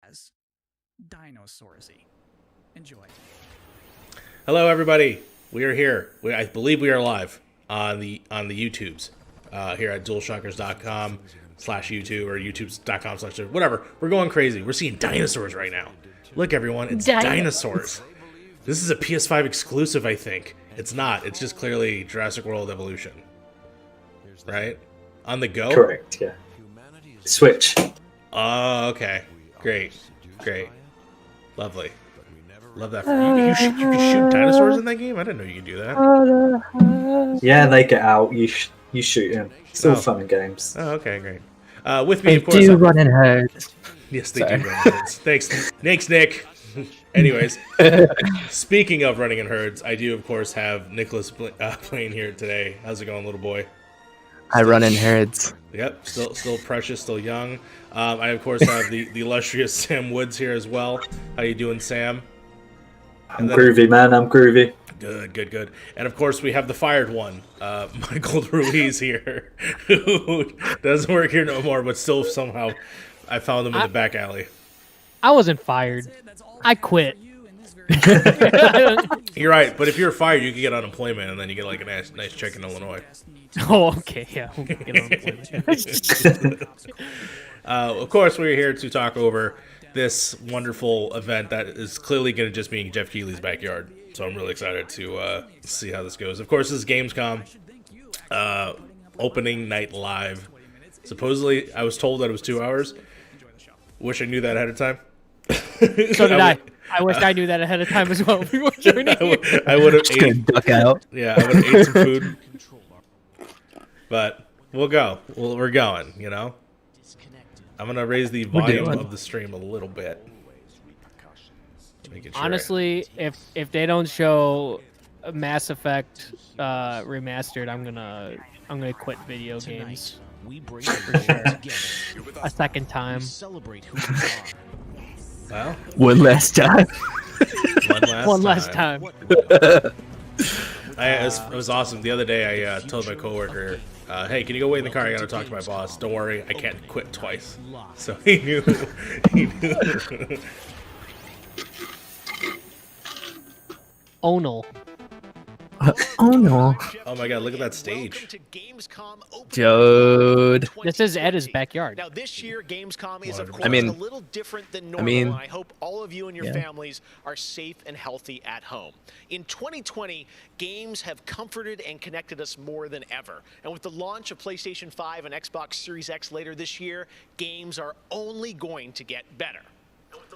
as Dinosaursy. Enjoy. Hello, everybody. We are here. I believe we are live on the YouTubes here at DualShockers.com/YouTube or YouTubes.com/ whatever. We're going crazy. We're seeing dinosaurs right now. Look, everyone, it's dinosaurs. This is a PS5 exclusive, I think. It's not. It's just clearly Jurassic World Evolution. Right? On the go? Correct, yeah. Switch. Oh, okay. Great. Lovely. Love that. You can shoot dinosaurs in that game? I didn't know you could do that. Yeah, they get out. You shoot them. It's all fun and games. Oh, okay, great. With me, of course. They do run in herds. Yes, they do run in herds. Thanks, Nick. Anyways, speaking of running in herds, I do, of course, have Nicholas playing here today. How's it going, little boy? I run in herds. Yep, still precious, still young. I, of course, have the illustrious Sam Woods here as well. How you doing, Sam? I'm groovy, man. I'm groovy. Good. And, of course, we have the fired one, Michael Ruiz here, who doesn't work here no more, but still somehow I found him in the back alley. I wasn't fired. I quit. You're right, but if you're fired, you can get unemployment, and then you get like a nice check in Illinois. Oh, okay, yeah. We'll get unemployment. Of course, we're here to talk over this wonderful event that is clearly going to just be in Jeff Keighley's backyard. So I'm really excited to see how this goes. Of course, this is Gamescom opening night live. Supposedly, I was told that it was 2 hours. Wish I knew that ahead of time. So did I. I wish I knew that ahead of time as well. Before joining here. I would have ate. Duck out. Yeah, I would have ate some food. But we'll go. We're going. You know. I'm gonna raise the volume of the stream a little bit. Sure. Honestly, if they don't show Mass Effect remastered, I'm gonna quit video games. For sure. A second time. Well, One last time. One last time. It was awesome. The other day, I told my coworker, "Hey, can you go wait in the car? I gotta talk to my boss. Don't worry, I can't quit twice." So he knew. Onal. Oh no. Oh my God! Look at that stage. Dude. This is Ed's backyard. Now this year Gamescom is of course I mean- a little different than normal, and I hope all of you and your families are safe and healthy at home. In 2020, games have comforted and connected us more than ever. And with the launch of PlayStation 5 and Xbox Series X later this year, games are only going to get better.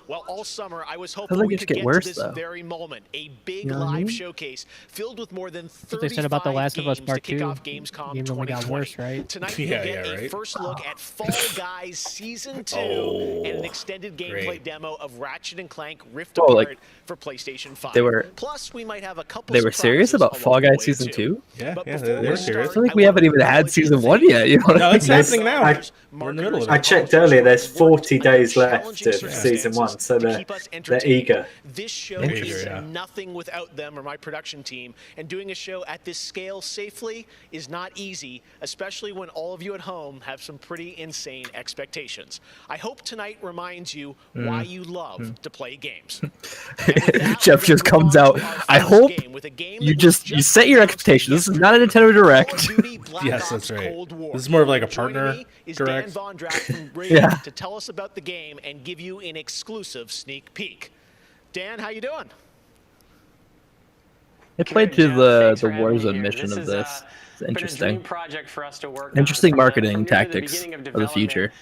Well, all summer, I was hoping we could get to this very moment, a big live showcase filled with more than 35 They said about The Last of Us games Part to kick 2. off Gamescom Games only got 2020. worse, right? Tonight, you'll get a first look at Fall Guys Season 2 and an extended gameplay demo of Ratchet & Clank Rift Apart for PlayStation 5. Plus, we might have a couple They were serious about Fall Guys Season 2? Yeah, they're serious. I feel like we haven't even had Season 1 yet. You know? No, it's happening now. We're in the middle of it. I checked earlier. There's 40 days left of season 1, so they're eager. This show is nothing without them or my production team, and doing a show at this scale safely is not easy, especially when all of you at home have some pretty insane expectations. I hope tonight reminds you why you love to play games. Jeff just comes out. I hope you set your expectations. This is not a Nintendo Direct. Yes, that's right. This is more of like a partner direct. Von Drack from Raid to tell us about the game and give you an exclusive sneak peek. Dan, how you doing? I played through the Warzone mission of this. It's interesting. Interesting marketing tactics for the future.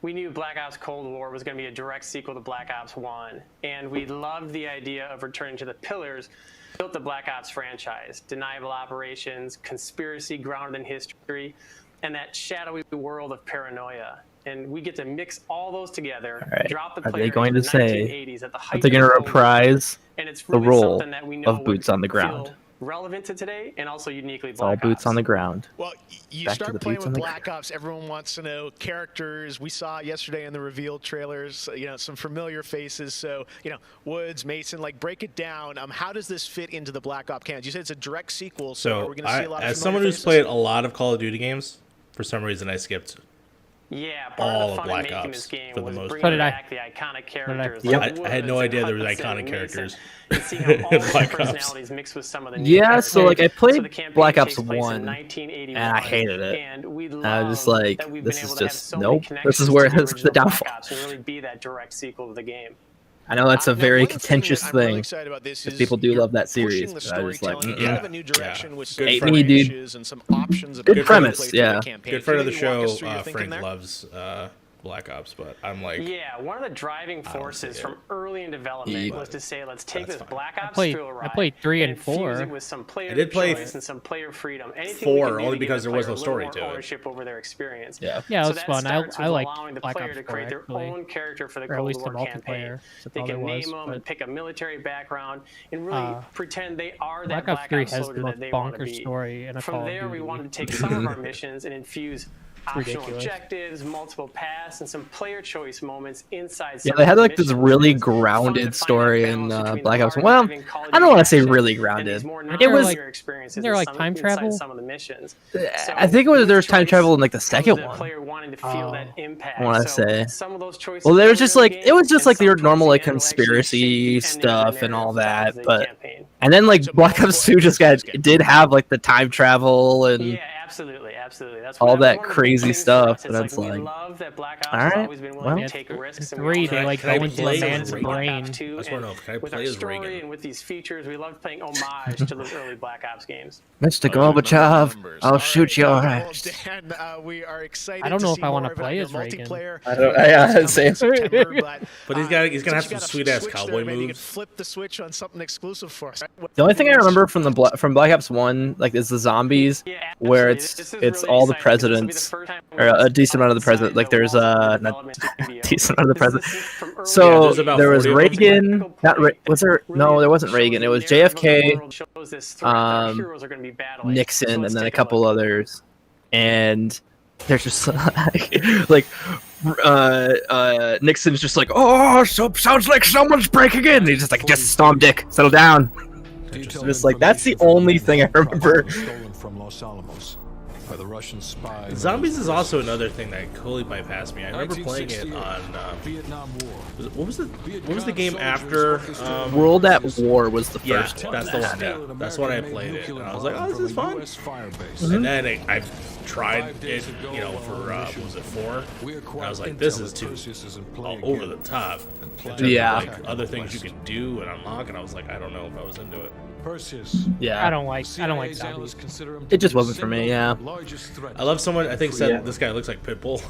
We knew Black Ops Cold War was going to be a direct sequel to Black Ops 1, and we loved the idea of returning to the pillars built the Black Ops franchise: deniable operations, conspiracy grounded in history, and that shadowy world of paranoia. And we get to mix all those together, drop the players going to in the say 1980s at the Are height they going to of COVID, reprise and it's the really role something that we know of boots on the ground? feel relevant to today and also uniquely It's all Black boots Ops. on the ground. Well, you Back to start the playing boots with on the Black Ops, everyone wants to know characters. We saw yesterday in the reveal trailers, some familiar faces. So, Woods, Mason, break it down. How does this fit into the Black Ops canon? You said it's a direct sequel, so are we going to see a lot of as someone familiar who's faces? played a lot of Call of Duty games, for some reason I skipped Yeah, part all of the of fun Black in making Ops this game for the was most bringing So did I. back the iconic characters. Yep. like I had Woods no and idea there was Hudson iconic and characters. Mason, and seeing how all in those Black Ops. personalities mixed with some of the new Yeah, characters. so like I played So the campaign Black Ops takes place in 1 1981, and I hated it. And we I was love just like, that we've this been is able to have just so many nope. This is connections where to the this is the original Black downfall. Ops and really be that direct sequel to the game. I know that's a Now, very one of the things contentious that I'm really thing. excited about this If is people do you're love that pushing series, the but I was like, storytelling in kind of a new direction with some Good friend. Me, dude. branches and some options. Good about premise, how you play through yeah. the campaign. Good friend of the Can you walk show, us through your thinking Frank there? loves Black Ops, but I'm like, Yeah, one of the driving forces see from it. early in development Yeah. was to say, let's take That's this fine. Black Ops played- thrill I ride played 3 and infuse 4. it with some player I did play choice and some player freedom. 4 only because there was no story to it. ownership over their experience. Yeah. Yeah, it So was that fun. I starts with like allowing the Black player Ops to 4 create their actually, own character for the or at Cold least the War campaign. multiplayer. That's They all there can was. name them But and pick a military background and really pretend they are that Black Ops 3 has soldier the that most they want to bonkers be. story in a From Call of there, we Duty. wanted to take some of our missions and infuse optional ridiculous. objectives, multiple paths, and some player choice moments inside. Yeah, some they of had the like this missions. really It's fun to grounded find that story in balance between Black the Ops. Well, hard-driving Call of I don't Duty want to say action really and grounded. these more It was. non-linear experiences Isn't there, like, inside time travel? some of the missions. I think it was there was time choice travel in like the comes second the one. player wanting to feel that impact. I want to So say. some of those choices Well, there was are just in the like game, it was just and like your some normal like towards the end will actually conspiracy shape the ending of the stuff and all narrative that, of the but campaign. and then like Black Ops 2 just got did have like the time travel and Yeah, absolutely. That's all one of that the big crazy things for stuff, us. and It's it's we like, love that Black Ops all has right, always been willing well, to take risks. And 3, we they all know like Can I go into play a as man's Reagan? brain. Black Ops 2, I just wanna know, and can I with play our as story Reagan? and with these features, we love playing homage to those early Black Ops games. Mr. Gorbachev, I'll shoot your ass. Dan, we are excited I don't know to if see I wanna more of it play on as your Reagan. multiplayer. I don't- It's yeah, coming in same. September, But he's gonna have since some you got a sweet-ass Switch cowboy there, maybe you could moves. flip the switch on something exclusive for us. The only thing I remember from from Black Ops 1 like is the zombies, Yeah, where absolutely. it's This is it's really all the exciting because this will be the presidents first time or a we're decent amount of the outside president. Like there's walls of the not development studio. decent amount of the This is president. from early So Yeah, there's about there was 40 of them. Reagan. Not was there? No, there wasn't Reagan. It was JFK, Nixon, and then a couple others. And there's just like Nixon's just like, oh, so sounds like someone's breaking in. And he's just like, just storm, Dick, settle down. Just like that's the only thing I remember. Stolen from Los Alamos by the Russian spy. Zombies is also another thing that totally bypassed me. I remember playing it on. Vietnam War. What was the game after? World at War was the Yeah, first one. that's the one. Yeah, that's when I played it, and I was like, "Oh, this is fun." And then I tried it, you know, for what was it 4? And I was like, "This is too over the top." In terms of, Yeah. like, other things you can do and unlock, and I was like, I don't know if I was into it. Perseus. Yeah, I don't like zombies. It just wasn't for me, yeah. I love someone I think said Yeah. this guy looks like Pitbull.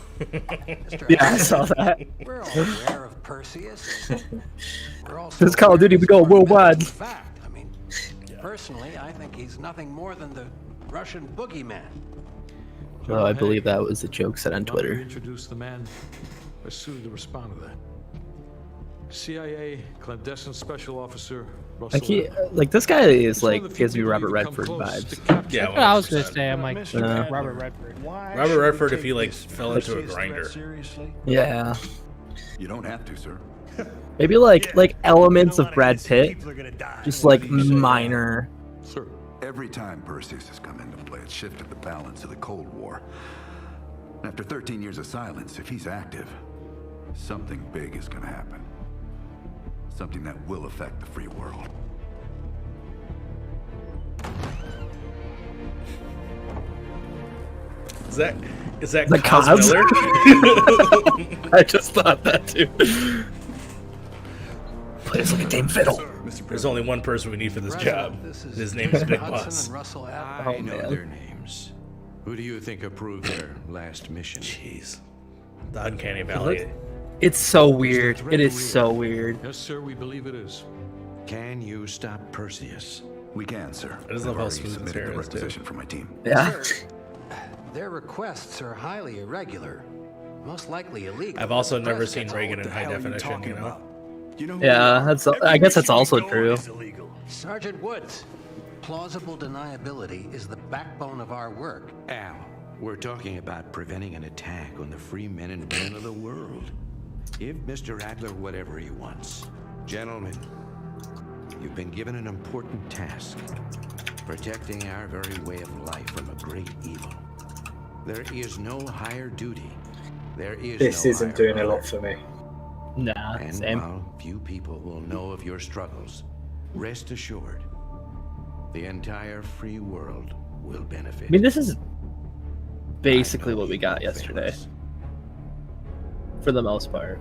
Yeah, I saw that. We're all aware of Perseus. We're also This Call of Duty, we go aware of worldwide. the fact. I mean, personally, I think he's nothing more than the Russian boogeyman. Oh, I believe that was a joke said on Twitter. Introduced the man. I suited to respond to that. CIA clandestine special officer. Like like this guy is like gives me Robert Redford vibes. Yeah, I was gonna 100%. say I'm like Uh, Robert Redford. Robert Redford if he like fell into a grinder. Yeah, You don't have to, sir. maybe like elements of Brad Pitt, just like minor. Sir, Every time Perseus has come into play, it's shifted the balance of the Cold War. After 13 years of silence, if he's active, something big is gonna happen. Something that will affect the free world. Is that The Cos Cos? Miller? I just thought that too. Plays like a Dame Fiddle. There's only one person we need for this job. His name is Big Boss. Russell Oh, know man. their names. Who do you think approved their last mission? Jeez, the Uncanny Valley. It's so weird. It is so weird. yes, sir, we believe it is. Can you stop Perseus? We can, sir. I just I've love how already smooth his submitted hair the is, too. requisition for my team. Yeah. Their requests are highly irregular, most likely illegal. I've also The never press seen gets Reagan all in the high hell you definition. talking You know. about. You know, Yeah, that's. I guess that's also true. Sergeant Woods, plausible deniability is the backbone of our work. Al, we're talking about preventing an attack on the free men and women of the world. Give Mr. Adler whatever he wants. Gentlemen, you've been given an important task. Protecting our very way of life from a great evil. There is no higher duty There is This no isn't higher doing a power. lot for me. Nah, And same. while few people will know of your struggles, rest assured, the entire free world will benefit. I mean, this is basically what we got yesterday, for the most part.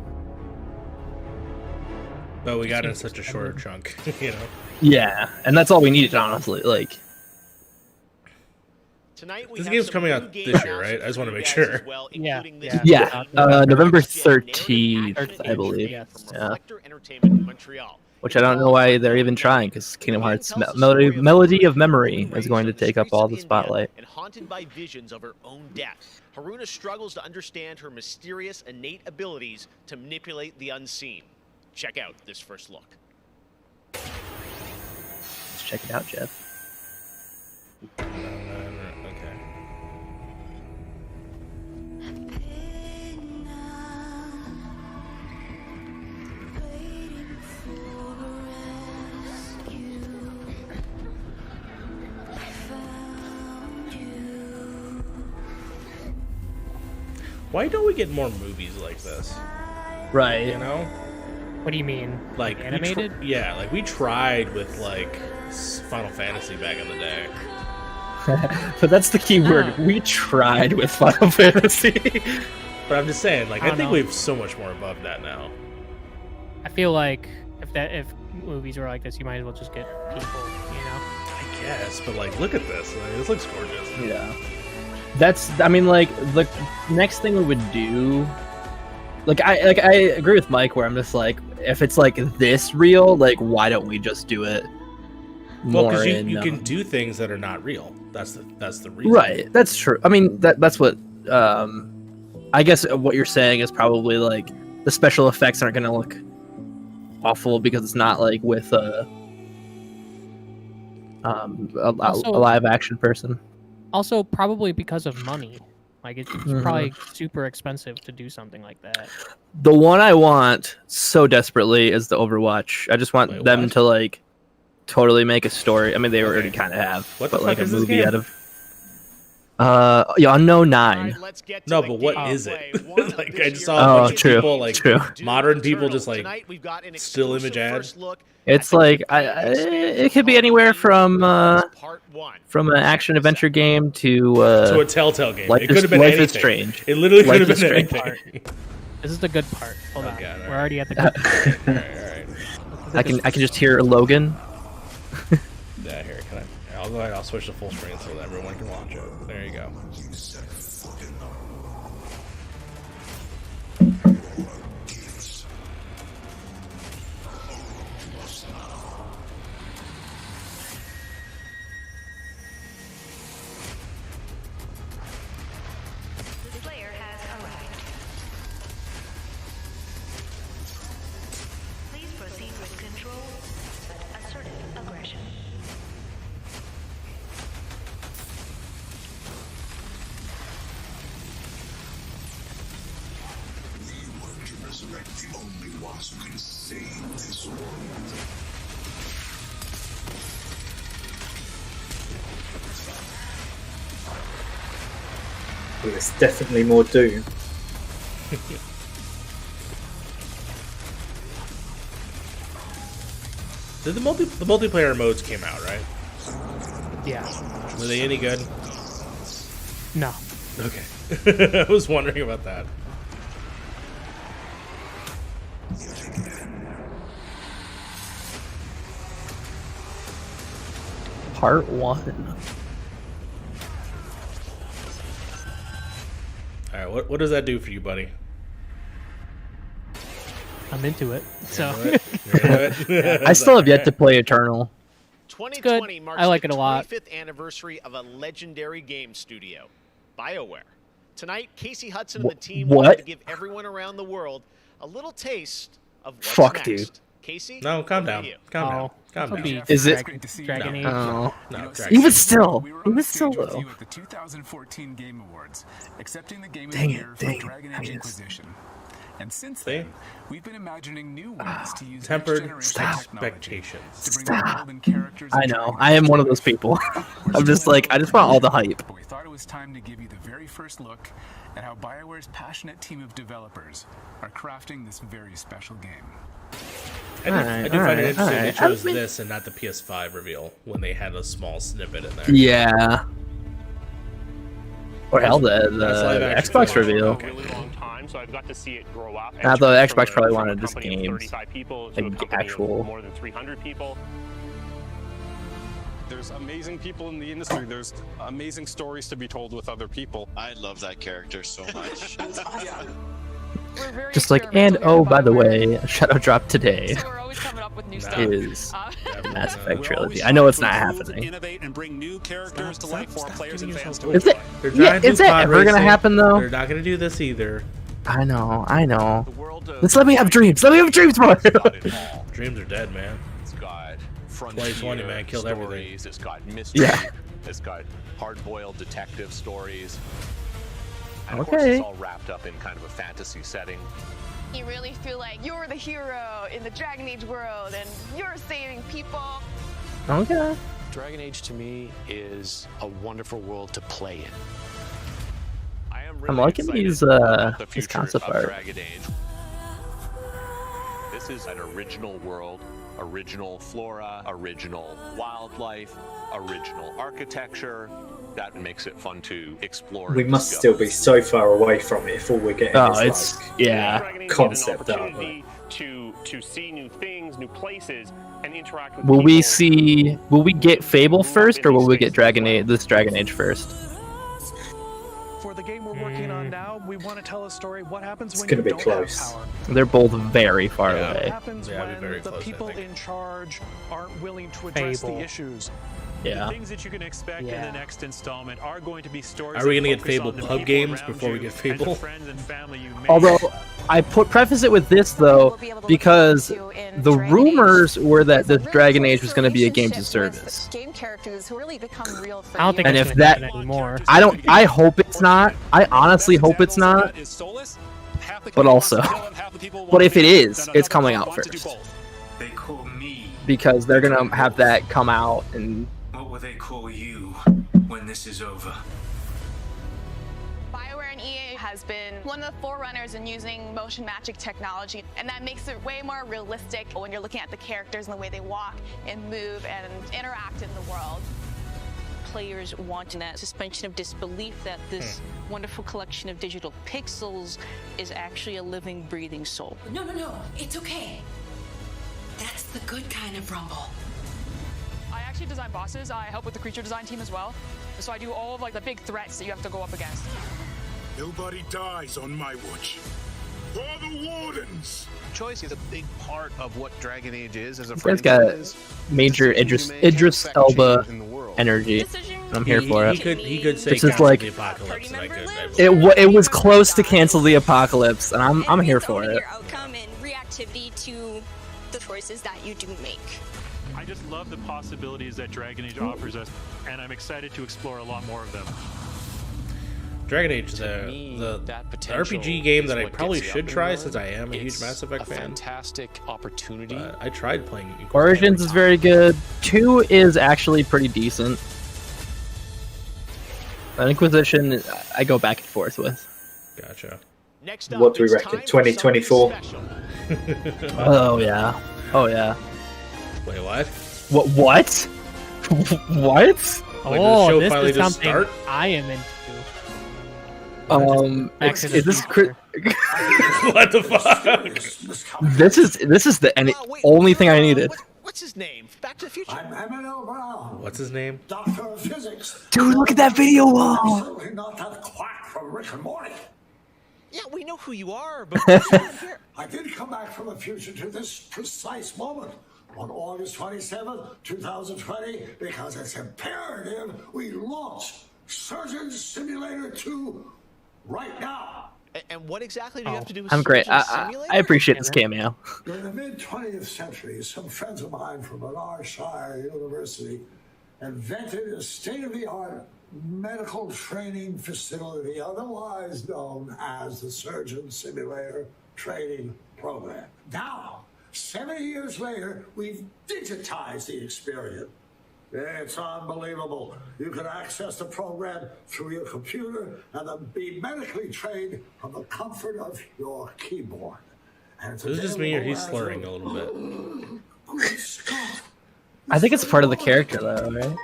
But we got it in such a short chunk, you know. Yeah, and that's all we needed, honestly. Like, Tonight we This have game's some coming new out game this year, announcements right? I just for want to you make guys sure. as well, Yeah, including this yeah. November next-gen narrative 13th, action I believe. adventure from Yeah. Reflector Entertainment Montreal. Which I don't know why they're even trying, because Kingdom The game Hearts tells the Melody, story of Melody Haruna, of Memory who is going to raised on take up streets all of the India spotlight. And haunted by visions of her own death, Haruna struggles to understand her mysterious innate abilities to manipulate the unseen. Check out this first look. Let's check it out, Jeff. Okay. Why don't we get more movies like this? Right. You know? What do you mean? Like Animated? yeah, like we tried with like Final Fantasy back in the day. But that's the key word. We tried with Final Fantasy. But I'm just saying, like I I don't think know. we've so much more above that now. I feel like if movies were like this, you might as well just get people, you know? I guess, but like look at this. I mean, this looks gorgeous. Yeah. That's, I mean, like, the next thing we would do, I agree with Mike where I'm just like, if it's like this real, like, why don't we just do it Well, more because in, you can do things that are not real. That's the reason. Right, that's true. I mean, that's what, I guess what you're saying is probably, like, the special effects aren't going to look awful because it's not, like, with a live action person. Also, probably because of money. Like, it's Mhm. probably super expensive to do something like that. The one I want so desperately is the Overwatch. I just want them to, like, totally make a story. I mean, they already kind of have, What the but like fuck a is this movie game? out of. Yeah, Unknown 9. No, but what is it? Like I just saw a bunch of true, people, like true. modern people, just like still image ad. It's like it could be anywhere from an action adventure game to a Telltale game. Life It could have been Life is anything. Strange. It literally could have Life is been Strange. anything. This is the good part. Hold on. God, We're already at the good part. I can just hear Logan. Yeah, here, can I? I'll go ahead. I'll switch to full screen so that everyone can watch it. There you go. The player has arrived. Please proceed with control, but assertive aggression. We work to resurrect the only ones who can save this world. There's definitely more Doom. Did the multiplayer modes came out, right? Yeah. Were they any good? No. Okay. I was wondering about that. Part 1. All right, what does that do for you, buddy? I'm into it. So I still have yet to play Eternal. 2020 marks I like the it a lot. 25th anniversary of a legendary game studio, BioWare. Tonight, Casey Hudson and the team What? wanted to give everyone around the world a little taste of what's Fuck, next. dude. Casey, No, calm over to down. you. Calm down. Calm It'll down. be Is it- Dragon Age. Oh. No, Even still, even still With though. you at the 2014 Game Awards, accepting the Game of Dang the it, Year dang for it, Dragon I Age just- Inquisition. And since then, we've been imagining new ways to use Tempered expectations. Stop. I know. I am one of those people. I'm just like, I just want all the hype. But we thought it was time to give you the very first look at how BioWare's passionate team of developers are crafting this very special game. I do find it interesting they chose this and not the PS5 reveal when they had a small snippet in there. Yeah. Or hell, the Xbox reveal. So I've got to see it grow up. I thought Xbox probably wanted this game, like actual. More than 300 people. There's amazing people in the industry. There's amazing stories to be told with other people. I love that character so much. Just like, and oh, by the way, Shadow Drop today So we're always coming up with new stuff. is Mass Effect trilogy. I know it's not happening. Innovate and bring new characters to life for our players and fans. Is it? Yeah, is that ever gonna happen though? They're not gonna do this either. I know. Let's let me have dreams. Let me have dreams more. Dreams are dead, man. It's got 2020, man, killed everything. It's got mystery. Yeah. It's got hard-boiled detective stories. And Okay. of course, it's all wrapped up in kind of a fantasy setting. You really feel like you're the hero in the Dragon Age world, and you're saving people. Okay. Dragon Age to me is a wonderful world to play in. I'm liking these concept art. Dragon Age. This is an original world, original flora, original wildlife, original architecture. That makes it fun to explore. We must still be so far away from it if all we're getting is like concept art. To see new things, new places, and interact with Will we people. see? Will we get Fable first, or will we get Dragon Age? This Dragon Age first? For the game we're working on now, we want to tell a story. What happens It's when gonna you be don't close. have power? They're both very far What away. happens when very the close, I people think. in charge aren't willing to address the issues? Yeah. The things that you can expect in the next installment are going to be stories. Are we gonna that get focus Fable on the pub people games around before we you get and Fable? the friends and family you make. Although I preface it with this though, because the rumors were that this Dragon Age was going to be a games of service. Game characters who really become real for I don't think And it's if gonna that, happen anymore. I hope it's not. I honestly hope it's not. But also, but if it is, it's coming out first. They call me. Because they're gonna have that come out and. What will they call you when this is over? BioWare and EA has been one of the forerunners in using motion magic technology, and that makes it way more realistic when you're looking at the characters and the way they walk and move and interact in the world. Players want that suspension of disbelief that this wonderful collection of digital pixels is actually a living, breathing soul. No, it's okay. That's the good kind of rumble. I actually design bosses. I help with the creature design team as well. So I do all of like the big threats that you have to go up against. Nobody dies on my watch. For the Wardens! Choice is a big part of what Dragon Age is as a This guy's franchise. got major Idris Elba energy. And I'm here for it. He could say This is cancel like the apocalypse, and I could. it was close to cancel the apocalypse, and I'm here for it. Your outcome and reactivity to the choices that you do make. I just love the possibilities that Dragon Age offers us, and I'm excited to explore a lot more of them. Dragon Age, the RPG game that I probably should try since I am a huge Mass Effect fan. Fantastic opportunity. I tried playing Origins is very good. 2 is actually pretty decent. Inquisition, I go back and forth with. Gotcha. What do we reckon? 2024? Oh yeah. Oh yeah. Wait, what? What? What? Wait, did the show this finally is just something start? I am into. Back to the is this what the fuck? This is the only thing I needed. What's his name? Back to the Future. I'm Emmanuel Brown. What's his name? Doctor of Physics. Dude, look at that video wall. Certainly not that quack from Rick and Morty. Yeah, we know who you are, but I did come back from the future to this precise moment on August 27th, 2020, because it's imperative we launch Surgeon Simulator 2 right now. And what exactly do you have to do with I'm great. Surgeon I Simulator? appreciate this cameo. During the mid-20th century, some friends of mine from Bernardshire University invented a state-of-the-art medical training facility, otherwise known as the Surgeon Simulator training program. Now, 70 years later, we've digitized the experience. It's unbelievable. You can access the program through your computer and then be medically trained from the comfort of your keyboard. And This is just me or he's slurring a little bit. Great Scott. I think it's part of the character, though, right?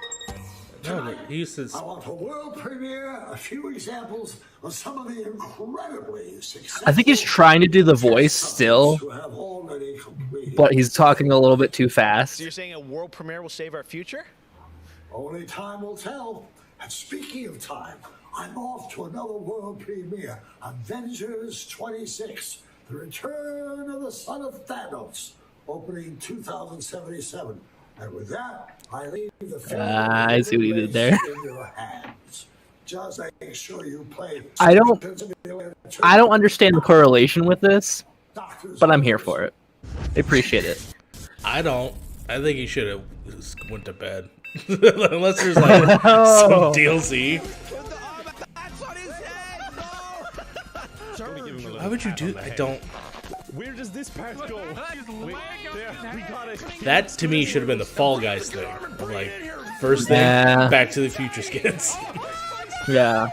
No, but he used to. I want a world premiere, a few examples of some of the incredibly successful. I think he's trying to do the voice still, who have already completed. but he's talking a little bit too fast. So you're saying a world premiere will save our future? Only time will tell. And speaking of time, I'm off to another world premiere, Avengers 26, The Return of the Son of Thanos, opening 2077. And with that, I leave the film I see what he did there. in your hands. Just make sure you play. I don't understand the correlation with this, but I'm here for it. I appreciate it. I don't. I think he should have went to bed. Unless there's like some DLC. Why would you do? I don't. Where does this path go? We got it. That to me should have been the Fall Guys thing. Of like first thing, Yeah. Back to the Future skins. Yeah.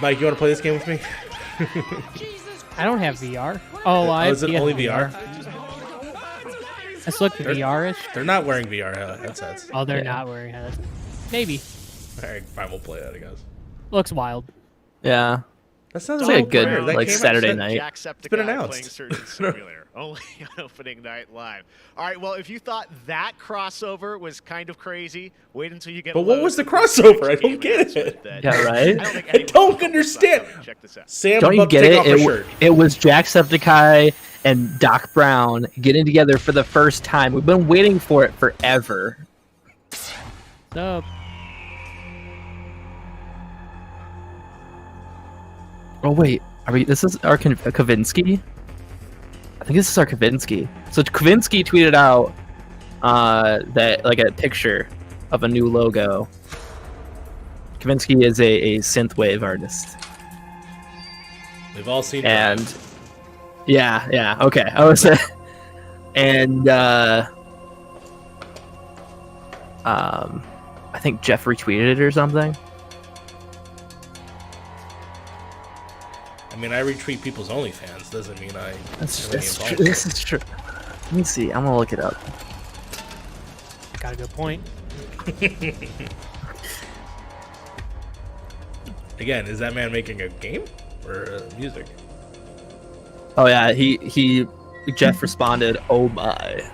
Mike, you want to play this game with me? I don't have VR. Oh, I have is it only VR? Let's look VR-ish. They're not wearing VR headsets. Oh, they're not wearing headsets. Maybe. Alright, fine, we'll play that, I guess. Looks wild. Yeah. That sounds It's like a good like Saturday night. It's been announced. Surgeon Simulator, only on opening night live. All right, well, if you thought that crossover was kind of crazy, wait until you get. But what was the crossover? I don't get it. Yeah, right? I don't understand. Check this out. Sam, Don't you about to get take it? off her shirt. It was Jacksepticeye and Doc Brown getting together for the first time. We've been waiting for it forever. So, Oh wait, are we? This is our Kavinsky. I think this is our Kavinsky. So Kavinsky tweeted out that like a picture of a new logo. Kavinsky is a synthwave artist. We've all seen And yeah, okay. I was and I think Jeff retweeted it or something. I mean, I retweet people's OnlyFans. Doesn't mean I. That's have any true. involvement. This is true. Let me see. I'm gonna look it up. got a good point. Again, is that man making a game or music? Oh yeah, he Jeff responded, "Oh my."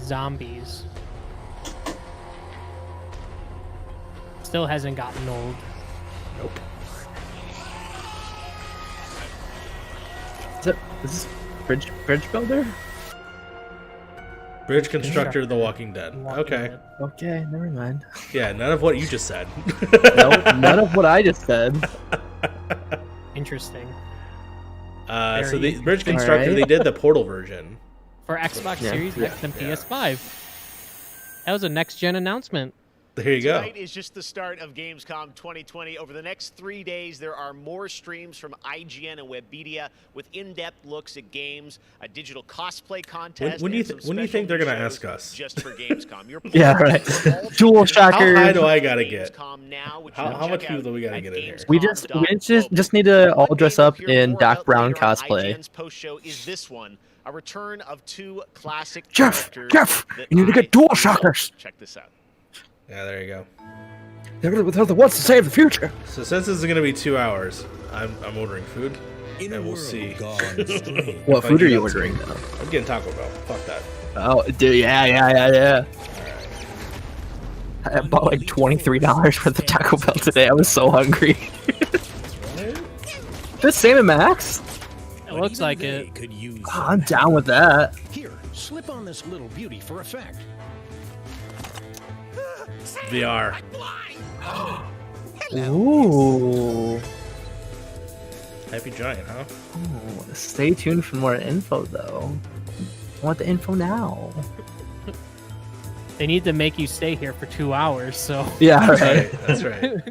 Zombies. Still hasn't gotten old. Nope. Is this bridge builder? Bridge constructor, The Walking Dead. Okay. Okay, never mind. Yeah, none of what you just said. Nope, none of what I just said. Interesting. So the Bridge Constructor, they did the Portal version. For Xbox Series X and PS5. That was a next-gen announcement. There you go. Tonight is just the start of Gamescom 2020. Over the next 3 days, there are more streams from IGN and Webedia with in-depth looks at games, a digital cosplay contest. When do you think they're gonna ask us? Just for Gamescom. Yeah, right. DualShockers. How high do I gotta get? How much people do we gotta get in here? We just need to all dress up in Doc Brown cosplay. IGN's post-show is this one, a return of two classic Jeff, characters that you need to get I DualShockers. love. Check this out. Yeah, there you go. They're the ones to save the future. So since this is gonna be 2 hours, I'm ordering food, and we'll see. What food are you ordering though? I'm getting Taco Bell. Fuck that. Oh, dude, yeah. I bought like $23 worth of Taco Bell today. I was so hungry. This Sam and Max? It looks like it. Oh, I'm down with that. Here, slip on this little beauty for effect. VR. Ooh. Happy Giant, huh? Oh, stay tuned for more info though. I want the info now. They need to make you stay here for 2 hours, so. Yeah, right. That's right.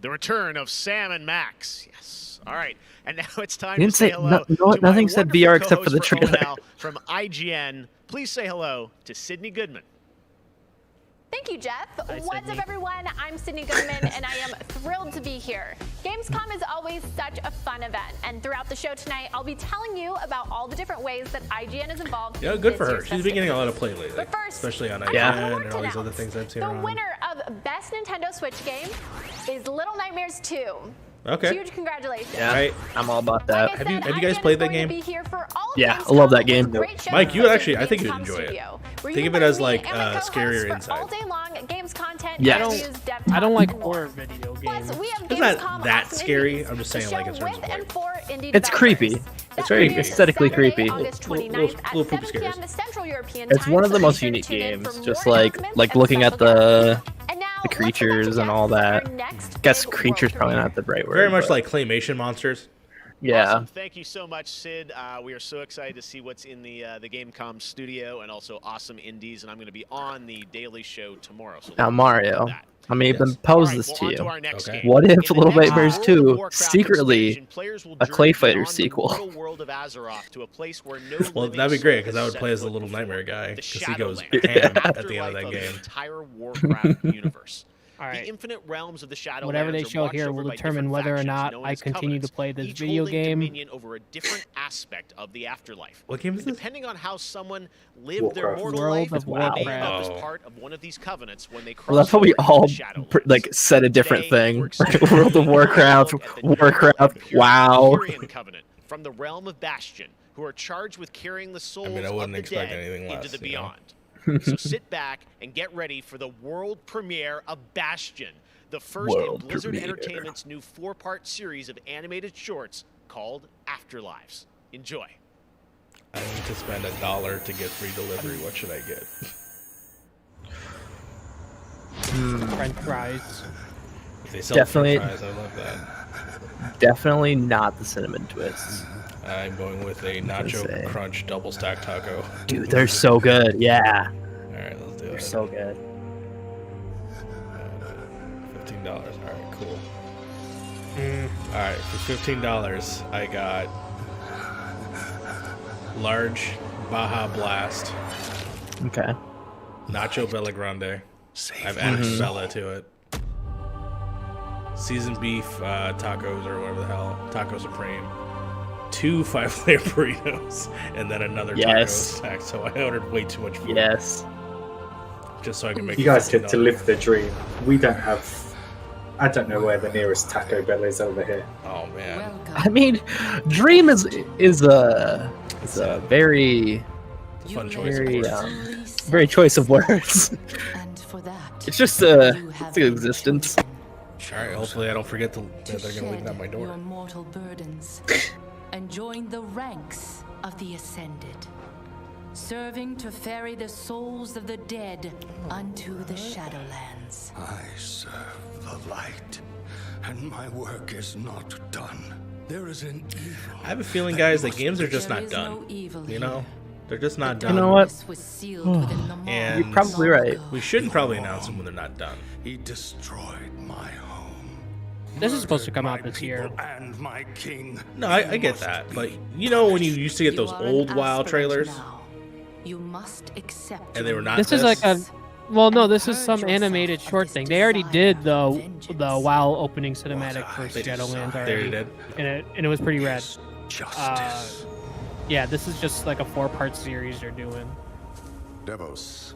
The return of Sam and Max. Yes. All right. And now it's time You to didn't say say hello no, to nothing my said wonderful VR except for the co-host trailer. ONL from IGN. Please say hello to Sydney Goodman. Thank you, Jeff. Hi, What's Sydney. up, everyone? I'm Sydney Goodman, and I am thrilled to be here. Gamescom is always such a fun event, and throughout the show tonight, I'll be telling you about all the different ways that IGN is involved. Yeah, in good this for her. year's She's been getting a lot of festivities. play lately, But first, especially on I have IGN an award and to all these other announce. things I've seen The around. winner of Best Nintendo Switch Game is Little Nightmares 2. Okay. Huge congratulations. Yeah, Right. I'm all about that. Have you guys played that game? Yeah, I love that game. Mike, you actually, I think you'd Gamescom enjoy it. Studio, Think of it as like scarier inside. all day long games content, Yes. interviews, dev I don't talks, like and more. horror video games. Plus, we have It's not Gamescom that Awesome scary. Indies, I'm just the saying, like, show in terms with of, like- and for indie It's developers. creepy. It's very That aesthetically Saturday, creepy. August 29th Little at poop 7 scares. p.m. Central European It's time, one of the so most be sure to unique tune in games. for Just more like announcements looking and at special guests. the And now, the creatures and all that. Guess creatures probably not the right word. Very much but- like claymation monsters. Yeah. Awesome. Thank you so much, Sid. We are so excited to see what's in the Gamescom studio and also Awesome Indies, and I'm going to be on the Daily Show tomorrow. So Now, look Mario, forward to that. let me even Yes. pose All right, this well, to on you. to our next game. What if In the Little next Nightmares World of 2 Warcraft secretly expansion, players will a journey Clay Fighter beyond the sequel? mortal world of Azeroth to a place where no Well, living that'd be great soul because I has would set play as the foot little before. nightmare guy The because he goes Shadowlands, ham the at the end of that afterlife game. the entire Warcraft universe. All right. The infinite realms of the Shadowlands Whatever they are show watched here over will by determine different whether or factions not known I as continue to covenants, play this each video holding game. dominion over a different aspect of the afterlife. What game is this? Depending on how someone lived their Warcraft. mortal World life, of they may end Warcraft. up as Oh. part of one of these covenants when they I cross love how we over into all the Shadowlands. like said a different Today, thing. we're excited World to of take a Warcraft, look at the new Warcraft. Imperial Wow. Covenant from the realm of Bastion, who are charged with carrying the souls I of wouldn't the expect dead anything into less, the you know? beyond. So sit back and get ready for the world premiere of Bastion, the first World in Blizzard premiere. Entertainment's new 4-part series of animated shorts called Afterlives. Enjoy. I need to spend $1 to get free delivery. What should I get? French fries. If they sell Definitely- French fries, I love that. Definitely not the cinnamon twists. I'm going with a nacho say. crunch double stack taco. Dude, they're so good. Yeah. All right, let's do They're it. so good. $15. All right, cool. All right, for $15, I got large Baja Blast, Okay. Nacho Bella Grande. I've added Bella to it. Seasoned beef tacos or whatever the hell, Taco Supreme. 2 5-layer burritos, and then another taco Yes. stack. So I ordered way too much food. Yes. Just so I can make You it guys get to $15. live the dream. We don't have. I don't know where the nearest Taco Bell is over here. Oh man. I mean, Dream is a very Fun choice. Of very course. very choice of words. And for that, It's just it's an existence. All right. Hopefully, I don't forget that they're gonna leave it at my your door. mortal burdens and join the ranks of the Ascended, serving to ferry the souls of the dead unto the Shadowlands. I serve the light, and my work is not done. There is an evil. I have a feeling, guys, that games are just There not is done. no evil You know, here. they're just not The done. You know what? darkness was sealed within the And You're probably right. we shouldn't probably announce them when they're not done. He destroyed my home. This is supposed to come murdered out my this year. people And my king. No, I get that, but you know when you used to get You those are an old WoW aspirant trailers, now. You must accept and they were not. This is like a. Well, no, this is some animated short thing. They already did the WoW opening cinematic for Shadowlands They already, already did. and it was pretty rad. Justice. Yeah, this is just like a 4-part series they're doing. Devos,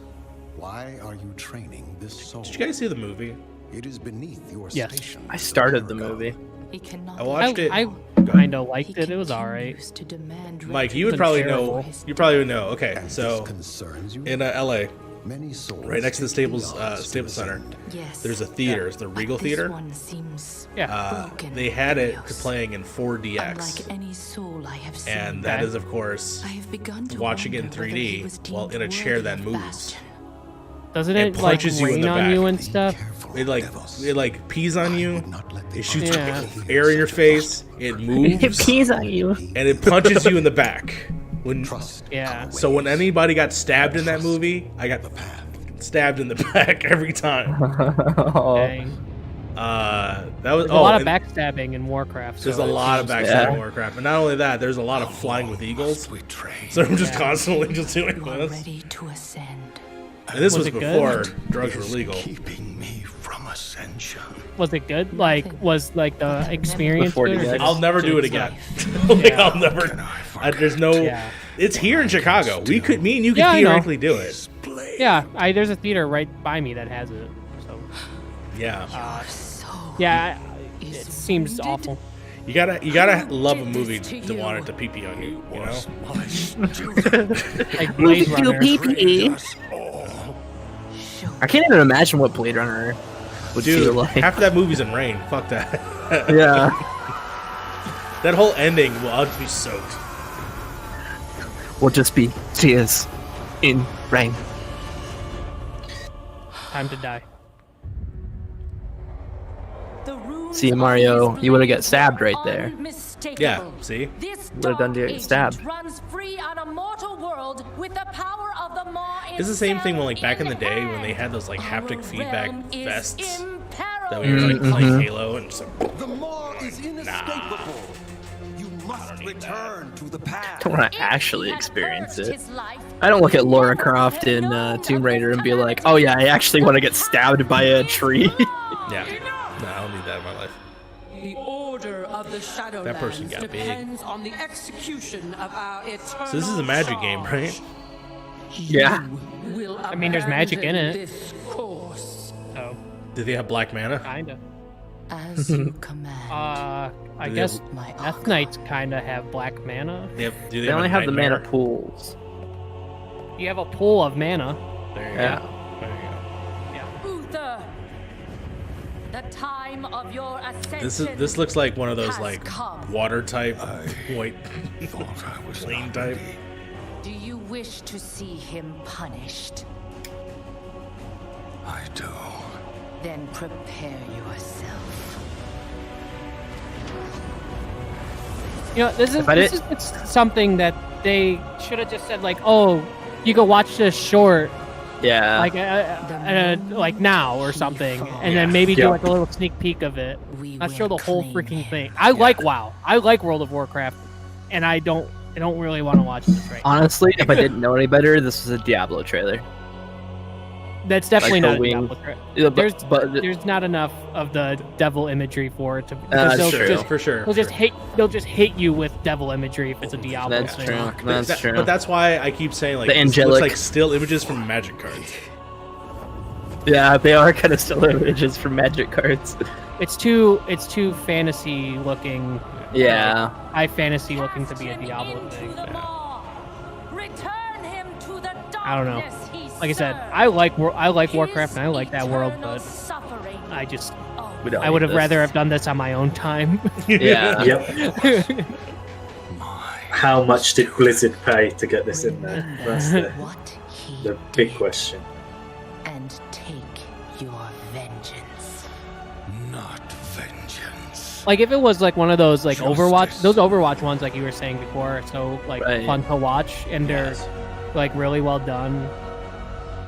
why are you training this soul? Did you guys see the movie? It is beneath your Yes. station. I started the movie. He cannot I watched it. I kind of liked it. It was alright. to demand Mike, you would Been probably terrible. know. You probably would know. Okay, And so this concerns you? in LA, Many souls right next to the take Staples eons to Staples Center, ascend. Yes. there's a theater. It's the Regal But this Theater. one seems Yeah. broken They had it chaos. playing in 4DX, Unlike any soul I have seen. and that is, of course, I have begun to watching it in wonder whether he was 3D while deemed in a chair worthy that of moves. Bastion. Doesn't It it like punches you in rain the on you back. and stuff? It like pees on you. It shoots Yeah. air in your face. It moves. It pees on you. And it punches you in the back. When Yeah. so when anybody got stabbed in that movie, I got stabbed in the back every time. Oh. Dang. That was There's a lot of backstabbing in Warcraft. There's so a it lot of seems- backstabbing in Warcraft, and not only that, there's a lot of flying with eagles. So I'm just constantly just doing this. Ready to ascend. And this was it good? before drugs were legal. Keeping me from ascension. Was it good? Like, was like the experience Before good? you or guys- I'll never do it again. Like, I'll never. There's no. Yeah. It's here in Chicago. Me and you Yeah, can I know. theoretically do it. Yeah, there's a theater right by me that has it. So Yeah. yeah, it seems awful. You gotta love a movie to want it to pee on you. You know. Like Blade Runner. I can't even imagine what Blade Runner would feel Dude, like. half of that movie's in rain. Fuck that. Yeah. That whole ending will all just be soaked. Will just be tears in rain. Time to die. See, Mario, you would have got stabbed right there. Yeah, see? Would have done to get stabbed. Runs free on a mortal world with the power of the Maw. It's the same thing when, like, back in the day when they had those like haptic feedback vests that we were like playing Halo and just like, The Maw is inescapable. You must return to the past. I don't want to actually experience it. I don't look at Lara Croft in Tomb Raider and be like, oh yeah, I actually want to get stabbed by a tree. yeah, no, I don't need that in my life. The order of the Shadowlands That person got big. depends on the execution of our eternal So this is a magic game, right? Yeah. I mean, there's magic in it. This course. So Did they have black mana? kinda. As you command. I Do they guess have- Death Knights kinda have black mana. Do They they only a have the mana nightmare? pools. You have a pool of mana. There you Yeah. go. There you go. Uther, the time of your ascension. This looks like one of those has like come. water type, white plain type. Do you wish to see him punished? I do. Then prepare yourself. You know, this is it's something that they should have just said, like, oh, you go watch this short, Yeah. like now or something, and then maybe do like a little sneak peek of it. Not show the whole freaking thing. I like WoW. I like World of Warcraft, and I don't really want to watch this right now. Honestly, if I didn't know any better, this was a Diablo trailer. That's definitely Like not the a wing- Diablo trailer. Yeah, but- There's not enough of the devil imagery for it to. That's they'll true. just- For sure. They'll just hate you with devil imagery if it's a Diablo That's thing. true. That's true. But that's why I keep saying like The this looks angelic- like still images from Magic cards. Yeah, they are kind of still images from Magic cards. It's too fantasy looking. Yeah. High fantasy looking to be a Diablo thing. Return him to the I don't know. darkness he Like I said, served. I like Warcraft and I like that world, but Suffering. I just We don't I would need have this. rather have done this on my own time. Yeah. Yep. How much did Blizzard pay to get this in there? That's the big question. And take your vengeance. Not vengeance. Like if it was like one of those like Overwatch, those Overwatch ones like you were saying before, so like Right. fun to watch and they're like really well done.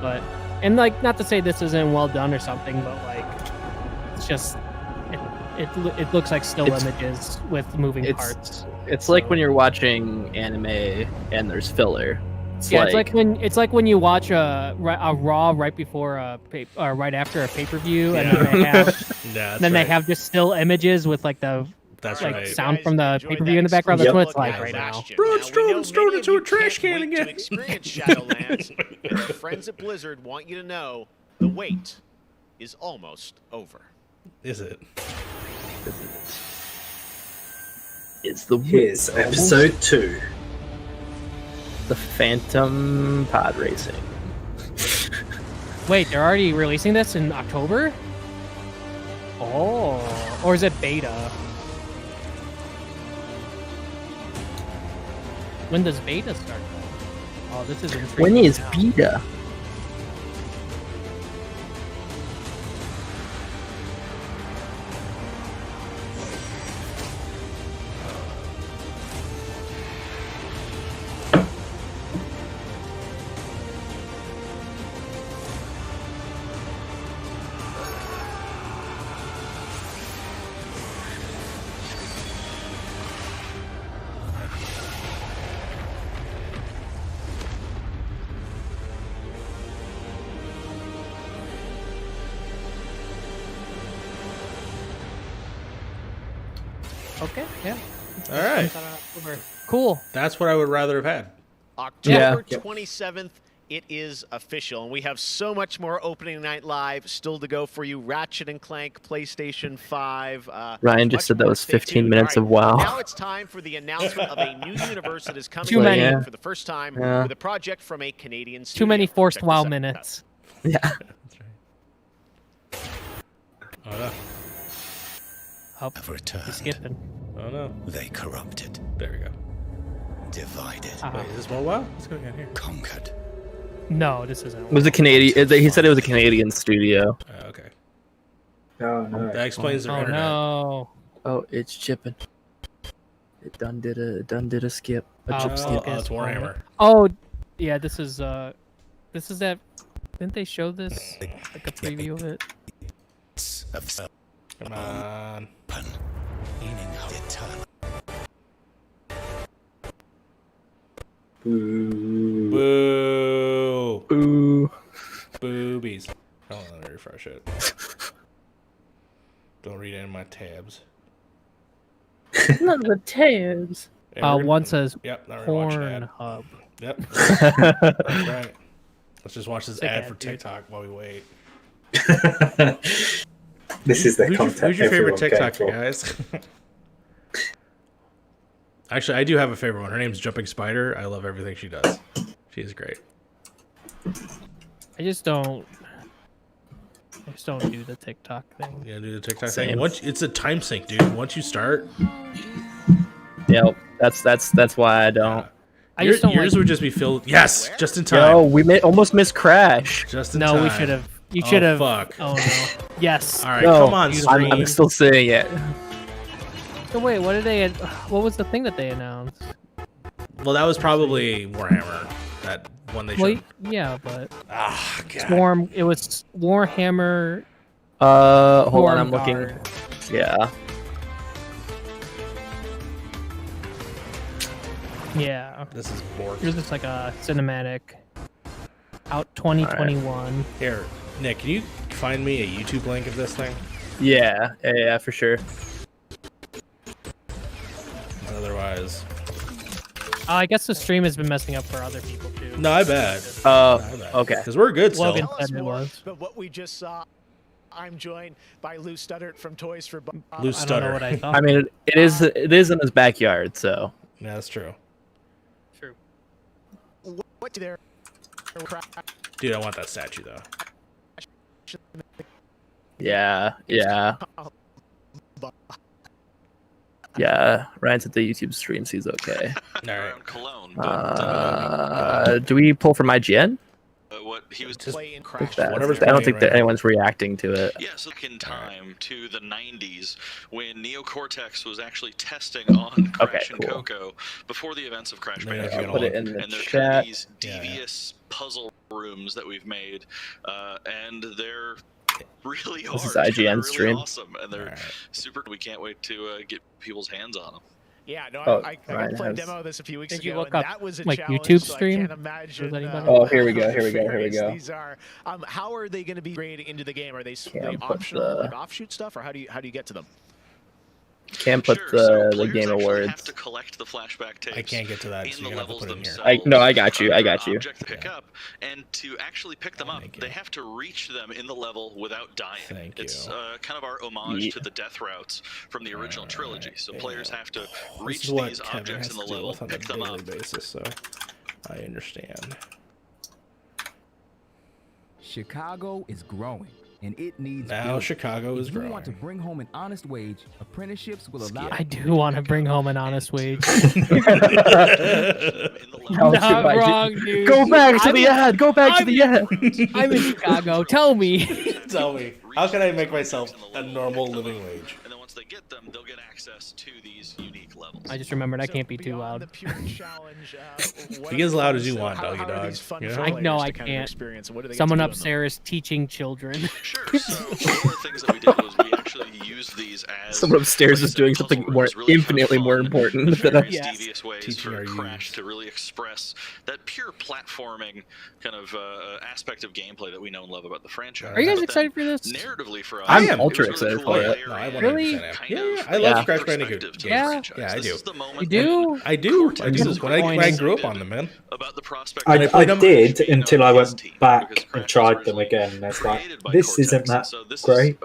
But and like not to say this isn't well done or something, but like it's just it looks like still It's- images with moving it's- parts. It's like when you're watching anime and there's filler. It's It's like when you watch a Raw right before or right after a pay-per-view, and then they have Yeah, that's they right. have just still images with like the That's like right. sound from the pay-per-view in the background. That's what it's like right now. Braun Strowman's thrown into a trash can again. To experience Shadowlands, and our friends at Blizzard want you to know the wait is almost over. Is it? It's the Here's episode 2. The Phantom Pod Racing. Wait, they're already releasing this in October? Oh, or is it beta? When does beta start? Oh, this is intriguing. When is now. beta? Okay, yeah. All right. Cool. That's what I would rather have had. October 27th, it is official. And we have so much more opening night live still to go for you. Ratchet and Clank, PlayStation 5. Ryan just said that was 15 minutes of WoW. Now it's time for the announcement of a new universe that is coming Too many. in for the first time with a project from a Canadian studio. Too many forced Check WoW this out. minutes. Yeah. Oh no. Up. Returned. Skipping. Oh no. They corrupted. There we go. Divided. Wait, is this more WoW? What's going on here? Conquered. No, this isn't. It was a Canadian. He said it was a Canadian studio. Okay. Oh no. That explains their Oh internet. no. Oh, it's chipping. It done did a skip. A Oh, chip skip. Oh, it's Warhammer. Oh, yeah. This is that. Didn't they show this like a preview of it? Come on. Boo. Boo. Boo. Boobies. Oh, let me refresh it. Don't read any of my tabs. None of the tabs. Yeah, One says yep, not really watching that. Pornhub. Yep. That's right. Let's just watch this Sick ad ad, for dude. TikTok while we wait. This is the content. Who's your favorite everyone came TikToker, for. guys? Actually, I do have a favorite one. Her name's Jumping Spider. I love everything she does. She is great. I just don't do the TikTok thing. You do the TikTok Same. thing. Once it's a time sink, dude. Once you start, Yep. That's why I don't. I just don't yours like- would just be filled. Yes, just in time. Yo, we almost missed Crash. Just in No, time. we should have. You should have. Fuck. Oh no. Yes. All right, No, come on, Scream. I'm still saying it. So wait, what did they? What was the thing that they announced? Well, that was probably Warhammer. That one they Well, showed. yeah, but Ah, God. Swarm. It was Warhammer. Hold on, I'm Storm looking. Guard. Yeah. Yeah. This is boring. Here's just like a cinematic. Out 2021. Here, Nick, can you find me a YouTube link of this thing? Yeah, for sure. Otherwise, I guess the stream has been messing up for other people too. no, I bet. Okay. Because we're good still. Logan Tell us said it more, was. but what we just saw, I'm joined by Lou Studdert from Toys for Bob. Lou I don't know Stutter. what I thought. I mean, it is in his backyard, so. Yeah, that's true. True. What there? Dude, I want that statue though. Yeah. Yeah, Ryan said the YouTube stream sees okay. All right. Cologne, but, Do we pull from IGN? what he was Just Play in I Crash. don't Whatever's think playing that right now. anyone's reacting to it. Yeah, so look in time to the 90s when Neocortex was actually testing on Crash and cool. Coco before the events of Crash Yeah, Bandicoot. I'll put it in the And there's kind chat. of these devious puzzle rooms that we've made, and they're really hard. This is and IGN they're really stream. awesome, and they're super. We can't wait to get people's hands on them. Yeah, no, Oh, I Ryan got to play a has- demo of this a few weeks Did ago. you look and up, that was a like, challenge, YouTube so stream? I can't imagine. Does anybody- Oh, here we go, how here we go, here we nefarious go. These are. How are they going to be integrated into the game? Are they Can't put optional, the- like offshoot stuff, or how do you get to them? Can't put Sure, so the players Game actually Awards. have to collect the flashback tapes. I can't get to that, in so the you're gonna have to levels put it in here. themselves. No, I got you. Object to pick up, and to actually pick them up, they have to reach them in the level without dying. Thank It's you. kind of our homage Yeah. to the death routes from the original trilogy. So players have to This reach is what these Kevin objects has in the to deal level, with on a pick them daily up. basis, so I understand. Chicago is growing, and it needs Now building. Chicago is if you growing. want to bring home an honest wage, apprenticeships will allow I do want to bring home an honest wage. No, Not goodbye. wrong, dude. Go back to the ad. Go back to I'm- the ad. I'm in Chicago. Tell me. Tell me, how can I make myself a normal living wage? And then once they get them, they'll get access to these unique levels. I just remembered I can't be too Beyond loud. the pure challenge, what Be as loud as you so want, how doggy are dog. these fun You know? for I know players I to kind of can't. experience, and what do they get Someone to do in them? upstairs teaching children. Sure. So one of the things that we did was we actually used used these as Someone upstairs is doing something more infinitely more important than us. devious ways for Crash to really express that pure platforming kind of aspect of gameplay that we know and love about the franchise. Are you guys excited for this? Narratively for us, I'm ultra excited for it. No, I Really? Yeah, I love Crash Bandicoot games. Yeah. Yeah, I do. You do? I do. When I grew up on them, man. I did until I went back and tried them again, and it's like, this isn't that great.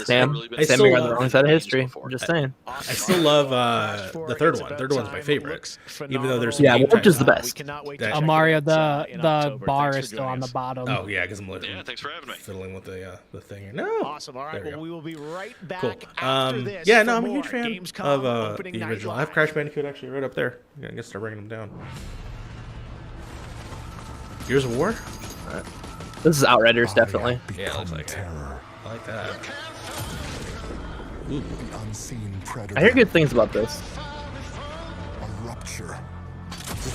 Sam, I Sam, still you're on the love- wrong side of history. I'm just saying. I still love the third one. Third one's my favorite, even though there's some Yeah, game Warped is the time best. that- Mario, the bar is still on the bottom. Oh yeah, because I'm thanks for having me. Fiddling with the thing here. No. Awesome. All right. There we Well, go. we will be right back Cool. after this. Yeah, no, for I'm a huge more fan Gamescom of opening the night original. I have live. Crash Bandicoot actually right up there. I guess start bringing them down. Gears of War. This is Outriders, definitely. Yeah, it looks like it. I like that. Ooh. I hear good things about this.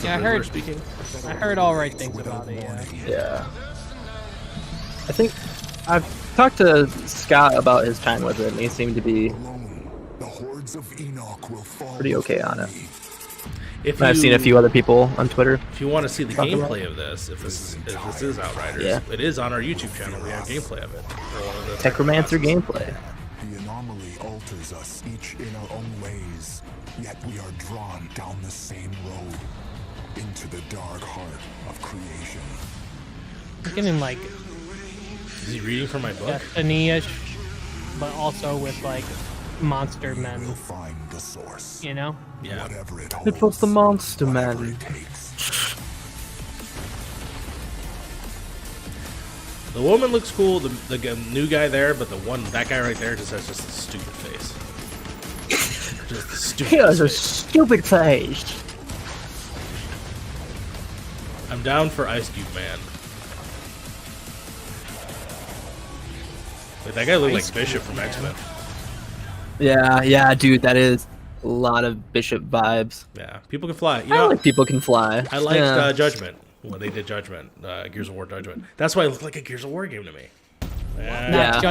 Yeah, I heard all right things about it. Yeah. I think I've talked to Scott about his time with it, and he seemed to be pretty okay on it. I've seen a few other people on Twitter. If you want to see the talking about gameplay of this, if this is Outriders, Yeah. it is on our YouTube channel. We have gameplay of it. Techromancer gameplay. The anomaly alters us, each in our own ways, yet we are drawn down the same road into the dark heart of creation. It's getting like Is he reading from my book? Destiny-ish, but also with like monster men. Find the source. You know? Yeah. Whatever it It was the monster man. The woman looks cool. The new guy there, but that guy right there just has just a stupid face. Just a stupid. He has a face. stupid face. I'm down for Ice Cube Man. Wait, that guy looked like Bishop from X-Men. Yeah, dude, that is a lot of Bishop vibes. Yeah, people can fly. You I know, like people can fly. I liked Yeah. Judgment when they did Judgment, Gears of War Judgment. That's why it looked like a Gears of War game to me. Not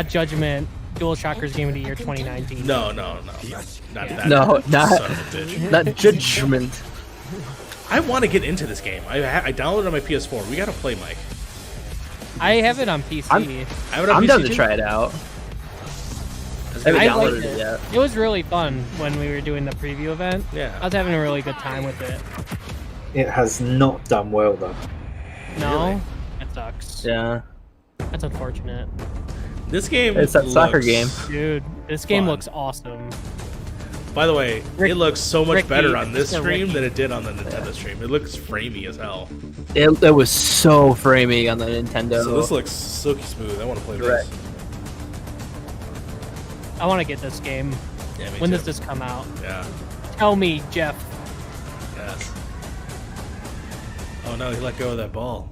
Judgment. DualShockers Game of the Year 2019. No, not that. No, not son of a bitch. not Judgment. I want to get into this game. I downloaded it on my PS4. We gotta play, Mike. I have it on PC. I'm down to try it out. I haven't I downloaded liked it yet. It was really fun when we were doing the preview event. Yeah. I was having a really good time with it. It has not done well though. No? Really? That sucks. Yeah. That's unfortunate. This game. It's that soccer looks game. Dude, this game fun. looks awesome. By the way, it looks so much Ricky, better on this Mr. stream Ricky. than it did on the Nintendo stream. It looks framey as hell. It was so framey on the Nintendo. So this looks silky smooth. I want to play Correct. this. I want to get this game. Yeah, me When too. does this come out? Yeah. Tell me, Jeff. Yes. Oh no, he let go of that ball.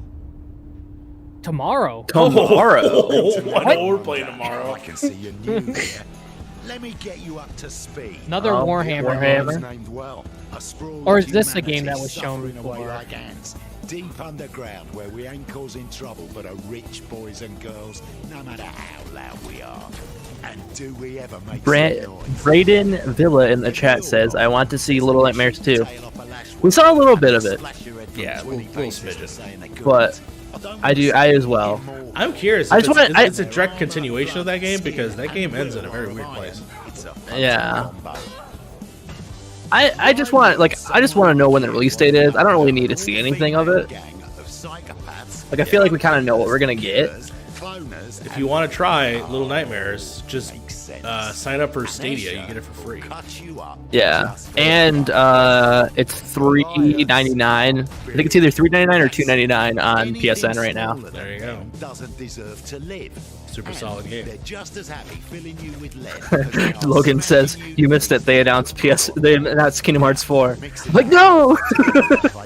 Tomorrow. Tomorrow. I know we're playing tomorrow. I can see you're new here. Let me get you up to speed. Another Warhammer. Warhammer. Named well. A sprawl Or of is this the game humanity that was shown suffering away before? like ants, deep underground where we ain't causing trouble but are rich boys and girls, no matter how loud we are. And do we ever make some noise? Braden Villa in the chat says, I want to see Little Nightmares 2. We saw a little bit of it, Yeah, little smidgen. but I as well. I'm curious. I If just it's, wanna- it's a direct continuation of that game because that game ends in a very weird place. Yeah. I just want to know when the release date is. I don't really need to see anything of it. Like I feel like we kind of know what we're gonna get. If you want to try Little Nightmares, just sign up for Stadia. You get it for free. Yeah, and it's $3.99. I think it's either $3.99 or $2.99 on PSN right now. There you go. Doesn't deserve to live. Super solid game. They're just as happy filling you with lead. Logan says you missed it. They announced Kingdom Hearts 4. I'm like no.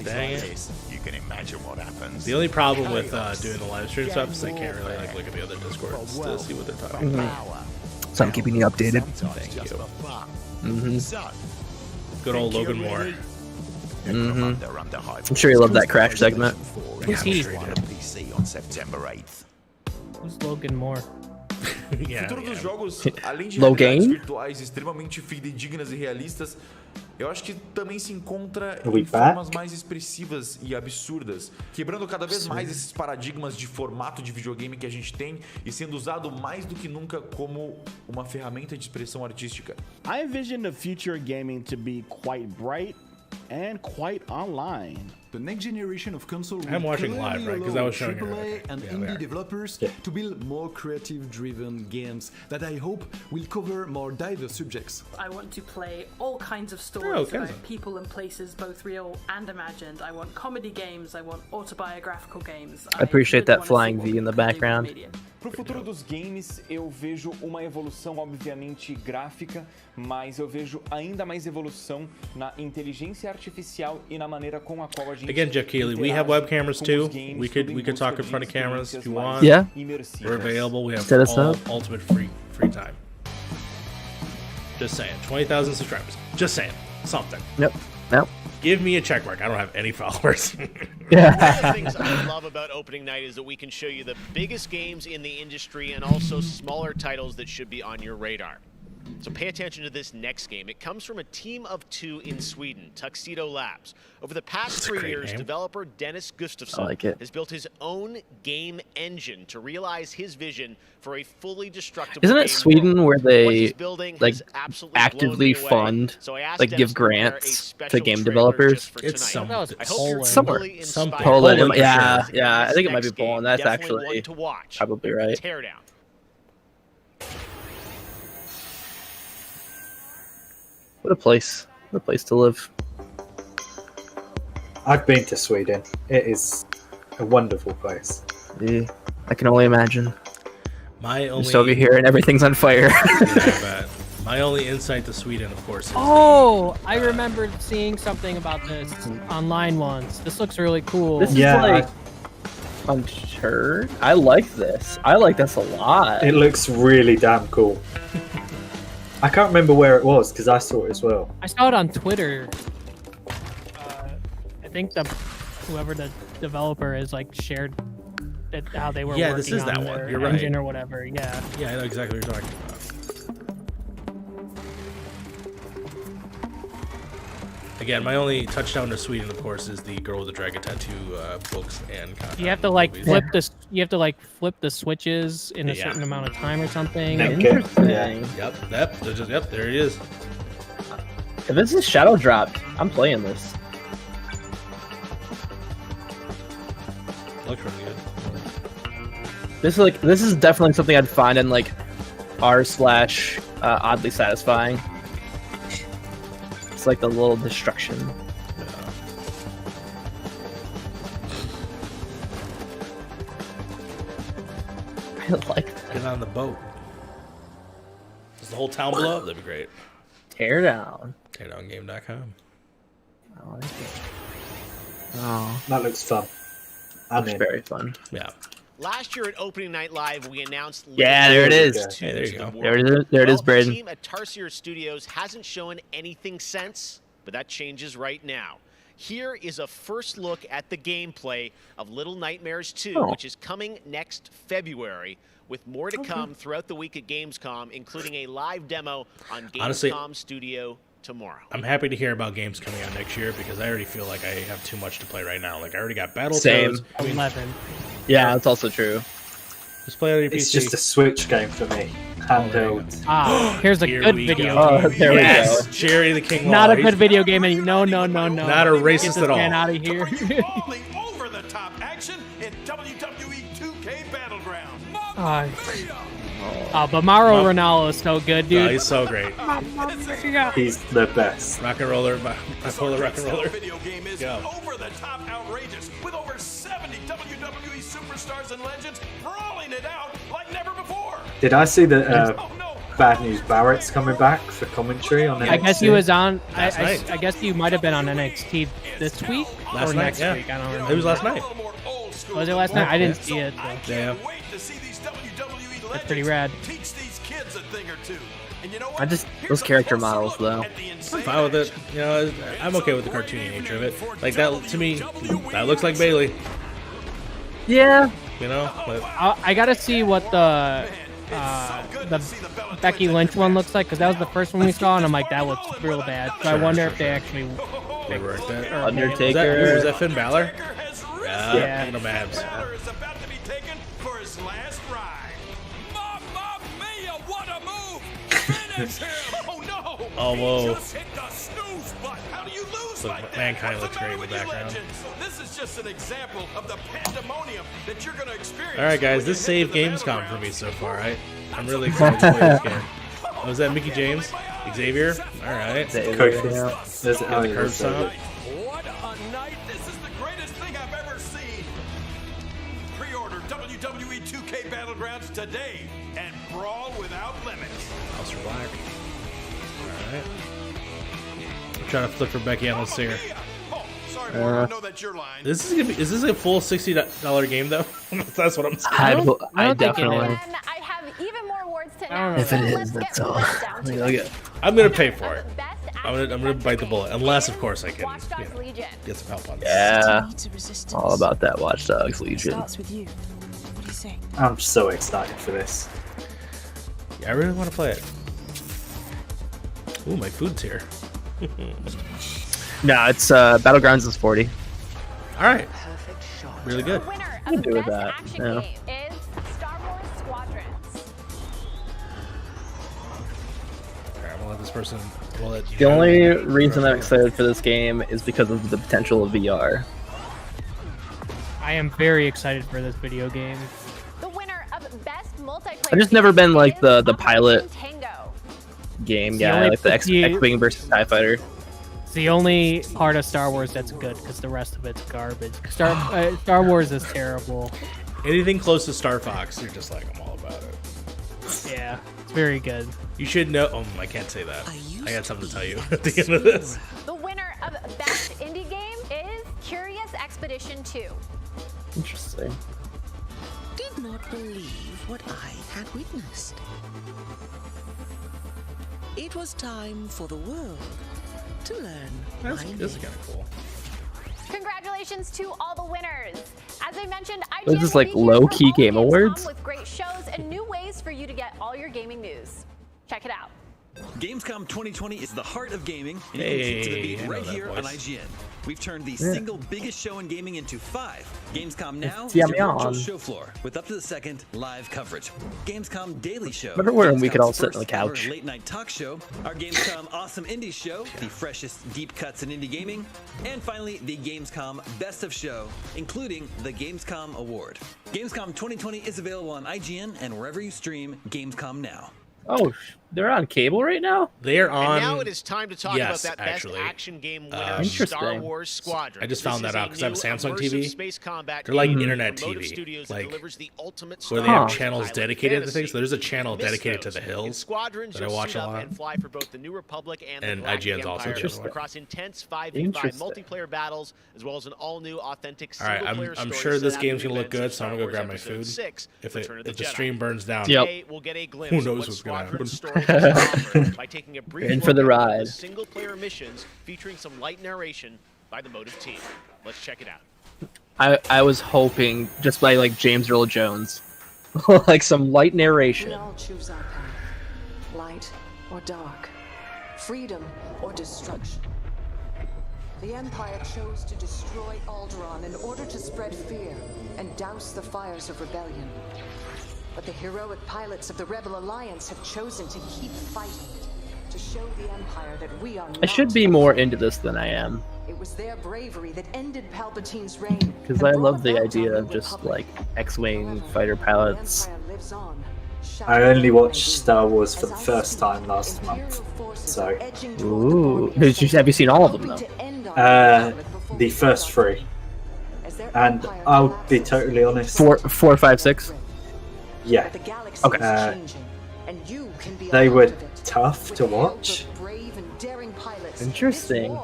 Dang it. You can imagine what happens. The only problem with doing the live stream stuff is I can't really look at the other Discords to see what they're talking about. So I'm keeping you updated. Thank you. Mm-hmm. Good old Logan Moore. Mm-hmm. I'm sure you love that Crash segment. Who's he? PC on September 8th. Who's Logan Moore? Yeah, O futuro dos jogos, além de Low realidades gain? virtuais extremamente fidedignas e realistas, eu acho que também se encontra Are we em formas back? mais expressivas e absurdas, quebrando cada vez mais esses paradigmas de formato de videogame que a gente tem e sendo usado mais do que nunca como uma ferramenta de expressão artística. I envision the future of gaming to be quite bright and quite online. The next generation of console I'm will watching clearly live, right? 'Cause allow that was showing AAA earlier. and Yeah, we indie are. developers to build more creative-driven games that I hope will cover more diverse subjects. I want to play all kinds of stories okay. about people and places, both real and imagined. I want comedy games. I want autobiographical games. I appreciate really that wanna flying see V in the what we can do with background. media. Pro futuro dos games, eu vejo uma evolução, obviamente, gráfica, mas eu vejo ainda mais evolução na inteligência artificial e na maneira com a qual a gente Again, Jeff Keighley, we have web cameras too. We could talk in front of cameras if you want. Yeah. We're available. We have Set us all up. ultimate free time. Just saying. 20,000 subscribers. Just saying. Something. Yep. Yep. Give me a check mark. I don't have any followers. One of the things I love about opening night is that we can show you the biggest games in the industry and also smaller titles that should be on your radar. So pay attention to this next game. It comes from a team of 2 in Sweden, Tuxedo Labs. Over the past 3 years, name. developer Dennis Gustafsson I like it. has built his own game engine to realize his vision for a fully destructible Isn't game it Sweden world. where What they he's building like has absolutely actively blown me away. fund, So I asked like Dennis give to prepare a grants to special game trailer developers? just for It's tonight. some- I hope you're somewhere. really Some inspired Poland. Poland, Yeah, for sure. yeah. I This think it might be next game, Poland. That's definitely actually one to watch. probably right. Teardown. What a place. What a place to live. I've been to Sweden. It is a wonderful place. Yeah, I can only imagine. My only Just over here and everything's on fire. Yeah, but my only insight to Sweden, of course, is Oh, I remember seeing something about this online once. This looks really cool. This is like Uncharted. I like this. I like this a lot. It looks really damn cool. I can't remember where it was because I saw it as well. I saw it on Twitter. I think whoever the developer is like shared how they were. Yeah, working this is on that one. their You're right. engine or whatever. Yeah. Yeah, I know exactly what you're talking about. Again, my only touchdown to Sweden, of course, is the girl with the dragon tattoo books and. You have to like movies. flip this. You have to like flip the switches in a Yeah. certain amount of time or something. Interesting. Yep. Yep. There it is. If this is shadow dropped, I'm playing this. Looks really good. This is definitely something I'd find in like r/oddly satisfying. It's like the little destruction. I like that. Get on the boat. Does the whole town blow up? That'd be great. Tear down. Teardowngame.com. I like it. Oh, That looks fun. looks very fun. Yeah. Last year at Opening Night Live, we announced. Yeah, there it is. Hey, there you go. There it is, The Braden. team at Tarsier Studios hasn't shown anything since, but that changes right now. Here is a first look at the gameplay of Little Nightmares 2, which is coming next February, with more to come throughout the week at Gamescom, including a live demo on Gamescom Honestly, Studio tomorrow. I'm happy to hear about games coming out next year because I already feel like I have too much to play right now. Like I already got Battletoads. Same. I mean, 11. Yeah, that's also true. Just play on your It's PC. just a Switch game for me. Handheld. Ah, here's a Here good we video go. game. Oh, there we Yes, go. Jerry the King Not Law. a good video game. No. Not a racist Get this at all. man out of here. All the over-the-top action in WWE 2K Battlegrounds. But Mauro Ronaldo is so good, dude. Oh, he's so great. He's the best. Rock and roller, bipolar rock and roller. Video game is Go. over-the-top outrageous with over 70 WWE superstars and legends brawling it out like never before. Did I see that Bad News Barrett's coming back for commentary on NXT? I guess he was on. Last night. I guess he might have been on NXT this week Last or night, next yeah. week. I don't remember. It was last night. Was it last night? I didn't see it. So. Yeah. That's pretty rad. Teach these kids a thing or two. And you know what? I just those character models though. I'm fine with it. You know, I'm okay with the cartoony nature of it. Like that to me, that looks like Bailey. Yeah. You know, but I gotta see what the the Becky Lynch one looks like, because that was the first one we saw, and I'm like, that looks real bad. So I wonder if they actually They worked that. Undertaker. Was that Finn Balor? Yeah. No abs. Is about to be taken for his last ride. Mamma mia, what a move! Finish him! Oh no! Oh, whoa. He just hit the snooze button. How do you lose So like that? Mankind What's looks the great matter in the with you background. legends? This is just an example of the pandemonium that you're going to experience. All right, guys, when this you saved hit the Gamescom for me so far. I'm really excited to play this game. Oh, was that Mickey James? Xavier? All right. There's Curb Stomp. What a night! This is the greatest thing I've ever seen. Pre-order WWE 2K Battlegrounds today and brawl without limits. House for Black. All right. I'm trying to flip for Becky Allen Singer. Sorry, Mark, I know that's your line. This is gonna be. Is this a full $60 game though? That's what I'm saying. I definitely. And I have even more awards to announce. If it is, that's all. I'm gonna pay for it. I'm gonna bite the bullet, unless of course I can get some help on this. Yeah, all about that Watch Dogs Legion. I'm so excited for this. Yeah, I really want to play it. Ooh, my food's here. No, it's Battlegrounds is 40. All right, really good. I'm do with that. Yeah. Is Star Wars Squadrons. Alright, I'm gonna let this person. We'll let you The only reason I'm excited for this game is because of the potential of VR. I am very excited for this video game. The winner of Best Multiplayer. I've just never been like the pilot Tango. game guy, like the X-Wing versus TIE Fighter. It's the only part of Star Wars that's good, because the rest of it's garbage. Star Wars is terrible. Anything close to Star Fox, you're just like, I'm all about it. Yeah, it's very good. You should know. Oh, I can't say that. I got something to tell you at the end of this. The winner of Best Indie Game is Curious Expedition 2. Interesting. Did not believe what I had witnessed. It was time for the world to learn This my is name. kind of cool. Congratulations to all the winners. As I mentioned, This is like low-key Game Awards. with great shows and new ways for you to get all your gaming news. Check it out. Gamescom 2020 is the heart of gaming, and Hey, you can keep to the I beat know right that here on voice. IGN. We've turned the Yeah. single biggest show in gaming into 5. Gamescom Now is Yeah, your virtual man. show floor with up to the second live coverage. Gamescom Daily Show. Remember when we could all Gamescom's sit on the first ever couch? Late night talk show. Our Gamescom Awesome Indie Show, the freshest deep cuts in indie gaming. And finally, the Gamescom Best of Show, including the Gamescom Award. Gamescom 2020 is available on IGN and wherever you stream Gamescom Now. Oh, they're on cable right now? They're on. And now it is time to talk yes, about that actually. best action game winner, Interesting. Star Wars Squadron. I just found This that is out because I have a Samsung new immersive TV. space combat They're like game internet from Motive TV, Studios that like delivers the ultimate where they Star have Wars channels pilot dedicated to fantasy. things. So there's a channel dedicated to the In hills Squadrons, that I you'll watch suit a up lot. and fly for both the New Republic and And the Galactic IGN's also Empire the other one. across intense 5v5 Interesting. multiplayer battles, as well as an all-new authentic All right, single-player I'm story sure this set out game's in gonna look events good, of so I'm Star gonna go Wars grab my Episode food. 6, If Return of the the Jedi. stream burns down, Today, we'll get a glimpse who of knows what what's gonna happen? Squadron's story has to offer by taking a brief In for look the at one of ride. single-player missions featuring some light narration by the Motive team. Let's check it out. I was hoping just by like James Earl Jones, like some light narration. We all choose our path, light or dark, freedom or destruction. The Empire chose to destroy Alderaan in order to spread fear and douse the fires of rebellion. But the heroic pilots of the Rebel Alliance have chosen to keep fighting, to show the Empire that we are I should be more into this than I am, It was their bravery that ended Palpatine's reign. because I love the idea of just like X-Wing fighter pilots. Lives on. I only watched Star Wars for the first time last month, so Ooh, have you seen all of them though? The first 3, and I'll be totally honest. 4, 5, 6. Yeah. Okay. They were tough to watch. Interesting.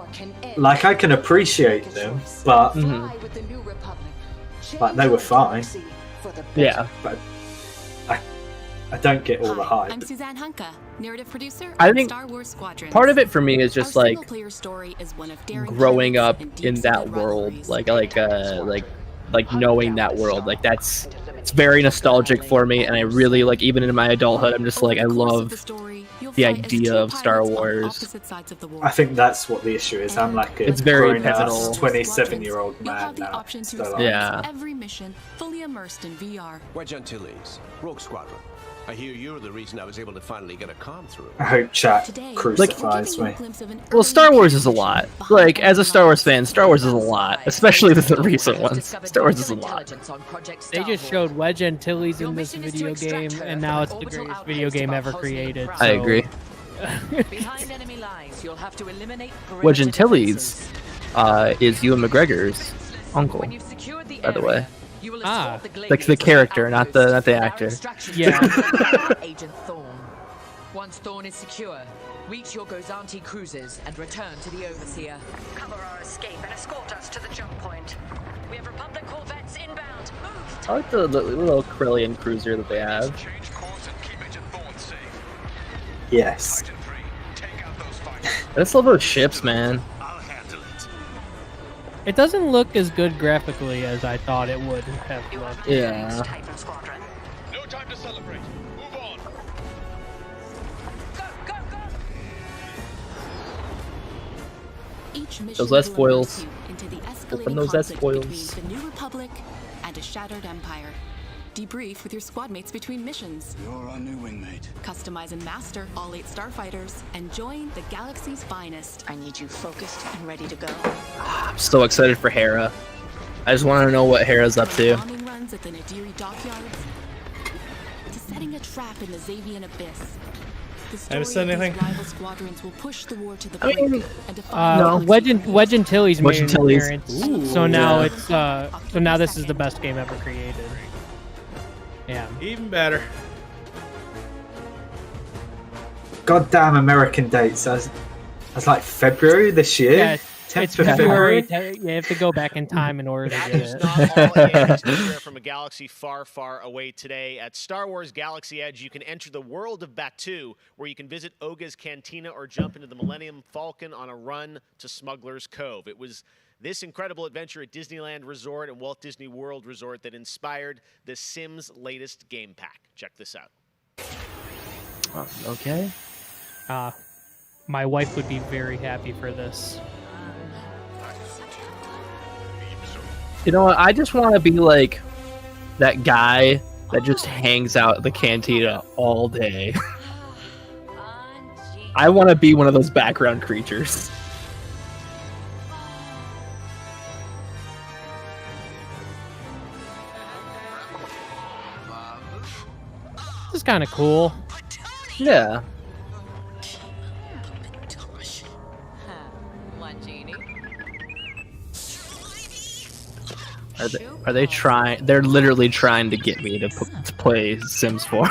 Like I can appreciate them, but like they were fine. Yeah. But I don't get all the hype. I'm Suzanne Hunka, narrative producer I on think Star Wars Squadrons. part of it for me is just Our like single-player story is one of daring growing pilots up and in that world, like knowing that world. Like that's It's very nostalgic for me, and I really like. Even in my adulthood, I'm just like, I love the idea of Star Wars. I think that's what the issue is. I'm like a It's very grown-ass pivotal. 27-year-old man now. So like, Yeah. Every mission fully immersed in VR. Wedge Antilles, Rogue Squadron. I hear you're the reason I was able to finally get a comm through. I hope chat crucifies me. Well, Star Wars is a lot. Like, as a Star Wars fan, Star Wars is a lot, especially the recent ones. Star Wars is a lot. They just showed Wedge Antilles in this video game, and now it's the greatest video game ever created. I agree. Behind enemy lines, you'll have to eliminate Wedge Antilles is Ewan McGregor's uncle, by the way. Like the character, not the actor. Yeah. Agent Thorn. Once Thorn is secure, reach your Gozanti cruisers and return to the Overseer. Cover our escape and escort us to the jump point. We have Republic corvettes inbound. Move! I like the little Kryllian cruiser that they have. Yes. I just love those ships, man. It doesn't look as good graphically as I thought it would have looked. Yeah. No time to celebrate. Move on. Each mission Those S will foils. immerse you into the Open escalating those S conflict foils. between the New Republic and a shattered empire. Debrief with your squad mates between missions. You're our new wingmate. Customize and master all 8 starfighters and join the galaxy's finest. I need you focused and ready to go. I'm so excited for Hera. I just want to know what Hera's up to. Bombing runs at the Nadiri dockyards to setting a trap in the Xavian abyss. The Haven't said story of anything. these rival squadrons will push the war to the I brink mean, and define Wedge Antilles Wedge made an Antilles. appearance. Ooh, So now yeah. it's so now this is the best game ever created. Yeah. Even better. Goddamn American dates. That's like February this year. Yeah, 10th it's of February. You have to go back in time in order to get It's it. not all aliens here from a galaxy far, far away today. At Star Wars Galaxy Edge, you can enter the world of Batuu, where you can visit Oga's Cantina or jump into the Millennium Falcon on a run to Smuggler's Cove. It was this incredible adventure at Disneyland Resort and Walt Disney World Resort that inspired The Sims' latest game pack. Check this out. Okay. My wife would be very happy for this. You know what? I just want to be like that guy that just hangs out at the cantina all day. I want to be one of those background creatures. This is kind of cool. Yeah. Are they trying? They're literally trying to get me to play Sims 4.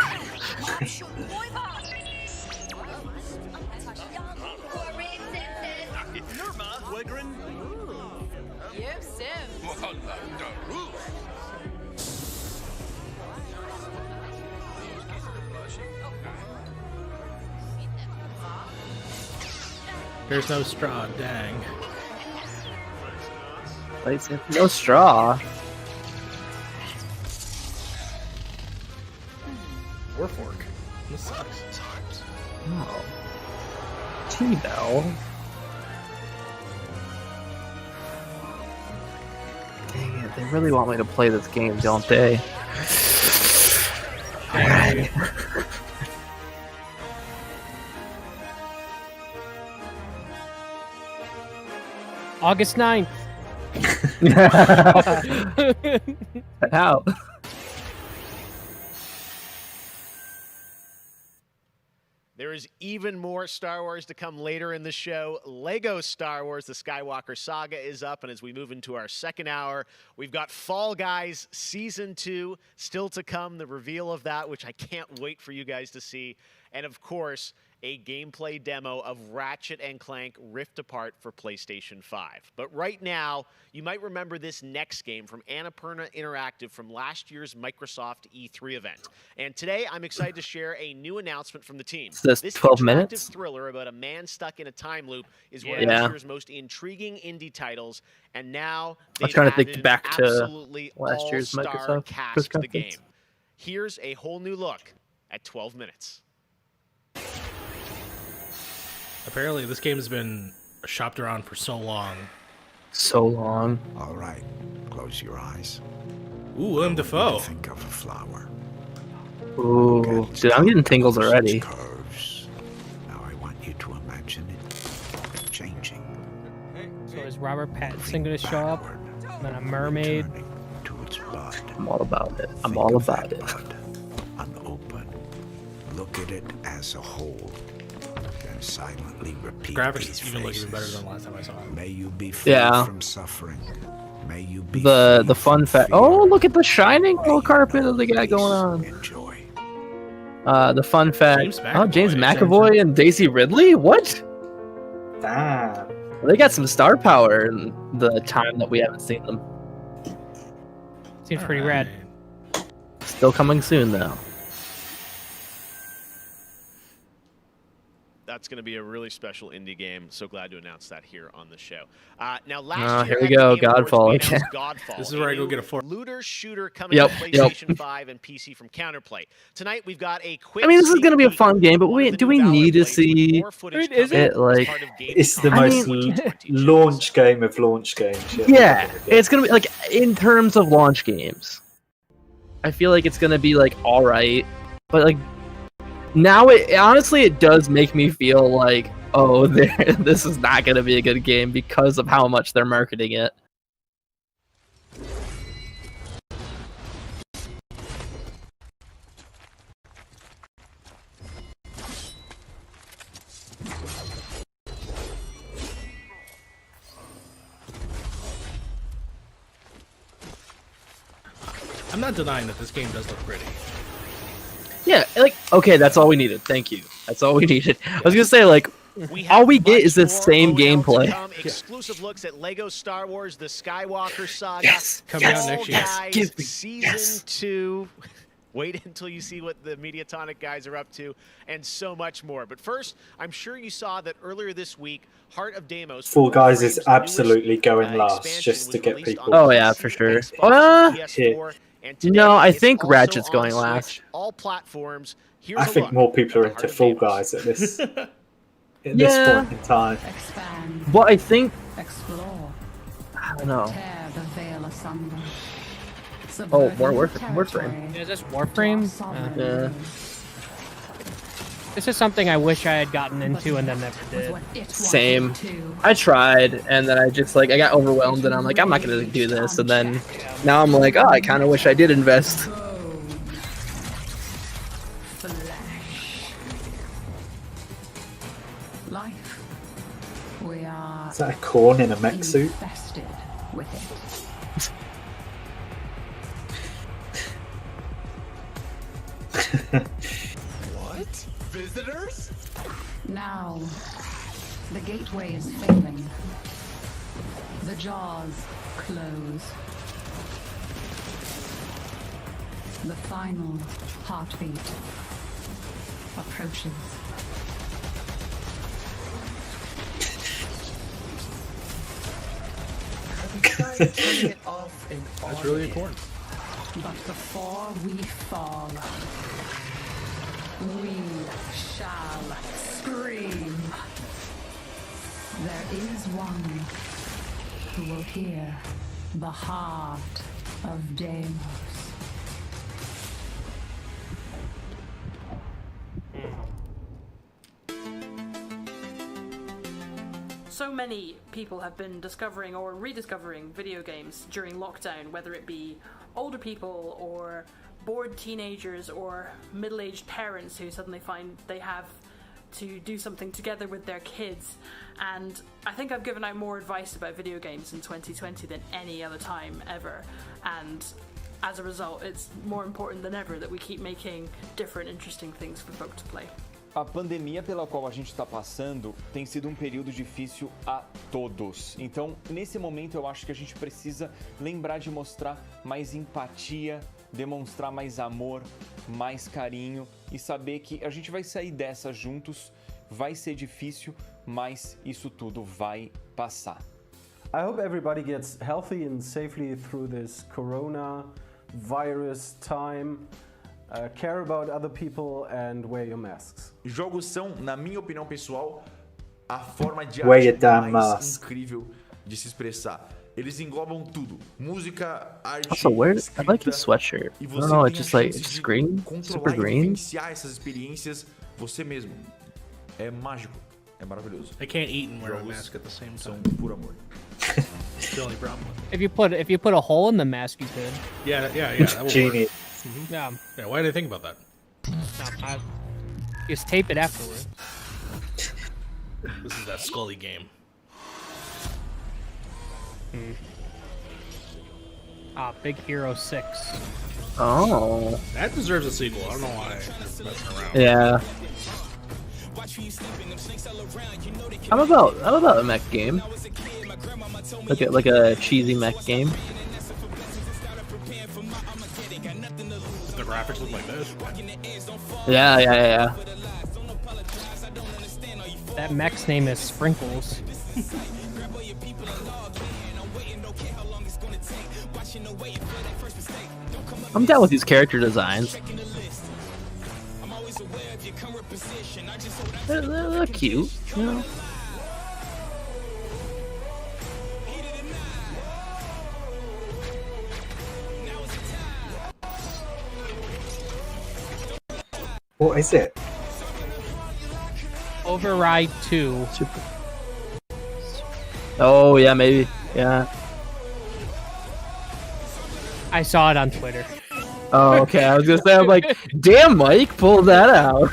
There's no straw, dang. No straw. Warfork. This sucks. Oh. T-Bell. Dang it, they really want me to play this game, don't they? Alright. August 9th. How? There is even more Star Wars to come later in the show. Lego Star Wars, the Skywalker Saga is up, and as we move into our second hour, we've got Fall Guys Season 2 still to come, the reveal of that, which I can't wait for you guys to see. and of course, a gameplay demo of Ratchet & Clank Rift Apart for PlayStation 5. But right now, you might remember this next game from Annapurna Interactive from last year's Microsoft E3 event. And today, I'm excited to share a new announcement from the team. This 12 minutes? Thriller about a man stuck in a time loop is one of this year's most intriguing indie titles, and now I'm trying to think added back an to absolutely last year's all-star Microsoft cast press to the game. conference. Here's a whole new look at 12 minutes. Apparently, this game has been shopped around for so long. So long. All right, close your eyes. Ooh, Willem Dafoe. Think of a flower. Ooh, dude, I'm getting tingles already. Curves. Now I want you to imagine it changing. So is Robert Pattinson going to show up? And then a mermaid? To its blood. I'm all about it. I'm all about it. Unopened. Look at it as a whole. Then silently repeat Graphics these even look even better phrases. than last time I saw it. May you be free from suffering. May you be The fun fact. Oh, look at the shining little carpet that they got going on. Enjoy. The fun fact. James Oh, James McAvoy and Daisy Ridley. What? Damn. They got some star power in the time that we haven't seen them. Seems pretty rad. Still coming soon, though. That's going to be a really special indie game. So glad to announce that here on the show. Now, last year, here we at go. the Game Awards, Godfall we again. announced Godfall, This is where I go get a four. looter shooter coming to PlayStation 5 and PC from Counterplay. Tonight, we've got a quick. I mean, this is going to be a fun game, but do we need to see it? Like, It's the most launch game of launch games. yeah, it's going to be like in terms of launch games. I feel like it's going to be like all right, but like now, honestly, it does make me feel like, oh, this is not going to be a good game because of how much they're marketing it. I'm not denying that this game does look pretty. Yeah, like, okay, that's all we needed. Thank you. That's all we needed. I was gonna say, like, all we get is this same gameplay. Exclusive looks at Lego Star Wars: The Skywalker Saga. Yes, coming out next year. Guys, Season 2. Wait until you see what the Mediatonic guys are up to, and so much more. But first, I'm sure you saw that earlier this week, Heart of Deimos. Fall Guys is absolutely going last just to get people. Oh yeah, for sure. No, I think Ratchet's going last. All platforms. I think more people are into Fall Guys at this at this point in time. Well, I think Explore. I don't know. Tear the veil asunder. Oh, more Warframe. Is this Warframe? Yeah. This is something I wish I had gotten into and then never did. Same. I tried, and then I just like I got overwhelmed, and I'm like, I'm not gonna do this. And then now I'm like, oh, I kind of wish I did invest. Life. We are. Is that a corn in a mech suit? Infested with it. What? Visitors? Now, the gateway is failing. The jaws close. The final heartbeat approaches. Turning it off and That's really important. But before we fall, we shall scream. There is one who will hear the heart of Deimos. So many people have been discovering or rediscovering video games during lockdown, whether it be older people or bored teenagers or middle-aged parents who suddenly find they have to do something together with their kids. And I think I've given out more advice about video games in 2020 than any other time ever. And as a result, it's more important than ever that we keep making different, interesting things for folk to play. A pandemia pela qual a gente está passando tem sido um período difícil a todos. Então, nesse momento, eu acho que a gente precisa lembrar de mostrar mais empatia, demonstrar mais amor, mais carinho e saber que a gente vai sair dessa juntos. Vai ser difícil, mas isso tudo vai passar. I hope everybody gets healthy and safely through this corona virus time. Care about other people and wear your masks. Jogos são, na minha opinião pessoal, a forma de Wear arte your mais incrível de se expressar. Eles englobam tudo: música, arte, Also, where escrita, I like his sweatshirt. e I você don't know, tem it's a just like chance it's de green, controlar super e green. vivenciar essas experiências você mesmo. É mágico, é maravilhoso. I can't eat and wear a Jogos mask at the same são time. por amor. It's the only problem. If you put a hole in the mask, you could. Yeah, that will Genie. work. Mhm. Yeah, why did I think about that? Just tape it afterwards. This is that Scully game. Big Hero 6. Oh. That deserves a sequel. I don't know why I'm messing around. Yeah. How about a mech game? Like a cheesy mech game. The graphics look like this. Yeah. That mech's name is Sprinkles. I'm down with these character designs. They're cute, you know. What is it? Override 2. Oh yeah, maybe. Yeah. I saw it on Twitter. Oh, okay. I was gonna say, I'm like, damn, Mike, pull that out.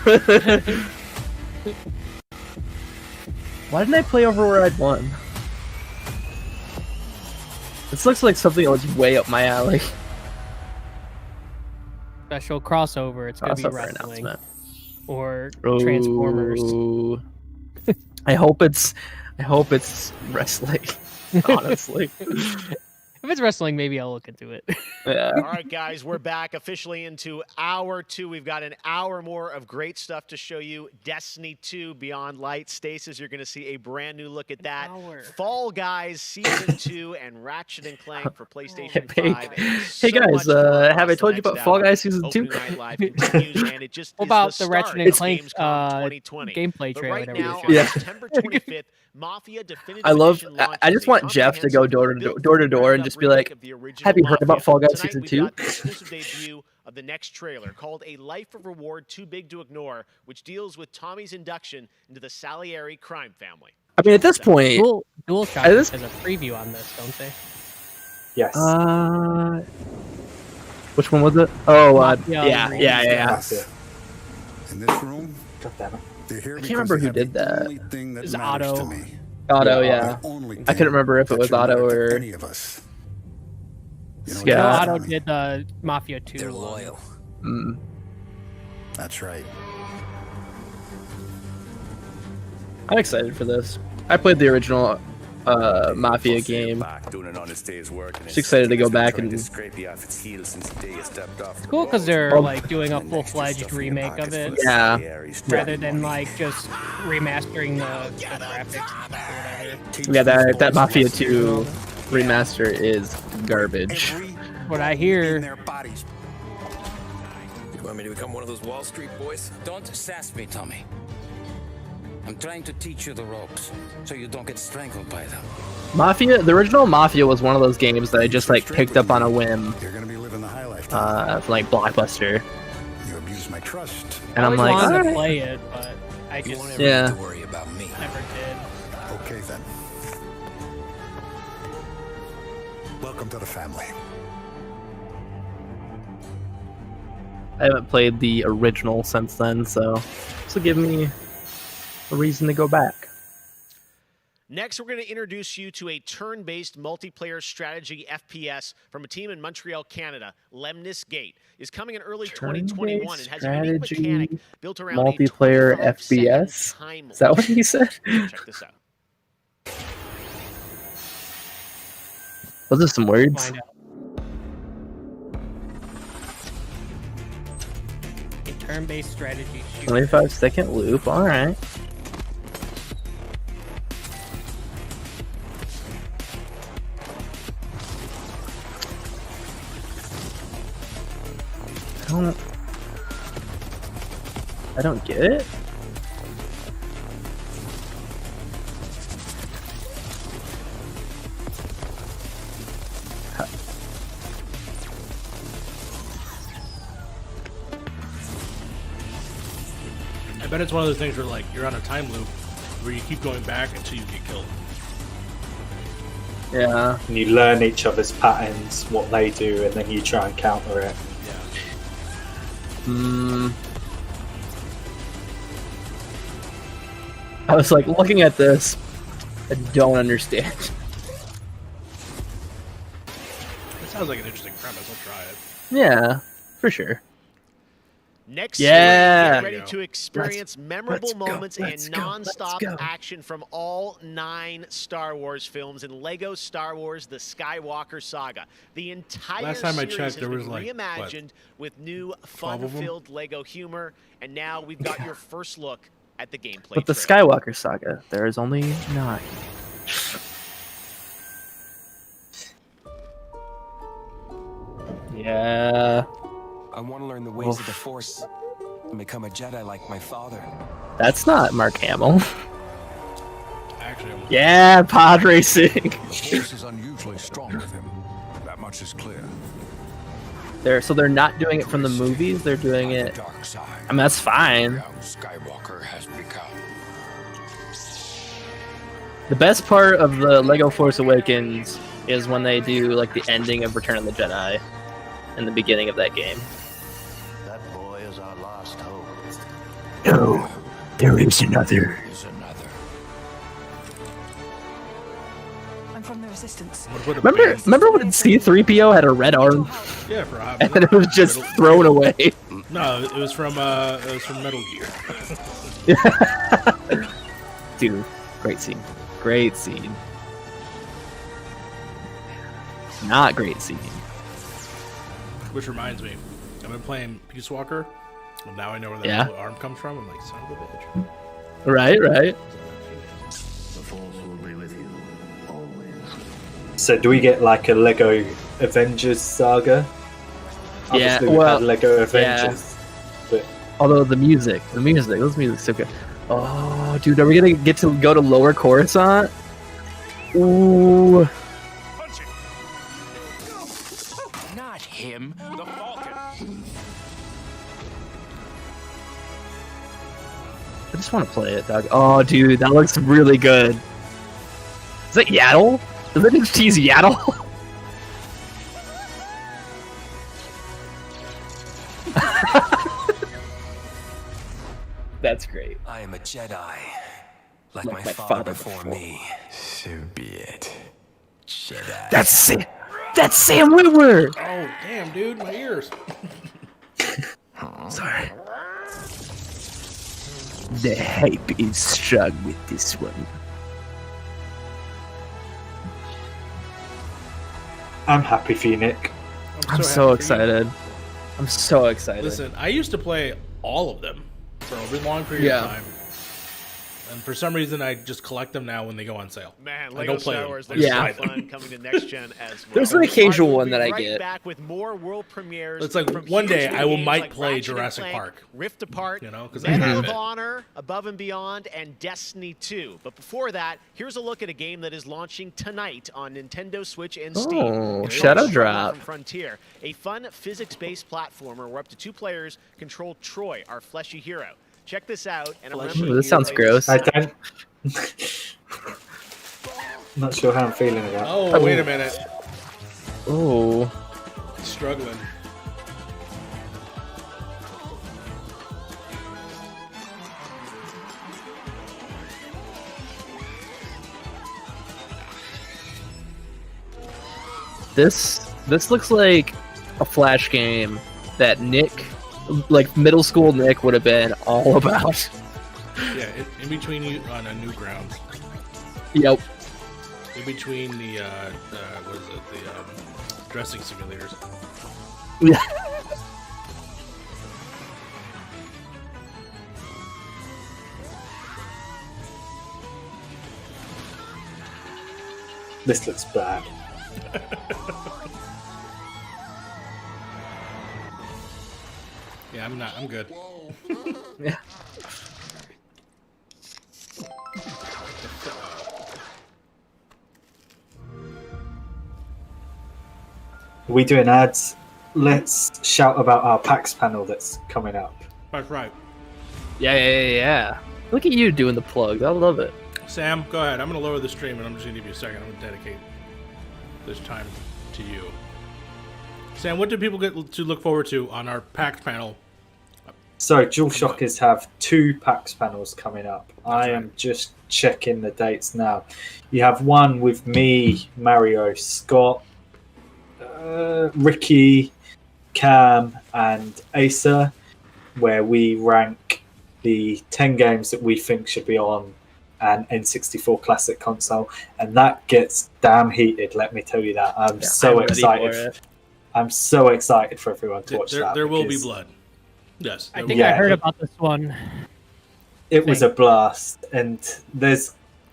Why didn't I play Override 1? This looks like something that was way up my alley. Special crossover. It's gonna be Crossover wrestling announcement. or Transformers. Ooh. I hope it's wrestling. Honestly. If it's wrestling, maybe I'll look into it. Yeah. All right, guys, we're back officially into hour 2. We've got an hour more of great stuff to show you. Destiny 2 Beyond Light. Stasis, you're going to see a brand new look at that. Fall Guys Season 2 and Ratchet and Clank for PlayStation 5. Hey guys, have I told you about Fall Guys Season 2? What about the Ratchet and Clank gameplay trailer? Right now, Yeah. on September 25th, Mafia Definitive I love. Edition launches I just a want Jeff to go door to door and just be like, "Have you heard about Fall Guys Season 2?" the exclusive debut of the next trailer called A Life of Reward Too Big to Ignore, which deals with Tommy's induction into the Salieri crime family. I mean, at this point, DualShockers has a preview on this, don't they? Yes. Which one was it? Oh, Yeah. yeah. In this room, I can't remember who did that. It's Otto. Otto, yeah. I couldn't remember if it was Otto or any of us. Otto did the Mafia 2. They're loyal. That's right. I'm excited for this. I played the original Mafia game. Just excited to go back and. It's cool because they're like doing a full-fledged remake of it. Yeah. Rather than like just remastering the graphics or whatever. Yeah, that Mafia 2 remaster is garbage. What I hear. You want me to become one of those Wall Street boys? Don't sass me, Tommy. I'm trying to teach you the ropes, so you don't get strangled by them. Mafia, the original Mafia was one of those games that I just like picked up on a whim. You're gonna be living the high life. From like Blockbuster. You abuse my trust. And I'm I like, wanted to alright. play it, but I just Yeah. Don't worry about me. never did. Okay then. Welcome to the family. I haven't played the original since then, so this will give me a reason to go back. Next, we're going to introduce you to a turn-based multiplayer strategy FPS from a team in Montreal, Canada. Lemnis Gate is coming in early 2021 and has a unique mechanic built around multiplayer a FPS. time Is that what he said? Check this out. Those are some words. Find out. A turn-based strategy shooter. 25-second loop. All right. I don't get it. I bet it's one of those things where like you're on a time loop where you keep going back until you get killed. Yeah. And you learn each other's patterns, what they do, and then you try and counter it. I was like looking at this, I don't understand. It sounds like an interesting premise. I'll try it. Yeah, for sure. Next Yeah. get ready to experience memorable moments and non-stop go. action from all 9 Star Wars films in Lego Star Wars: The Skywalker Saga. The entire Last time I series checked, has there been was, like, reimagined with new 12 of them? fun-filled Lego humor, and now we've got your first look at the gameplay. But the trailer. Skywalker saga, there is only 9. Yeah. I want to learn the ways of the Force and become a Jedi like my father. That's not Mark Hamill. Actually, Yeah, pod racing. The Force is unusually strong with him. That much is clear. So they're not doing it from the movies. They're doing it. I mean, that's fine. Young Skywalker has become. The best part of the Lego Force Awakens is when they do like the ending of Return of the Jedi in the beginning of that game. That boy is our last hope. No, there is another. I'm from the Resistance. Remember when C-3PO had a red arm? Yeah, for a hot And then it was just thrown away. No, it was from Metal Gear. Dude, great scene. Great scene. Not great scene. Which reminds me, I've been playing Peace Walker, and now I know where that Yeah. blue arm comes from. I'm like, son of a bitch. Right. The Force will be with you always. So do we get like a Lego Avengers saga? Yeah, Obviously we've well, had Lego Avengers. But Although those music's so good. Oh, dude, are we gonna get to go to Lower Coruscant? Ooh. Not him, the Falcon. I just want to play it, dog. Oh, dude, that looks really good. Is that Yaddle? Is that just tease Yaddle? That's great. I am a Jedi, like my father before me. So be it. Jedi. That's Sam Witwer. Oh, damn, dude, my ears. Sorry. The hype is strong with this one. I'm happy for you, Nick. I'm so excited. I'm so excited. Listen, I used to play all of them for a really long period of time. And for some reason, I just collect them now when they go on sale. Man, I Lego don't play Star them. Wars, I there's just so buy them. fun coming to next gen as well. There's an occasional one that I We'll be get. back with more world premieres. It's like from one day huge I will games might like play Ratchet and Jurassic Clank, Park. Rift Apart, You know, because I Medal have of it. Honor, Above and Beyond, and Destiny 2. But before that, here's a look at a game that is launching tonight on Nintendo Switch and Steam. Oh, It's Shadow called Drop. From Frontier, a fun physics-based platformer where up to 2 players control Troy, our fleshy hero. Check this out, and Ooh, this sounds gross. I don't. Not sure how I'm feeling about. Oh, wait a minute. Oh. Struggling. This looks like a Flash game that Nick, like middle school Nick, would have been all about. Yeah, in between you on a Newgrounds. Yep. In between the what is it? The dressing simulators. Yeah. This looks bad. Yeah, I'm good. Yeah. Are we doing ads? Let's shout about our PAX panel that's coming up. That's right. Yeah. Look at you doing the plug. I love it. Sam, go ahead. I'm going to lower the stream, and I'm just going to give you a second. I'm going to dedicate this time to you. Sam, what do people get to look forward to on our PAX panel? So, DualShockers have 2 PAX panels coming up. I am just checking the dates now. You have one with me, Mario, Scott, Ricky, Cam, and Asa, where we rank the 10 games that we think should be on an N64 classic console, and that gets damn heated. Let me tell you that. I'm so excited. I'm so excited for everyone to watch that. There will be blood. Yes, I think I heard about this one. It was a blast, and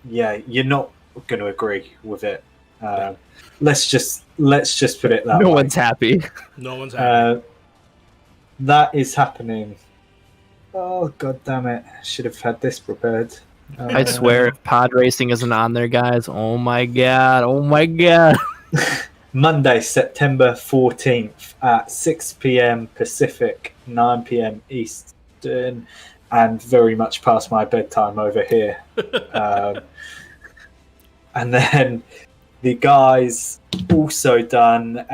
you're not going to agree with it. Let's just put it that way. No one's happy. No one's happy. That is happening. Oh, god damn it. Should have had this prepared. I swear, if pod racing isn't on there, guys, oh my god. Monday, September 14th at 6 p.m. Pacific, 9 p.m. Eastern, and very much past my bedtime over here. And then the guys also done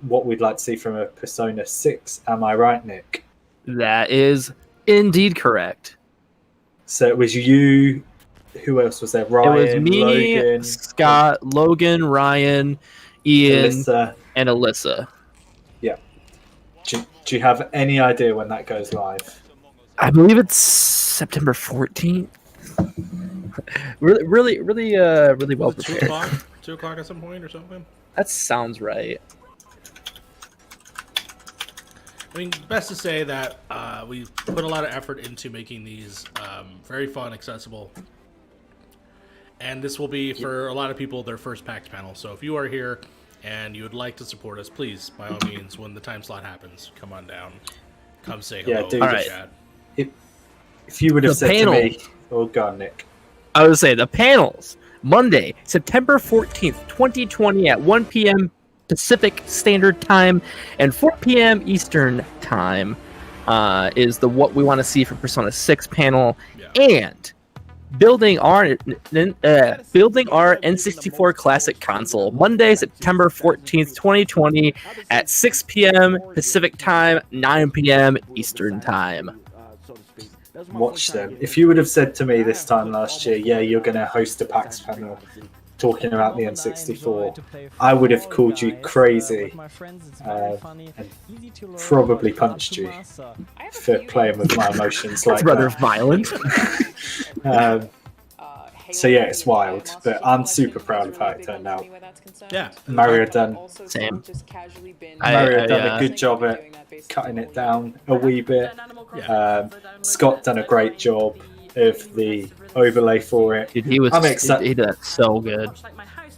what we'd like to see from a Persona 6. Am I right, Nick? That is indeed correct. So it was you. Who else was there? Ryan, it was me, Logan, Scott, Logan, Ryan, Ian, Alyssa. and Alyssa. Yeah. Do you have any idea when that goes live? I believe it's September 14th. really well prepared. 2 o'clock at some point or something? That sounds right. I mean, best to say that we've put a lot of effort into making these very fun, accessible. And this will be, for a lot of people, their first PAX panel. So if you are here and you would like to support us, please, by all means, when the time slot happens, come on down. Come say hello. Yeah, dude. All right. Chat. If you would have said panel. to me... Oh, God, Nick. I would say the panels, Monday, September 14th, 2020 at 1 p.m. Pacific Standard Time and 4 p.m. Eastern Time is the what we want to see for Persona 6 panel. And building our N64 classic console, Monday, September 14th, 2020 at 6 p.m. Pacific Time, 9 p.m. Eastern Time. Watch them. If you would have said to me this time last year, yeah, you're going to host a PAX panel talking about the N64, I would have called you crazy and probably punched you for playing with my emotions like rather that. Violent. So yeah, it's wild, but I'm super proud of how it turned out. Yeah, Mario done. Same. Mario done a good job at cutting it down a wee bit. Scott done a great job of the overlay for it. Dude, he did that so good.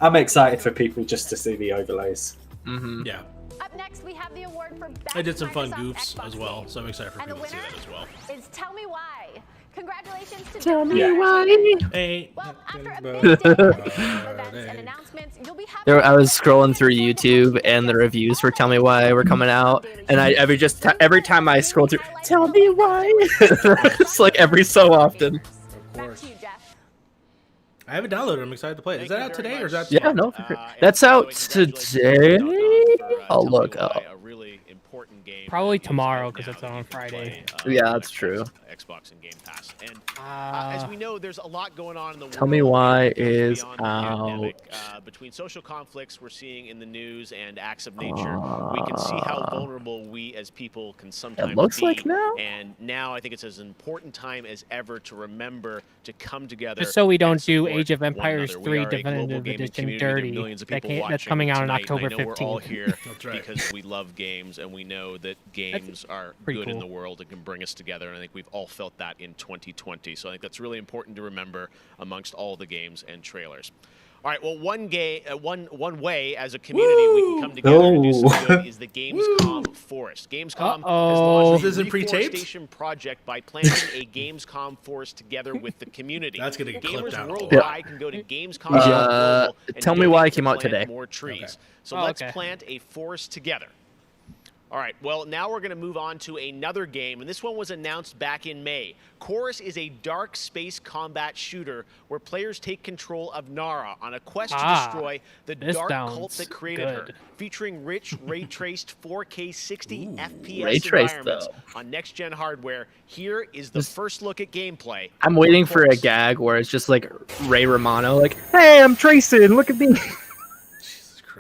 I'm excited for people just to see the overlays. Mm-hmm. Yeah. Up next, we have the award for Best I did some fun Microsoft goofs Xbox as well, game. so I'm excited for And the people to see winner that as well. is Tell Me Why. Congratulations to Tell me Jeff. why. Hey. Well, after a big day of events and announcements, you'll be happy I was scrolling through YouTube and the reviews for Tell Me Why were coming out, and every time I scroll through, Tell Me Why, it's like every so often. Of course. I have it downloaded. I'm excited to play it. Is that out today or is that? Yeah, no, that's out today. I'll look up. Probably tomorrow because it's on Friday. Yeah, that's true. Xbox and Game Pass. And as we know, there's a lot going on in the world. Tell me why is beyond the pandemic. Between social conflicts we're seeing in the news and acts of nature, we can see how vulnerable we as people can sometimes It looks be. like now. And now I think it's as important time as ever to remember to come together. Just so we don't and do support Age of one Empires another. 3 We are a global Definitive gaming Edition community. There are dirty. millions of people watching That's coming out on tonight, October and I know 15th. we're all here right. because we love games and we know that games are pretty good in cool. the world and can bring us together. And I think we've all felt that in 2020. So I think that's really important to remember amongst all the games and trailers. All right, well, one way as a community we can come together and do some good is the Gamescom Forest. Gamescom has launched a reforestation project by planting a Gamescom forest together with the community. That's going to get clipped Gamers out. worldwide can go to Gamescom. Tell me why it came out today. More trees. Okay. So let's plant a forest together. All right, well, now we're going to move on to another game, and this one was announced back in May. Chorus is a dark space combat shooter where players take control of Nara on a quest to destroy the dark cult that created her, featuring rich, ray-traced 4K 60 FPS environments on next-gen hardware. Here is the first look at gameplay. I'm waiting for a gag where it's just like Ray Romano, like, "Hey, I'm Tracing. Look at me."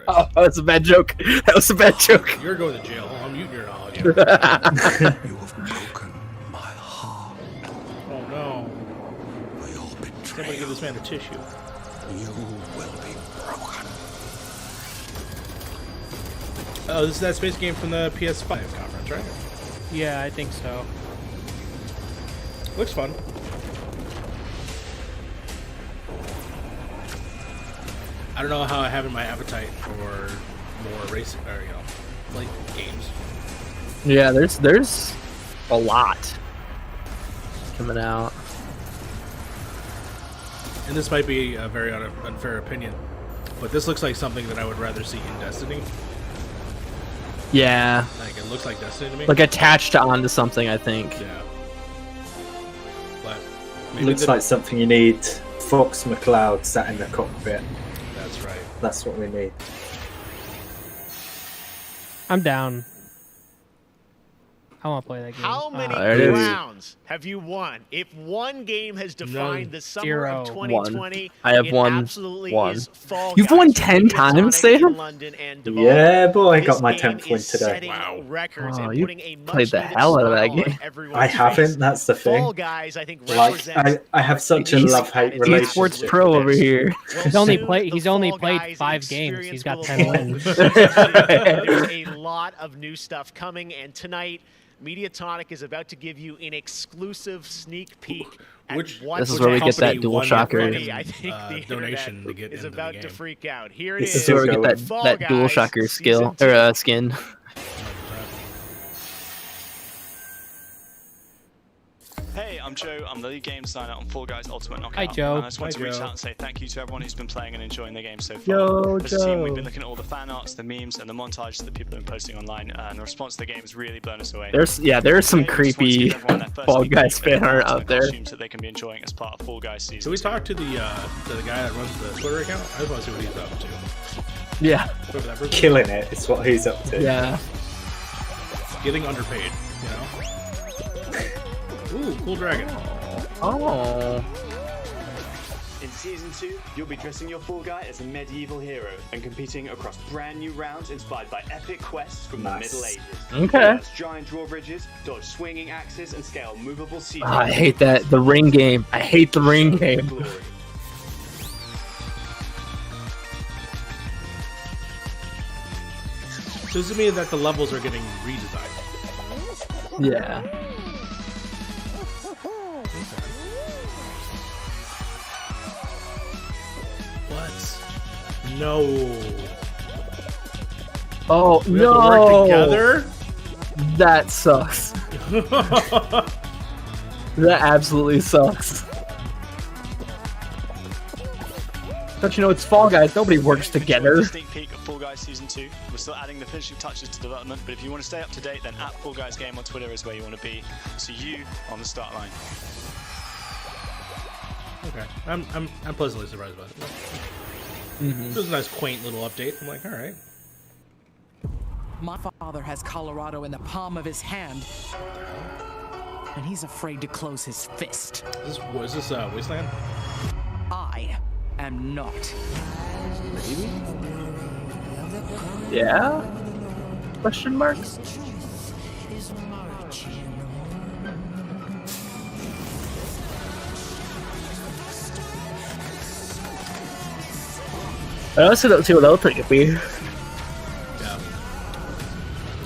Oh, that's a bad joke. That was a bad joke. You're going to jail. I'm muting your audio. You have broken my heart. Oh no. Somebody give this man a tissue. You will be broken. Oh, this is that space game from the PS5 conference, right? Yeah, I think so. Looks fun. I don't know how I have in my appetite for more racing, or like games. Yeah, there's a lot coming out. And this might be a very unfair opinion, but this looks like something that I would rather see in Destiny. Yeah. Like, it looks like Destiny to me. Like attached onto something, I think. Yeah. But looks like something you need Fox McCloud sat in the cockpit. That's right. That's what we need. I'm down. I want to play that game. How many rounds have you won? If one game has defined the summer of 2020, I have it won. absolutely is Fall You've Guys. won 10 times, Sam? Yeah, boy, I got my 10th win today. Wow. Records Oh, and you putting a played the hell out of that game. I haven't, that's the thing. Fall Guys, I think, like, I have such a love-hate relationship. Sports pro over here. He's only played 5 games. He's got 10 wins. There's a lot of new stuff coming, and tonight Mediatonic is about to give you an exclusive sneak peek at what this is where we get that DualShockers I think the donation to get is into about the to game. freak out. Here it This is. is where we get Fall that Guys DualShockers skill Season or 2. skin. Hey, I'm Joe. I'm the lead game designer on Fall Guys Ultimate Knockout. Hi, Joe. And I just want Hi, to reach Joe. out and say thank you to everyone who's been playing and enjoying the game so far. Yo, As a team, Joe. we've been looking at all the fan arts, the memes, and the montages that people have been posting online, and the response to the game has really blown us away. There's some creepy Fall Guys fan art out there. That they can be enjoying as part of Fall Guys season. Should we talk to the guy that runs the Twitter account? I just want to see what he's up to. Yeah. Whoever that person is. Killing it, it's what he's up to. Yeah. Getting underpaid, Ooh, cool dragon. Oh. In Season 2, you'll be dressing your Fall Guy as a medieval hero and competing across brand new rounds inspired by epic quests from the Middle Ages. Okay. Dodge giant drawbridges, dodge swinging axes, and scale movable sea. I hate that. The ring game. I hate the ring game. So does it mean that the levels are getting redesigned? Yeah. What? No. Oh, We have no. to work together? That sucks. That absolutely sucks. Don't you know it's Fall Guys? Nobody works together. Sneak peek of Fall Guys Season 2. We're still adding the finishing touches to development, but if you want to stay up to date, then at Fall Guys Game on Twitter is where you want to be. See you on the start line. Okay, I'm pleasantly surprised by it. It was a nice, quaint little update. I'm like, all right. My father has Colorado in the palm of his hand. and he's afraid to close his fist. Is this Wasteland? I am not. Maybe? Yeah? Question mark? I also don't see what else it could be. Yeah.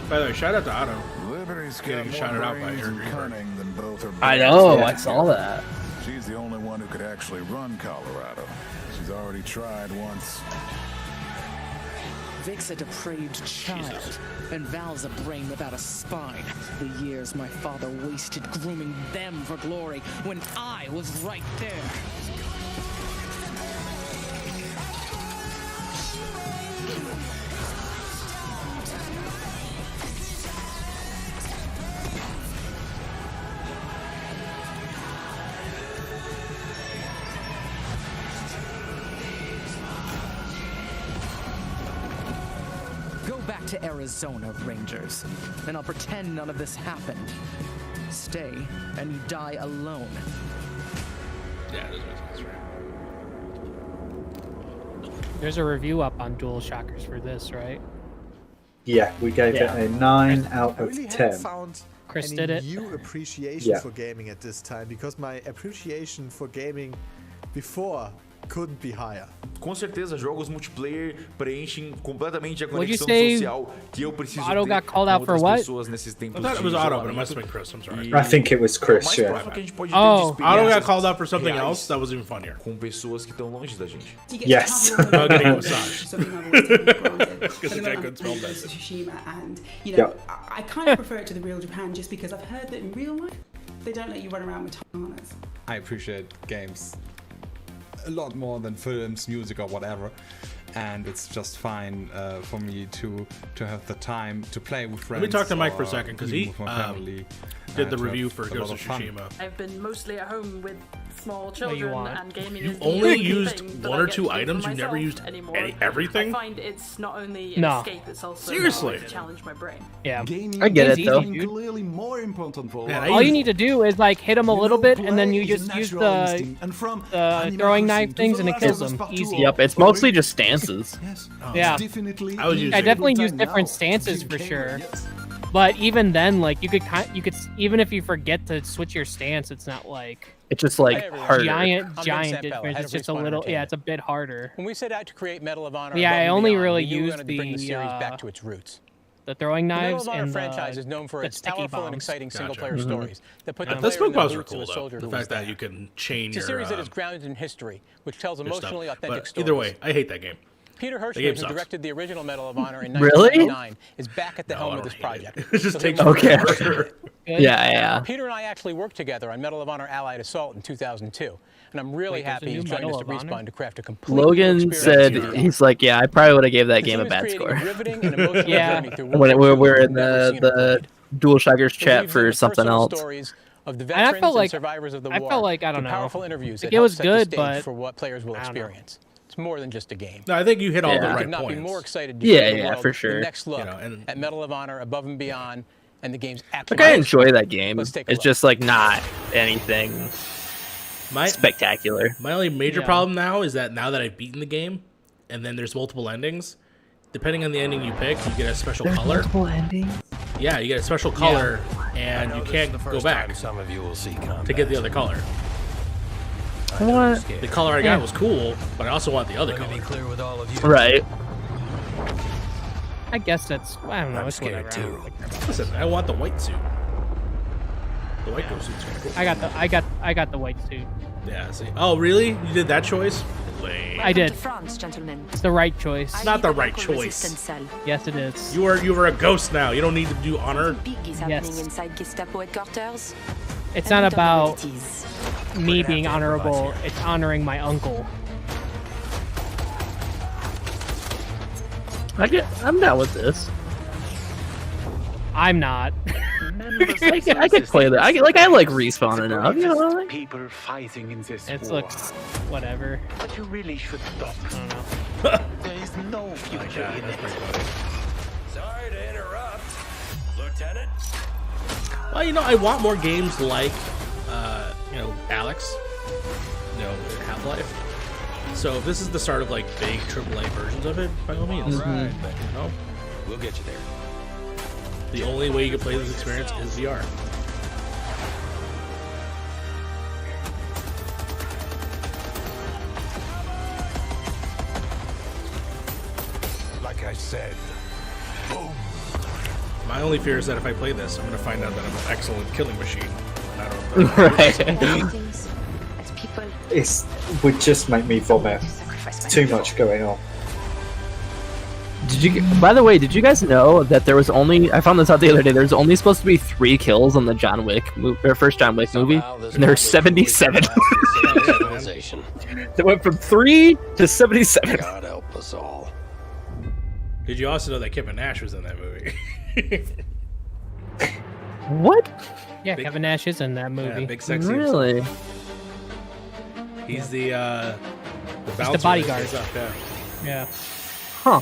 By the way, shout out to Otto. Getting shouted out by Aaron Greenberg. I know, I saw that. She's the only one who could actually run Colorado. She's already tried once. Vic's a depraved child, and Val's a brain without a spine. The years my father wasted grooming them for glory when I was right there. Back to Arizona, Rangers, and I'll pretend none of this happened. Stay, and you die alone. Yeah, it is right. There's a review up on DualShockers for this, right? Yeah, we gave it a 9 out of 10. Chris any did it. new appreciation for gaming at this time, because my appreciation for gaming before couldn't be higher. Com certeza, jogos multiplayer preenchem completamente a What'd you conexão say? social que eu preciso Otto ter got called com out for outras what? pessoas nesses tempos I thought it was de Otto, but it isolamento. must have been Chris. I'm sorry. I think it was Chris, Mais yeah. próximo que a gente pode ter de Otto got experiências called out for something reais else that was even funnier. Com pessoas que estão longe da gente. Yes. Oh, getting a massage. Because the guy couldn't spell that. Tsushima, and you know, I kind of prefer it to the real Japan just because I've heard that in real life they don't let you run around with katanas. I appreciate games a lot more than films, music, or whatever, and it's just fine for me to have the time to play with friends. Let me talk to Mike for a or second, because even he with my family, did the to review have for a Ghost lot of fun. Tsushima. I've been mostly at home with small children, and gaming You is the only only used thing that one I or get two to do for items? You've never myself used anymore. everything? I find it's not only an No. escape, it's also Seriously. to challenge my brain. Yeah, Gaming I get is it though. clearly more important for All you need to do is like hit them a little bit, and then you just use the throwing knife things, and it kills them. Easy. Yep, it's mostly just stances. Yeah, I definitely use different stances for sure. But even then, like you could even if you forget to switch your stance, it's not like it's just like harder. giant difference. It's just a little, it's a bit harder. When we set out to create Medal of Honor, Yeah, I only really used used to bring the series the back to its roots. the throwing The Medal knives of Honor and franchise is known for the its sticky powerful and bombs. exciting Gotcha. single-player Mhm. stories that put the The player smoke in the bombs are boots of cool the soldier though. who The was fact that there. you can chain It's a your series that is grounded in history, which tells your emotionally stuff. authentic But stories. either way, I hate that game. Peter The Hirschman, game who sucks. directed the original Medal of Honor in Really? 1999, is back at the helm I of this don't project. It just So takes here's- forever. Yeah. Peter and I actually worked together on Medal of Honor Allied Assault in 2002, and I'm really Wait, there's a happy new he's joining us Medal to of Honor? Respawn to craft a complete new Logan experience said for you. he's like, yeah, I probably would have gave that The game team a is bad creating score. riveting and emotional Yeah. journey through when World War we're II in we've never seen the DualShockers chat Weaves in for the something personal else. stories of the And I veterans felt like- and survivors of the I war. felt like, I don't through know. powerful interviews Like, that it was help set good, the stage but for what players will I don't know. experience. It's more than just a game. No, I think you hit all the Yeah. I right could not points. be more excited to Yeah, show the yeah, world for sure. the next look You know, and- at Medal of Honor Above and Beyond and the game's actual. Like I enjoy that game. Let's take a It's look. just like not anything spectacular. My only major Yeah. problem now is that now that I've beaten the game, and then there's multiple endings, depending on the ending you pick, you get a special color. Multiple endings. Yeah, you get a special color, and you can't go back Some of you will see to get the other color. What? The color I got was cool, but I also want the other color. clear with all of you. Right. I guess that's, I don't know. I'm It's scared whatever. I don't too. like- Listen, I want the white suit. The white ghost suit's kind of cool. I got the white suit. Yeah. See. Oh, really? You did that choice? Lame. I did. France, gentlemen. It's the right choice. It's not the right choice. Yes, it is. You are a ghost now. You don't need to do honor. Big is Yes. happening inside Gestapo headquarters. It's And not we don't know about what it is. me being honorable. It's honoring my uncle. I'm down with this. I'm not. I could play that. I like Respawn enough. You know, like, People fighting in this It war. looks whatever. But you really should stop. I don't know. There is no future in it. Sorry to interrupt. Lieutenant? Well, you know, I want more games like, you know, Alex, you know, Half-Life. So if this is the start of like big AAA versions of it, by all means. Right. But, you know, We'll get you there. the only way you can play this experience is VR. Like I said, boom. My only fear is that if I play this, I'm going to find out that I'm an excellent killing machine. And I don't. It would just make me vomit. Too much going on. Did you? By the way, did you guys know that there was only? I found this out the other day. There's only supposed to be 3 kills on the John Wick, their first John Wick movie, and there's 77. They went from 3 to 77. God help us all. Did you also know that Kevin Nash was in that movie? What? Yeah, Kevin Nash is in that movie. Yeah, big sexy. Really? He's the He's the bodyguard. Yeah. Huh.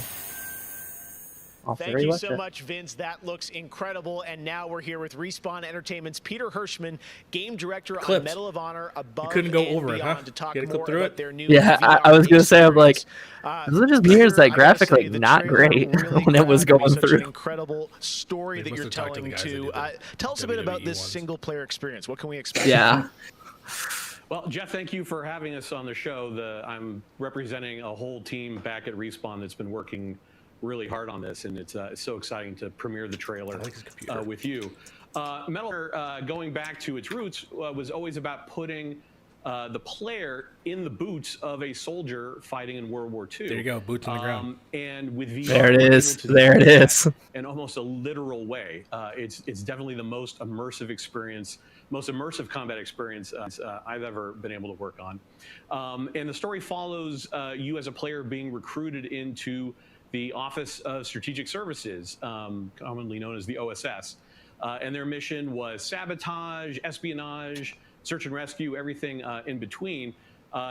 Thank you so much, Vince. That looks incredible. And now we're here with Respawn Entertainment's Peter Hirschman, game director on Clips. Medal of Honor Above You couldn't go and over it, Beyond huh? to talk You had to clip more through about it? their new Yeah, I was gonna say, I'm like, is it just me or is that graphic like not great when it was going such through? an incredible story that you're telling to. Tell us a bit about this single-player experience. What can we expect? Yeah. Well, Jeff, thank you for having us on the show. I'm representing a whole team back at Respawn that's been working really hard on this, and it's so exciting to premiere the trailer with you. Metal Gear, going back to its roots, was always about putting the player in the boots of a soldier fighting in World War II. There you go, boots on the ground. And with VR, There it is. we're able to There do it that is. in almost a literal way. It's definitely the most immersive experience, most immersive combat experience I've ever been able to work on. And the story follows you as a player being recruited into the Office of Strategic Services, commonly known as the OSS. And their mission was sabotage, espionage, search and rescue, everything in between.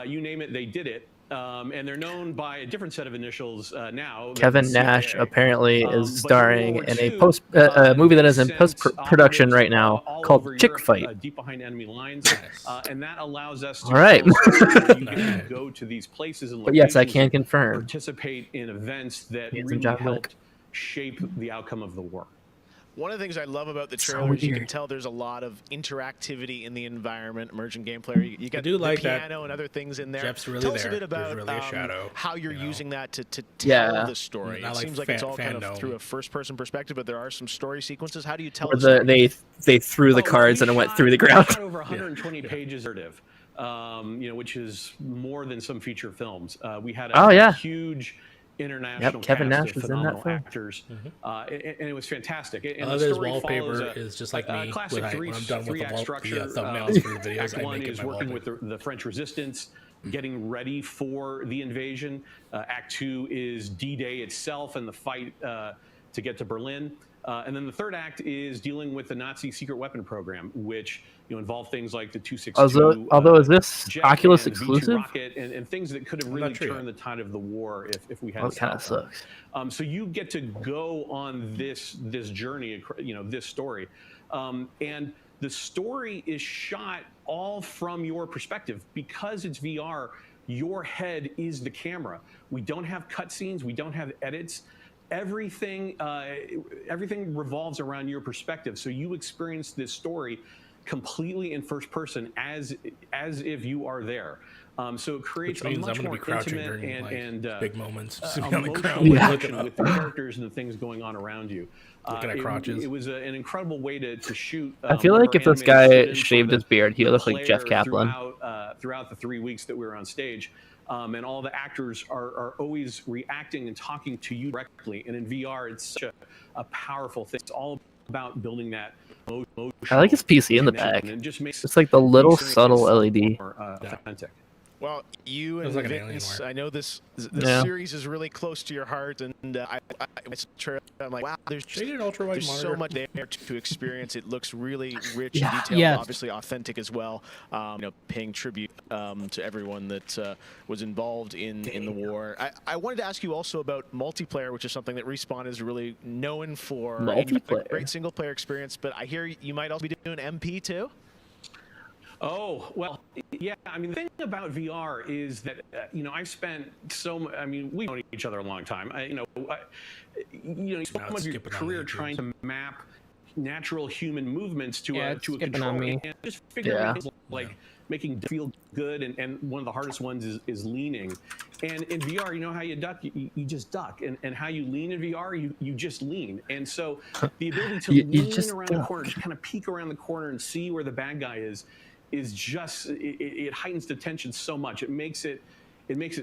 You name it, they did it. And they're known by a different set of initials now. Kevin Nash apparently is starring in a movie that is in post-production right now called Chick Fight. Deep behind enemy lines, and that allows us to All right. go to these places and But yes, I locations can and confirm. participate in events that He's in really John Wick. helped shape the outcome of the war. One of the things I love about the So trailer is you can weird. tell there's a lot of interactivity in the environment, emergent gameplay. You got do the like that piano and other things in there. Jeff's really tell us there. a bit There's about really a shadow, how you're using that to tell Yeah. the story. Not It like seems like it's all kind fandom. of through a first-person perspective, but there are some story sequences. How do you tell Where the story? they threw the cards and it went through the ground. We shot over 120 pages of narrative, which is more than some feature films. We had a huge international Kevin cast Nash of was in phenomenal that film. actors, and it was fantastic. And I love the his story wallpaper follows is just like me classic when I'm done with the three-act structure. thumbnails for the videos. Act I one make it is my working wallpaper. with the French resistance, getting ready for the invasion. Act two is D-Day itself and the fight to get to Berlin. And then the third act is dealing with the Nazi secret weapon program, which involved things like the 262. Although is this jet Oculus and V2 exclusive? rocket and things that could have I'm really not sure turned the tide of the war if we had. That kind of sucks. So you get to go on this journey, this story, and the story is shot all from your perspective because it's VR. Your head is the camera. We don't have cutscenes. We don't have edits. Everything revolves around your perspective. So you experience this story completely in first person as if you are there. So it creates Which means a much I'm gonna more be crouching intimate during, like, and big moments, sitting on the emotional ground, connection looking up. with the characters and the things going on around you. Looking at crotches. It was an incredible way to shoot. I feel one like of if our this guy animators shaved for his beard, he the would look like Jeff player Kaplan. Throughout the 3 weeks that we were on stage. And all the actors are always reacting and talking to you directly. And in VR, it's such a powerful thing. It's all about building that emotional I like his PC in the connection, back. and it just makes It's like the little experience subtle LED. more, authentic. Well, you and like Vince, I know this series is really close to your heart, and I'm like, wow, there's so much there to experience. It looks really rich and detailed, obviously authentic as well. Paying tribute to everyone that was involved in the war. I wanted to ask you also about multiplayer, which is something that Respawn is really known for. Multiplayer, great single player experience, but I hear you might also be doing MP too. Oh, well, yeah. I mean, the thing about VR is that, I've spent we've known each other a long time. You spend much of your career trying to map natural human movements to a control. And just figuring out like making feel good, and one of the hardest ones is leaning. And in VR, you know how you duck, you just duck, and how you lean in VR, you just lean. And so the ability to lean around the corner, just kind of peek around the corner and see where the bad guy is just it heightens the tension so much. It makes it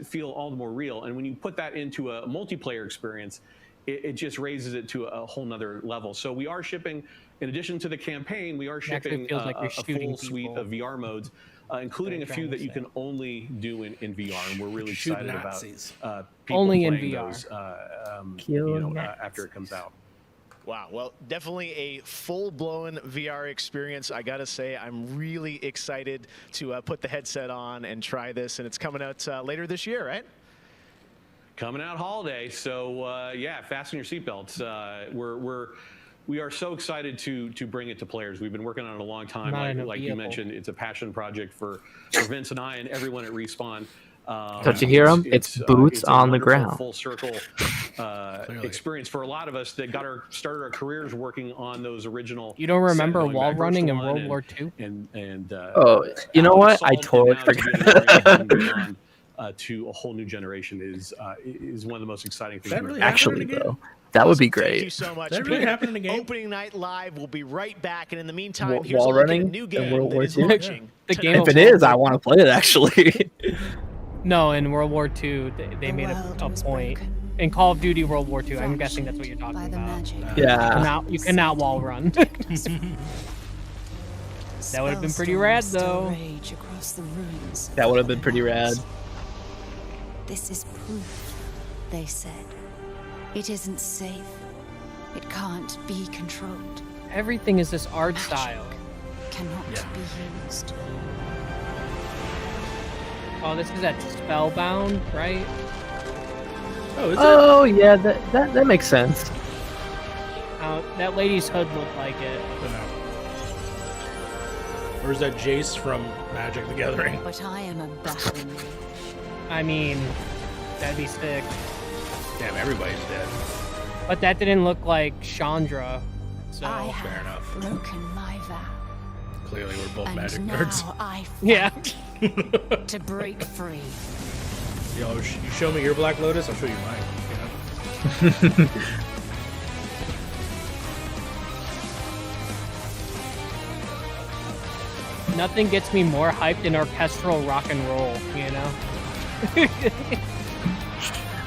feel all the more real. And when you put that into a multiplayer experience, it just raises it to a whole nother level. So we are shipping, in addition to the campaign, we are shipping a full suite of VR modes, including a few that you can only do in VR. And we're really excited about people only in playing VR. those after it comes out. Wow, well, definitely a full-blown VR experience. I gotta say, I'm really excited to put the headset on and try this, and it's coming out later this year, right? Coming out holiday, so yeah, fasten your seatbelts. We are so excited to bring it to players. We've been working on it a long time. Like you mentioned, it's a passion project for Vince and I and everyone at Respawn. Don't you hear him? It's boots on the ground. Full circle experience for a lot of us that started our careers working on those original. You don't remember wall running in World War II? And you know what? I totally forgot. To a whole new generation is one of the most exciting things. Really actually, though, that would be great. Thank you so much. That really happened in the game? Opening night live. We'll be right back, and in the meantime, here's wall a look at a running new in game World that War is II? launching. If it is, I want to play it actually. No, in World War II, they made a point. In Call of Duty World War II, I'm guessing that's what you're talking about. Yeah. You cannot wall run. That would have been pretty rad, though. That would have been pretty rad. This is proof, they said. It isn't safe. It can't be controlled. Everything is this art style. Cannot be used. Oh, this is that Spellbound, right? Oh, is it? Oh yeah, that makes sense. That lady's hood looked like it. Or is that Jace from Magic the Gathering? But I am a battling. I mean, that'd be sick. Damn, everybody's dead. But that didn't look like Chandra. So I fair have enough. broken my vow. Clearly, we're both And Magic now nerds. I Yeah. to break free. Yo, you show me your Black Lotus, I'll show you mine. You know? Nothing gets me more hyped than orchestral rock and roll, you know?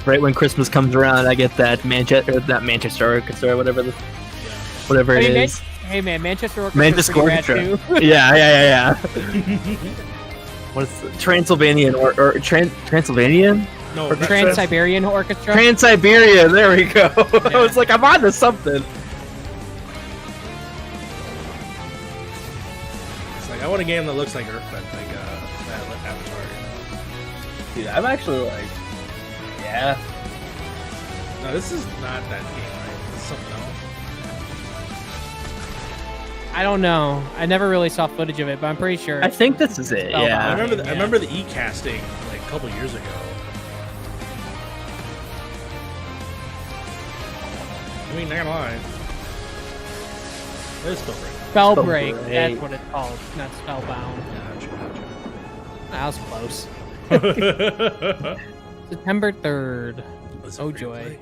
Right when Christmas comes around, I get that Manchester Orchestra, whatever it is. Hey man, Manchester Orchestra. Manchester Orchestra. Yeah. What is it? Transylvanian or Transylvanian? No, or Trans-Siberian Orchestra. Trans-Siberian. There we go. I was like, I'm on to something. It's like I want a game that looks like Earthbound, like Avatar. Dude, I'm actually like, yeah. No, this is not that game, right? This is something else. I don't know. I never really saw footage of it, but I'm pretty sure. I think this is it. Yeah. I remember the e-casting like a couple years ago. I mean, not gonna lie. It is Spellbreak. That's what it's called. Not Spellbound. That was close. September 3rd. Oh joy.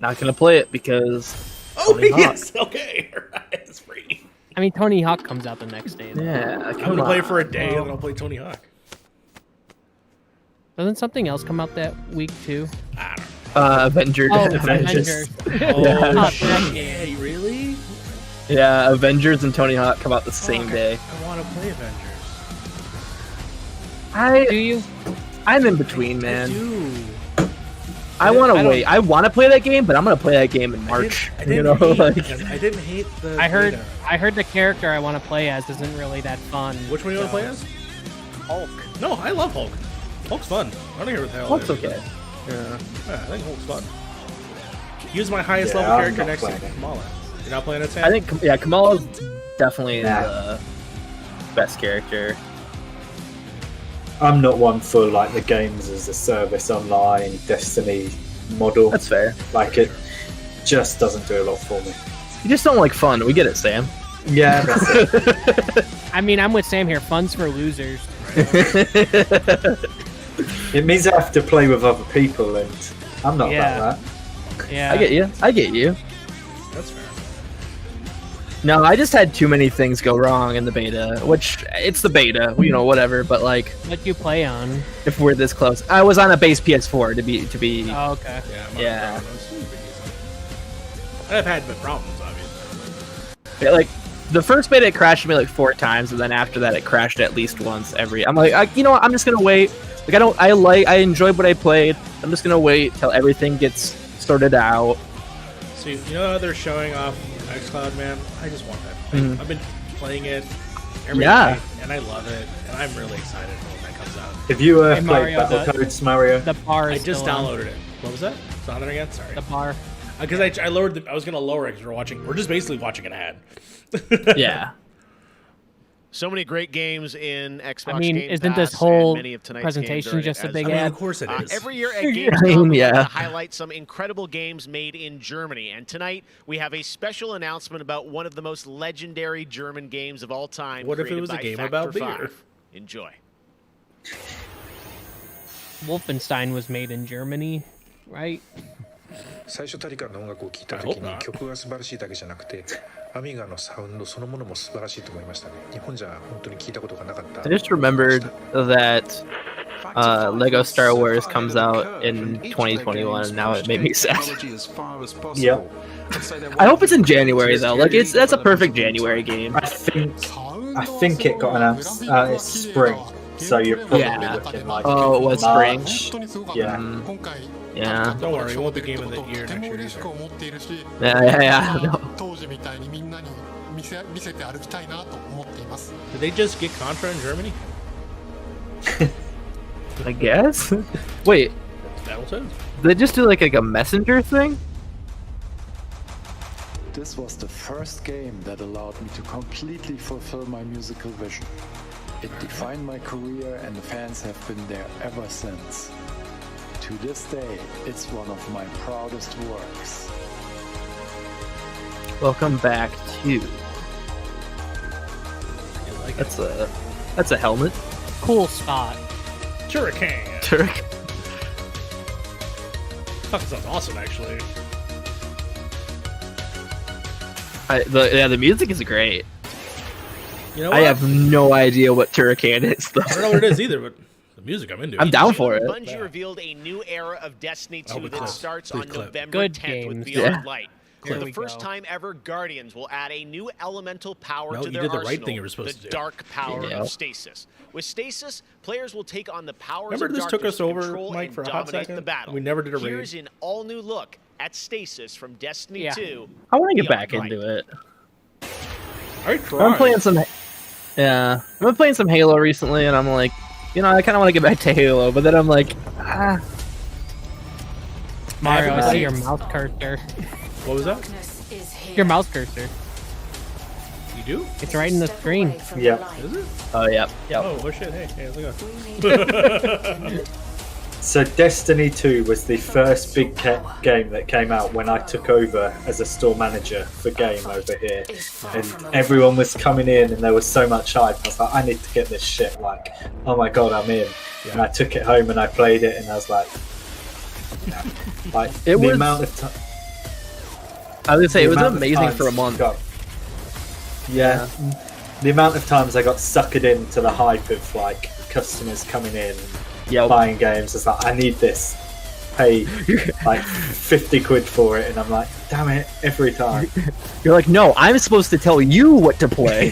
Not gonna play it because. Oh yes. Okay. It's free. I mean, Tony Hawk comes out the next day. Though. Yeah. I'm gonna play for a day and then I'll play Tony Hawk. Doesn't something else come out that week too? I don't know. Avengers. Oh, Avengers. Yeah, really? Yeah, Avengers and Tony Hawk come out the same day. I want to play Avengers. Do you? I'm in between, man. I do. I want to wait. I want to play that game, but I'm gonna play that game in March. I didn't hate the. I heard the character I want to play as isn't really that fun. Which one you want to play as? Hulk. No, I love Hulk. Hulk's fun. I don't hear what the hell. Hulk's okay. Yeah, I think Hulk's fun. Use my highest Yeah, level I'm character not next to playing it. Kamala. You're not playing it, Sam? I think Kamala's definitely the best character. I'm not one for like the games as a service online Destiny model. That's fair. Like it just doesn't do a lot for me. You just don't like fun. We get it, Sam. Yeah, that's it. I mean, I'm with Sam here. Fun's for losers. It means I have to play with other people, and I'm not about that. Yeah, I get you. That's fair. No, I just had too many things go wrong in the beta, which it's the beta, whatever. But like, what you play on? If we're this close, I was on a base PS4 to be. Oh, okay. Yeah. I've had problems, obviously. Yeah, like the first beta it crashed me like 4 times, and then after that it crashed at least once every. I'm like, you know what? I'm just gonna wait. Like I enjoyed what I played. I'm just gonna wait till everything gets sorted out. So you know how they're showing off xCloud, man? I just want that. Mhm. I've been playing it every Yeah. day, and I love it, and I'm really excited for when that comes out. Have you Hey, played Mario, Battletoads, Mario? The bar is I just still on. downloaded it. What was that? It's on it again? Sorry. The bar. Because I lowered I was gonna lower it because we're just basically watching an ad. Yeah. So many great games in Xbox I mean, Game isn't Pass, this whole and many of tonight's presentation games are just a as big well. ad? Of course it is. Every year at I Gamescom, mean, we like yeah. to highlight some incredible games made in Germany. And tonight, we have a special announcement about one of the most legendary German games of all time. What if it created was a by game Factor about beer? 5. Enjoy. Wolfenstein was made in Germany, right? 最初タリカンの音楽を聴いた時に曲が素晴らしいだけじゃなくてアミガのサウンドそのものも素晴らしいと思いましたね。日本じゃ本当に聞いたことがなかった。 I just remembered that Lego Star Wars comes out in 2021, and now it made me sad. Yeah. I hope it's in January though. Like that's a perfect January game. I think it got announced. It's spring, so you're probably looking like. Oh, it was spring. March. Yeah. Yeah. Don't worry, it won't be game of the year next year either. Yeah. No. 当時みたいにみんなに見せて歩きたいなと思っています。 Did they just get Contra in Germany? I guess. Wait. Battletoads? Did they just do like a messenger thing? This was the first game that allowed me to completely fulfill my musical vision. It defined my career, and the fans have been there ever since. To this day, it's one of my proudest works. Welcome back to. That's a helmet. Cool spot. Turrican. Turk. Fuck, that sounds awesome, actually. The music is great. You know I what? have no idea what Turrican is though. I don't know what it is either, but the music I'm into. I'm down for it. Bungie revealed a new era of Destiny 2 that starts on November Good 10th with games. Beyond Yeah. Light. For There the we first go. time ever, Guardians will add a new elemental power No, to you their did the right arsenal, thing you were supposed the to do. dark power Yeah. of Stasis. With Stasis, players will take on the powers Remember of this took darkness us to over, control Mike, and for a hot dominate second? the battle. We never did a raid. Here's an all-new look at Stasis from Destiny Yeah. 2. I want to get Beyond back Light. into it. Alright, I'm playing some. Yeah, I've been playing some Halo recently, and I'm like, I kind of want to get back to Halo, but then I'm like, Mario, I see your mouse cursor. What was that? Your mouse cursor. You do? It's right in the screen. Yeah. Is it? Oh yeah, yeah. Oh shit! Hey, how's it going? So Destiny 2 was the first big game that came out when I took over as a store manager for game over here, and everyone was coming in and there was so much hype. I was like, I need to get this shit. Like, oh my god, I'm in. Yeah. And I took it home and I played it, and I was like, like It the was- amount of time. I was gonna say it The was amount of amazing for a times month. got- Yeah, the amount of times I got suckered into the hype of like customers coming in, Yep. buying games. It's like, I need this. Pay like 50 quid for it, and I'm like, damn it, every time. You're like, no, I'm supposed to tell you what to play.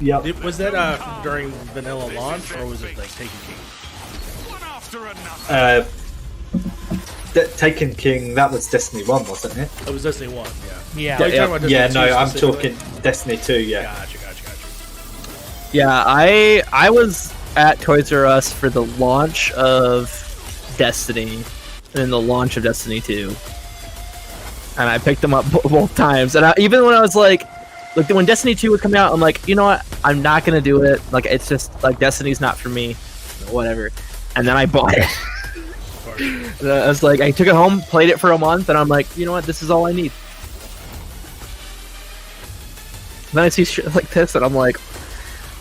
Yep. Was that during vanilla launch, or was it like Taken King? Taken King, that was Destiny 1, wasn't it? It was Destiny 1, yeah. Yeah, no, I'm talking Destiny 2, yeah. Gotcha. Yeah, I was at Toys R Us for the launch of Destiny and then the launch of Destiny 2. And I picked them up both times. And even when I was like when Destiny 2 was coming out, I'm like, you know what? I'm not going to do it. Like, it's just, like, Destiny's not for me. Whatever. And then I bought it. And I was like, I took it home, played it for a month, and I'm like, you know what? This is all I need. Then I see shit like this, and I'm like,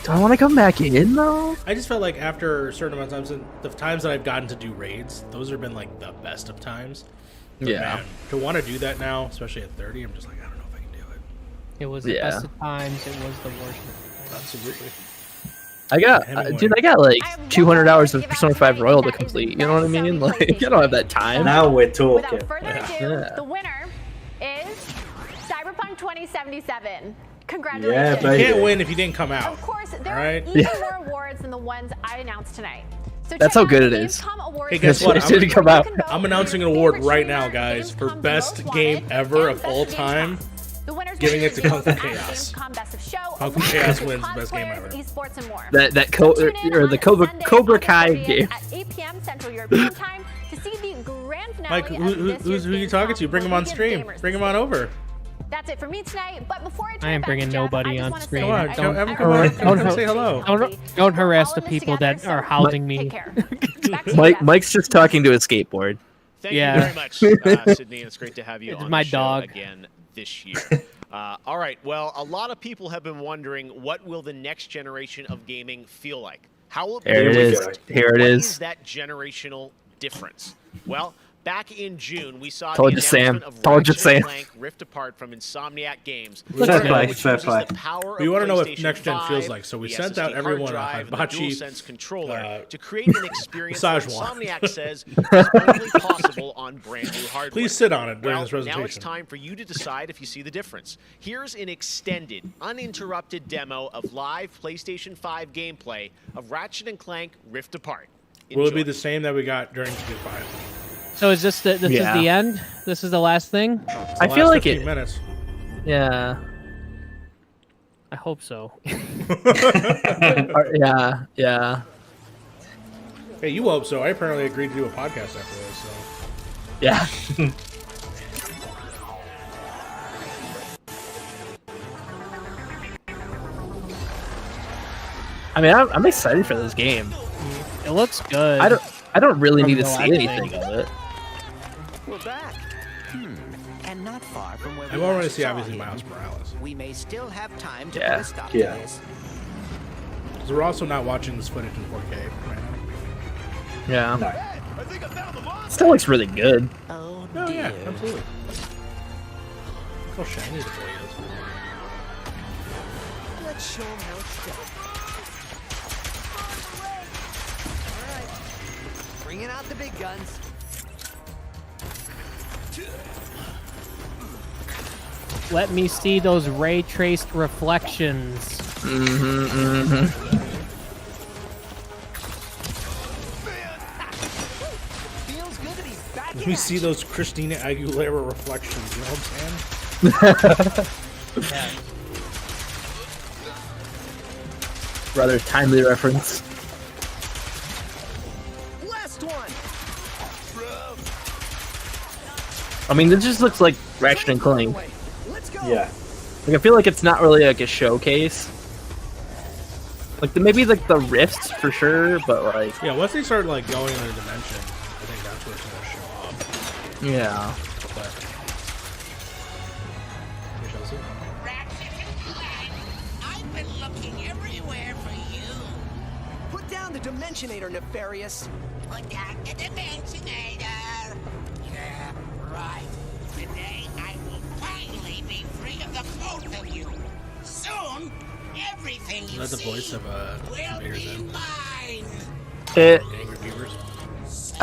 do I want to come back in, though? I just felt like after a certain amount of times, the times that I've gotten to do raids, those have been, like, the best of times. But Yeah. Man, to want to do that now, especially at 30, I'm just like, I don't know if I can do it. It was the best of times. It was the worst of times. Absolutely. I got, dude, I got like 200 hours of Persona 5 Royal to complete. You know what I mean? Like, I don't have that time. Now we're talking. Without further ado, the winner is Cyberpunk 2077. Congratulations. Yeah, You baby. can't win if you didn't come out. Of course, there Alright? are even more awards than the ones I announced tonight. So That's check how out good it the is. Gamescom Awards Hey, guess what? It didn't come out. I'm announcing an award right now, guys, for best game ever of all time. The winners Giving will it to be Kung Fu revealed at Chaos. Gamescom Best of Show, Kung Fu along Chaos with wins best game cosplayers, ever. esports, and more. The Cobra Kai game. At 8 p.m. Central European Time to see the grand finale Mike, of this who year's you talking to? Gamescom, Bring him where on we give stream. gamers Bring him the on stage. over. That's it for me tonight. But before I turn I it am back bringing to Jeff, nobody I on just stream. wanna say Come on, that have him everyone- come say hello. Don't harass All the in this people together, that are so housing me. take care. Back to you, Jeff. Mike's just talking to his skateboard. Thank Yeah. you very much, Sydney. It's great to have you It's on my the show dog. again this year. All right. Well, a lot of people have been wondering, what will the next generation of gaming feel like? How will it be There it is. different? Here it What is. is that generational difference? Well, back in June, we saw Told the you, Sam. announcement of Told you, Ratchet Sam. and Clank Rift Apart from Insomniac Games. Fair the play, game which fair uses play. the power We of want to know what PlayStation next gen 5, feels like, so we the sent SSD out hard everyone a drive, and the hibachi, DualSense controller to create an experience massage that wand. Insomniac says is only possible on brand new hardware. Please sit on it during Well, this presentation. now it's time for you to decide if you see the difference. Here's an extended, uninterrupted demo of live PlayStation 5 gameplay of Ratchet and Clank Rift Apart. Will it be Enjoy. the same that we got during PS5? So is this this is the end? This is the last thing? I feel like 15 it. minutes. Yeah. I hope so. Yeah. Yeah. Hey, you hope so. I apparently agreed to do a podcast after this, so. Yeah. I mean, I'm excited for this game. It looks good. I don't really From need to the see last anything thing. of it. We're back. And not far from where I we want to last see saw obviously him. Miles Morales. We may still have time to Yeah. put a stop Yeah. to this. Because we're also not watching this footage in 4K right now. Yeah. No. Still looks really good. Oh, Oh, dear. yeah, absolutely. Look how shiny the boy is. Let's show him how it's done. All right. Bringing out the big guns. Let me see those ray traced reflections. Feels good to be back Let in me see action. those Christina Aguilera reflections, you know what I'm saying? Rather timely reference. Last one. I mean, this just looks like Ratchet and Clank. Let's go. Yeah. Like, I feel like it's not really like a showcase. Like, maybe like the rifts for sure, but like, Yeah, once they start like going in a dimension, I think that's where it's gonna show up. yeah. But we shall see. I've been looking everywhere for you. Put down the Dimensionator, Nefarious. Put down the Dimensionator. Yeah, right. Today I will finally be free of the both of you. Soon, everything you Is that the see voice of will Invader be Zim? mine. Angry Beavers?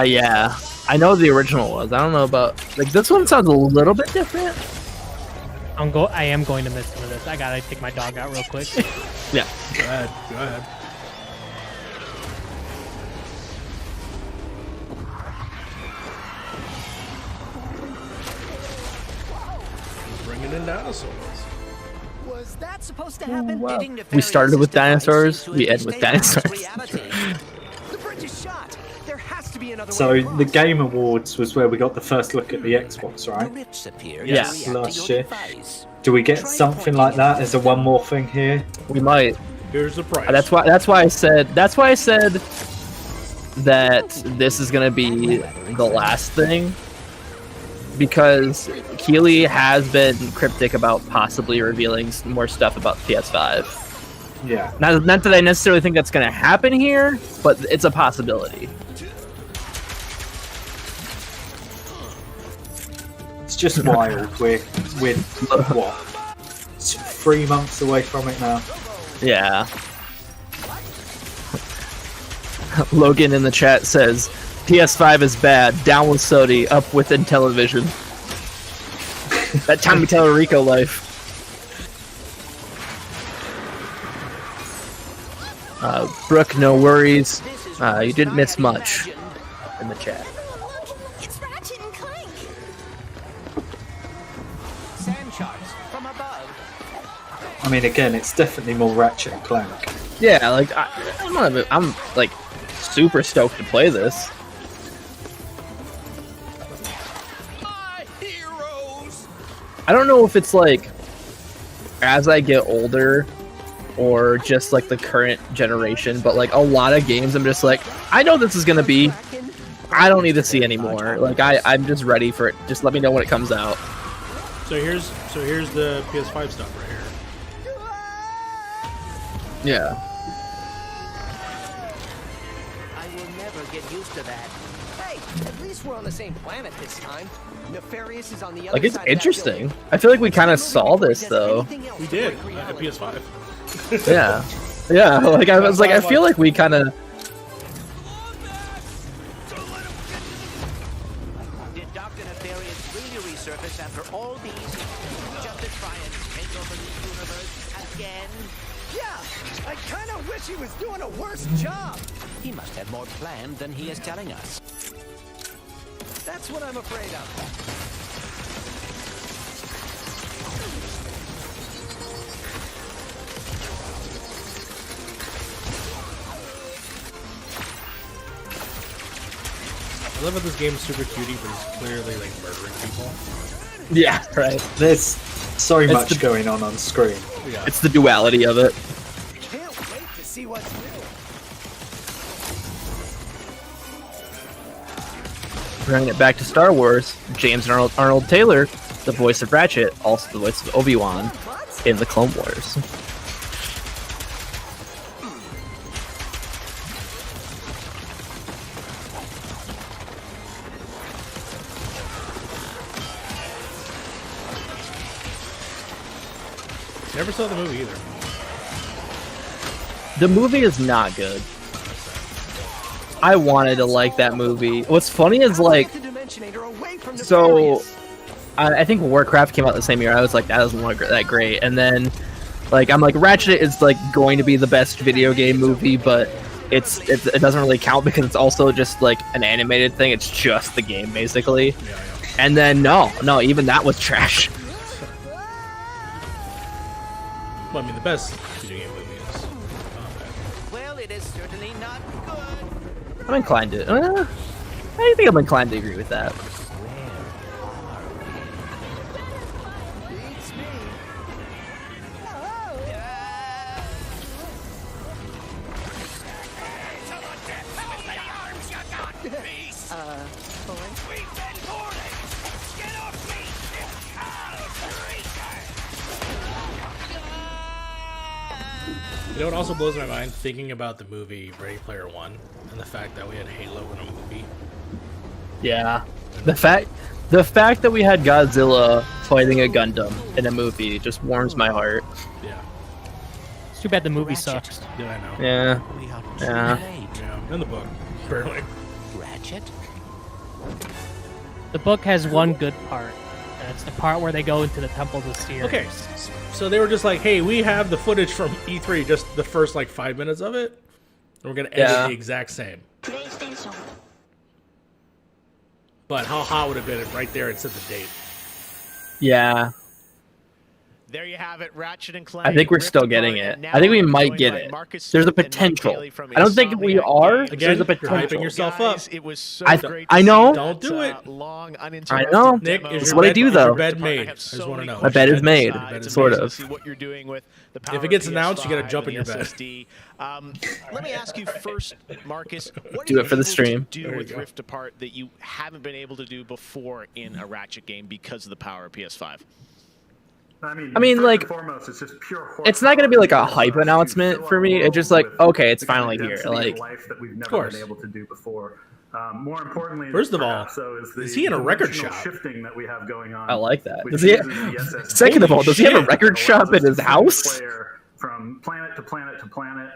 Yeah. I know the original was. I don't know about like this one sounds a little bit different. I am going to miss some of this. I gotta take my dog out real quick. Yeah. Go ahead. Go ahead. Bringing in dinosaurs. Was that supposed to happen? Wow. Didn't We Nefarious started with device dinosaurs. to We end with stabilize dinosaurs. reality? The bridge is shot. There has to be another So way the Game Awards was where we got the first look at the Xbox, right? Yes. Last year. Do we get something like that as a one more thing here? We might. Here's the price. That's why I said that this is gonna be the last thing, because Keighley has been cryptic about possibly revealing more stuff about PS5. Yeah. Not that I necessarily think that's gonna happen here, but it's a possibility. It's just wild. We're what? 3 months away from it now. Yeah. Logan in the chat says, PS5 is bad, down with Sony, up with Intellivision. That Tommy Tallarico life. Brooke, no worries. You didn't miss much in the chat. It's Ratchet and Clank. Sand sharks from above. I mean, again, it's definitely more Ratchet and Clank. Yeah, like I'm like super stoked to play this. I don't know if it's like as I get older or just like the current generation, but like a lot of games I'm just like, I know this is gonna be, I don't need to see anymore. Like I'm just ready for it. Just let me know when it comes out. So here's the PS5 stuff right here. Yeah. I will never get used to that. Hey, at least we're on the same planet this time. Nefarious is on the other Like it's side of that interesting. building. I feel like we kind of saw this though. We did at PS5. Yeah. Yeah, like I was like, I feel like we kind of. Did Dr. Nefarious really resurface after all these years just to try and take over the universe again? Yeah, I kind of wish he was doing a worse job. He must have more planned than he is telling us. That's what I'm afraid of. I love how this game is super cutie, but it's clearly like murdering people. Yeah, right. There's so much going on screen. Yeah. It's the duality of it. Can't wait to see what's new. Bringing it back to Star Wars, James Arnold Taylor, the voice of Ratchet, also the voice of Obi-Wan in the Clone Wars. Never saw the movie either. The movie is not good. I wanted to like that movie. What's funny is like, so I think Warcraft came out the same year. I was like, that doesn't look that great. And then like I'm like, Ratchet is like going to be the best video game movie, but it doesn't really count because it's also just like an animated thing. It's just the game basically. And then no, even that was trash. Well, I mean, the best video game movie is Combat. Well, it is certainly not good. I'm inclined to. I think I'm inclined to agree with that. Beats me. You know what also blows my mind? Thinking about the movie Ready Player One and the fact that we had Halo in a movie. Yeah, the fact that we had Godzilla fighting a Gundam in a movie just warms my heart. Yeah. It's too bad the movie sucks. Yeah, I know. Yeah. Yeah. In the book, apparently. Ratchet? The book has one good part. And it's the part where they go into the Temples of Sears. Okay, so they were just like, hey, we have the footage from E3, just the first like 5 minutes of it, and we're gonna edit the exact same. But how hot would it have been if right there it said the date? Yeah. There you have it, Ratchet and Clank. I think we're still getting it. I think we might get it. There's a potential. I don't think we are. Again, There's a you're potential. hyping yourself up. It was so I know. Don't do it. I know. Nick, That's what I do, though. Your bed made? I just want to know. My bed is made, sort of. If it gets announced, you got to jump in your bed. Let me ask you first, Marcus. What Do it for the stream. Do with Rift Apart that you haven't been able to do before in a Ratchet game because of the power of PS5? I mean, like, foremost, it's just pure it's not going to be like a hype announcement for me. It's just like, okay, it's finally here. Like, life that we've never been able to do before. More importantly, first of all, is he in a record shop? Shifting that we have going on. I like that. Does he? Second of all, does he have a record shop in his house? From planet to planet to planet.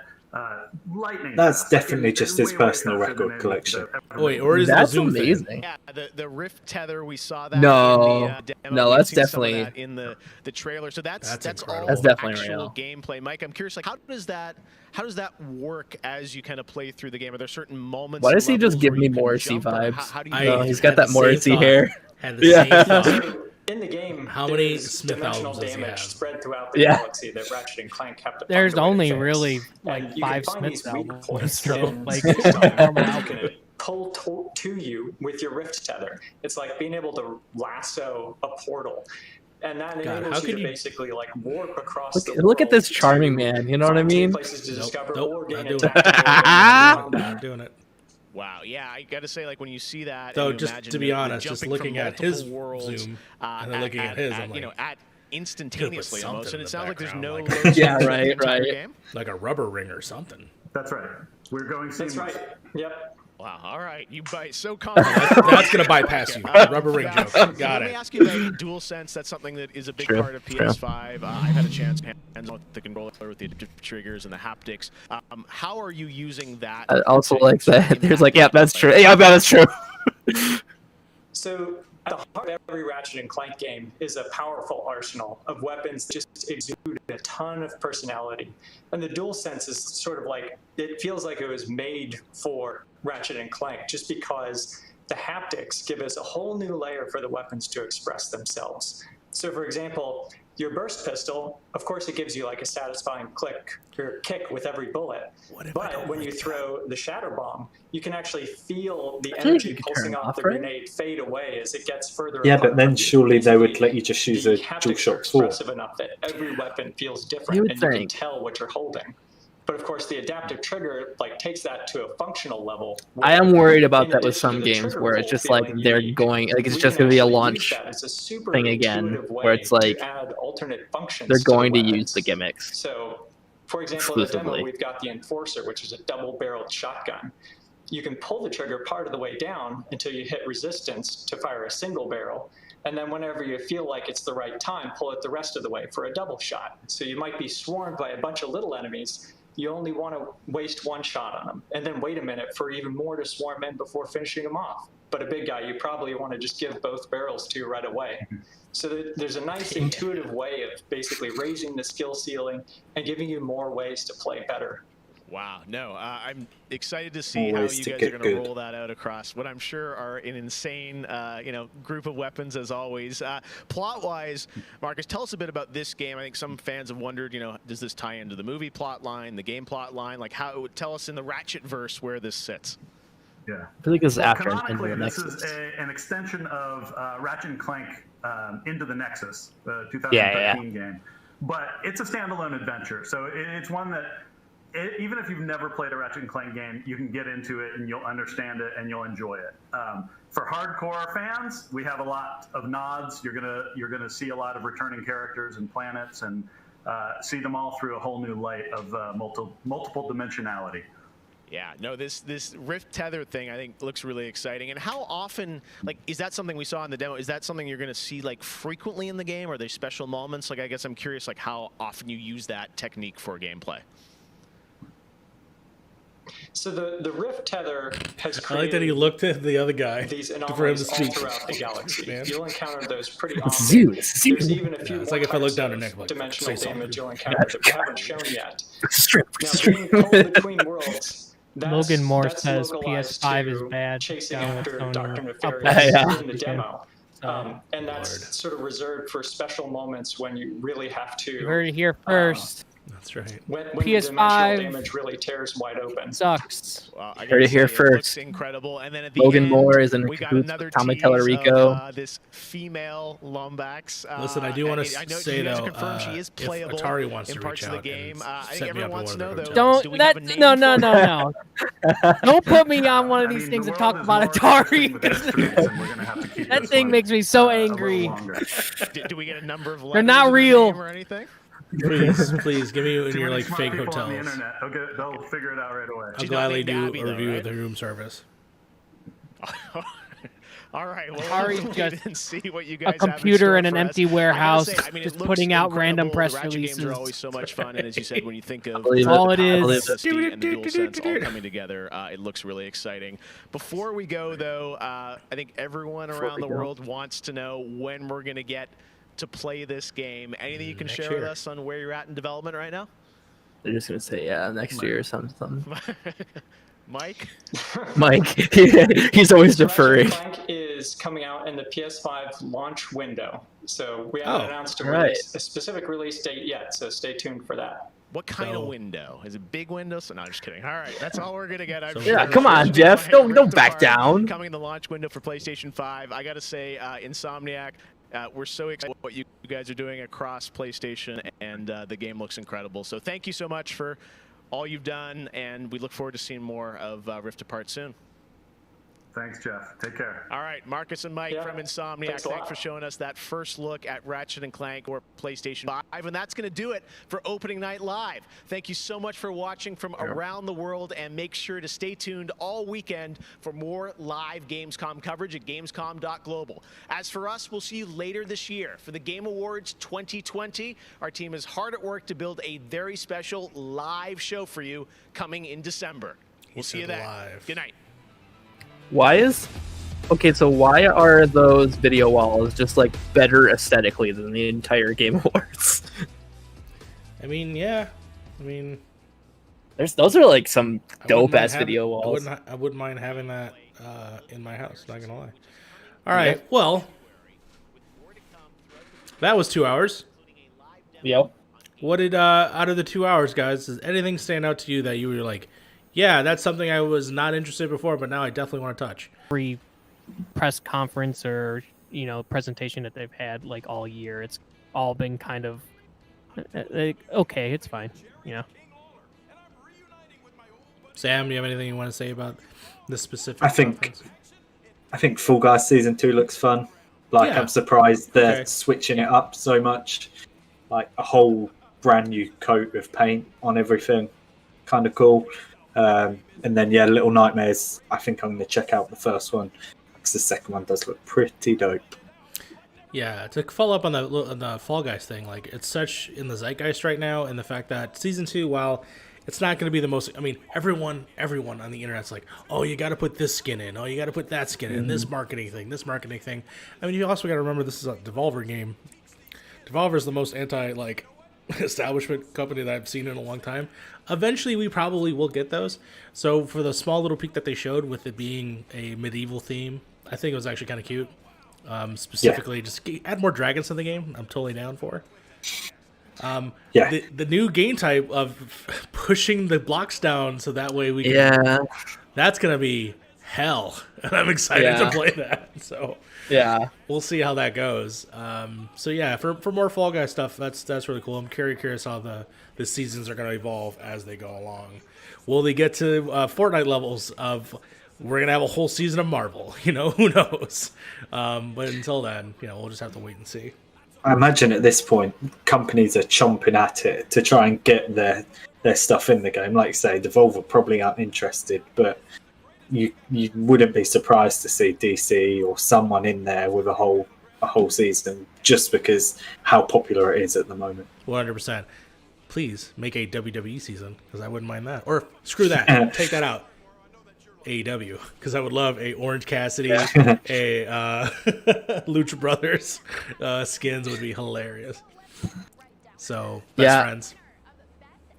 Lightning. That's definitely just his personal record collection. Wait, or is that's it Zoom amazing? Yeah, the Rift tether, we saw that. No, in the, demo. no, that's We've seen some of definitely that in the trailer. So that's all That's definitely actual real. gameplay. Mike, I'm curious, like, how does that work as you kind of play through the game? Are there certain moments? Why does he just give me Morrissey vibes? No, he's got that Morrissey hair. Had the same thought. In the game, how many there's Smith dimensional albums does he damage have? spread throughout the Yeah. galaxy that Ratchet and Clank have to There's find a way to only fix. really And like you 5 can find Smiths these weak albums. points So, in like, the system normal that you album. can pull to you with your Rift tether. It's like being able to lasso a portal. And that enables you to basically like warp across the world. Look at this charming man. You know what I mean? Places to discover or gain Not attack. not doing it. Wow, yeah, I got to say, like, when you see that, So and you just imagine to be the honest, just jumping looking from at his multiple worlds, Zoom and then looking at his, I'm like, you know, at instantaneously something almost, in and it the sounds like there's no background, load Yeah, switching right, the entire right. game. like a rubber ring or something. That's right. We're going seamless. That's right. Yep. Wow, all right, you bite so confident. That's gonna bypass you. Rubber ring joke. Got Let me it. ask you about DualSense. That's something that is a big True, part of true. PS5. I've had a chance to hands on with the controller with the triggers and the haptics. How are you using that? I also like that. There's like, yeah, that's true. Yeah, that's true. So at the heart of every Ratchet and Clank game is a powerful arsenal of weapons that just exude a ton of personality. And the DualSense is sort of like, it feels like it was made for Ratchet and Clank just because the haptics give us a whole new layer for the weapons to express themselves. So for example, your burst pistol, of course it gives you like a satisfying click or kick with every bullet. But when you throw the shatter bomb, you can actually feel the think energy you could pulsing turn off the off, right? grenade fade away as it gets further Yeah, apart but then from you. surely they would let you just use a The haptics are DualShock 4. expressive enough that every weapon feels You different would and you can think. tell what you're holding. But of course, the adaptive trigger like takes that to a functional level. I am worried about in that with addition some to the games trigger where it's pull just like feeling they're unique, going, like it's we just can going to be a actually launch use that as a super thing again, intuitive where it's way like to add alternate functions they're to going the to use weapons. the gimmicks. So, for example, in the demo, Exclusively. we've got the Enforcer, which is a double-barreled shotgun. You can pull the trigger part of the way down until you hit resistance to fire a single barrel. And then whenever you feel like it's the right time, pull it the rest of the way for a double shot. So you might be swarmed by a bunch of little enemies. You only want to waste one shot on them, and then wait a minute for even more to swarm in before finishing them off. But a big guy, you probably want to just give both barrels to right away. So there's a nice intuitive way of basically raising the skill ceiling and giving you more ways to play better. Wow, no, I'm excited to see Always how you to guys get are going to good. roll that out across what I'm sure are an insane, group of weapons as always. Plot-wise, Marcus, tell us a bit about this game. I think some fans have wondered, does this tie into the movie plot line, the game plot line? Like, how it would tell us in the Ratchet verse where this sits. Yeah. I feel like this is after canonically, Into the this Nexus. is an extension of Ratchet and Clank Into the Nexus, the 2013 Yeah. game. But it's a standalone adventure, so it's one that even if you've never played a Ratchet and Clank game, you can get into it and you'll understand it and you'll enjoy it. For hardcore fans, we have a lot of nods. You're gonna see a lot of returning characters and planets and see them all through a whole new light of multiple dimensionality. Yeah, no, this Rift Tether thing I think looks really exciting. And how often, like, is that something we saw in the demo? Is that something you're going to see like frequently in the game? Are there special moments? Like, I guess I'm curious, like, how often you use that technique for gameplay. So the Rift tether has I like that he created looked at the other guy these for him to anomalies all speak. throughout the galaxy. Man. You'll encounter those pretty It's often. Zeus. There's even a few It's more like if I look types down of at Nick, like, dimensional say damage something. you'll encounter that we haven't shown yet. Strip, Now, strip. being pulled between worlds, Logan Moore that's says localized PS5 is to bad. chasing down with after Sony. Dr. Upload. Nefarious Yeah. in the demo. And that's sort of reserved for special moments when you really have to. You heard it here first. That's right. When the PS5 dimensional damage really tears wide open. Sucks. Well, I Heard it gotta here say, first. looks incredible. And then at the Logan end, Moore is in we got cahoots another with Tommy tease of, Tellerico. this female Lombax. Listen, I do want to I know say you guys though, have confirmed she is if playable Atari wants in to parts reach of the out game. and I think set me up everyone at wants one to of know their though. hotels. do we Don't have a that name no for it? Don't put me on one of these things the and talk world is about more interesting Atari. with mysteries, and we're gonna have to keep That this thing one, makes me so a little angry. longer. Do we get a number of letters? They're not in the real. name or anything? Please give me in Too your many like smart fake people on the hotels. internet. They'll figure it out right away. I'll She's not gladly named do Abby, a though, review right? of the room service. All right, well, Atari's we'll just wait and see what you a guys have in computer store in an for us. empty I gotta warehouse, say, I mean, it just looks putting out random incredible. press The Ratchet games are releases. always so much fun, and as you said, when you think of believe All it the is. SSD and the DualSense all coming together, it looks really exciting. Before we go, though, I think everyone around the world wants to know when we're going to get to play this game. Anything you can Next share year. with us on where you're at in development right now? They're just gonna say next year or something. Mike? Mike, he's always deferring. Ratchet and Clank is coming out in the PS5 launch window. So we haven't announced a, right. a specific release date yet, so stay tuned for that. What kind of window? Is it big window? So, no, I'm just kidding. All right, that's all we're gonna get. Yeah, come on, Jeff. Don't back down. Coming in the launch window for PlayStation 5. I gotta say, Insomniac, we're so excited what you guys are doing across PlayStation, and the game looks incredible. So thank you so much for all you've done, and we look forward to seeing more of Rift Apart soon. Thanks, Jeff. Take care. All right, Marcus and Mike from Insomniac, Thanks a thanks lot. for showing us that first look at Ratchet & Clank or PlayStation 5. And that's going to do it for Opening Night Live. Thank you so much for watching from around the world, and make sure to stay tuned all weekend for more live Gamescom coverage at Gamescom.global. As for us, we'll see you later this year for the Game Awards 2020. Our team is hard at work to build a very special live show for you coming in December. We'll see you then. Good night. Why are those video walls just like better aesthetically than the entire Game Awards? I mean, yeah. I mean, those are like some I wouldn't dope mind ass video walls. I wouldn't mind having that in my house. Not gonna lie. All right. Well, that was 2 hours. Yep. What did out of the 2 hours, guys? Does anything stand out to you that you were like, yeah, that's something I was not interested in before, but now I definitely want to touch? Every press conference or presentation that they've had like all year, it's all been kind of okay. It's fine. Sam, do you have anything you want to say about this specific? I think Fall Guys Season 2 looks fun. Like, Yeah. I'm surprised they're switching it up so much. Like, a whole brand new coat of paint on everything. Kind of cool. And then, Little Nightmares. I think I'm going to check out the first one, because the second one does look pretty dope. Yeah, to follow up on the Fall Guys thing, like, it's such in the zeitgeist right now, and the fact that Season 2, while it's not going to be the most... I mean, everyone on the internet's like, oh, you got to put this skin in. Oh, you got to put that skin in. This marketing thing. I mean, you also got to remember this is a Devolver game. Devolver is the most establishment company that I've seen in a long time. Eventually, we probably will get those. So for the small little peek that they showed with it being a medieval theme, I think it was actually kind of cute. Specifically, just add more dragons to the game. I'm totally down for. The new game type of pushing the blocks down so that way we can, that's gonna be hell, and I'm excited to play that. So we'll see how that goes. For more Fall Guys stuff, that's really cool. I'm curious how the seasons are gonna evolve as they go along. Will they get to Fortnite levels of we're gonna have a whole season of Marvel? Who knows? But until then, we'll just have to wait and see. I imagine at this point, companies are chomping at it to try and get their stuff in the game. Like you say, Devolver probably aren't interested, but you wouldn't be surprised to see DC or someone in there with a whole season, just because how popular it is at the moment. 100%. please make a WWE season, because I wouldn't mind that. Or screw that, take that out. AEW, because I would love a Orange Cassidy, a Lucha Brothers skins would be hilarious. So best friends.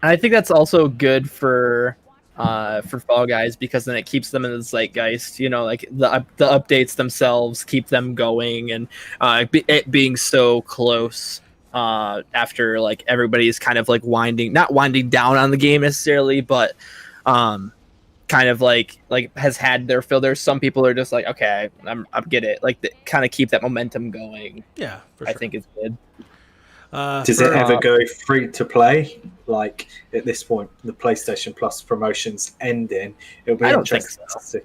I think that's also good for Fall Guys, because then it keeps them in the zeitgeist. You know, like the updates themselves keep them going, and it being so close after like everybody's kind of like not winding down on the game necessarily, but kind of like has had their fill. There's some people are just like, okay, I get it. Like kind of keep that momentum going. Yeah, for sure. I think it's good. Does it ever go free to play? Like at this point, the PlayStation Plus promotion's ending. It'll be interesting to see.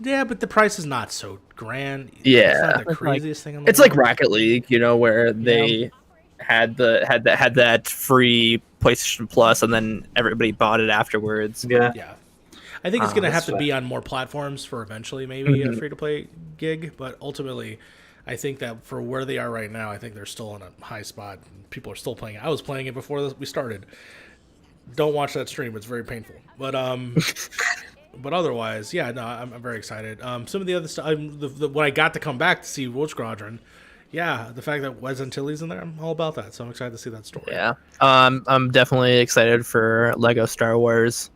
Yeah, but the price is not so grand. Yeah, it's not the craziest thing. It's like Rocket League, you know, where they had that free PlayStation Plus, and then everybody bought it afterwards. Yeah. I think it's going to have to be on more platforms for eventually maybe a free-to-play gig, but ultimately, I think that for where they are right now, I think they're still in a high spot. People are still playing it. I was playing it before we started. Don't watch that stream; it's very painful. But but otherwise, yeah, no, I'm very excited. Some of the other stuff, when I got to come back to see Wolf Squadron, yeah, the fact that Wes Antilles in there, I'm all about that. So I'm excited to see that story. Yeah, I'm definitely excited for Lego Star Wars.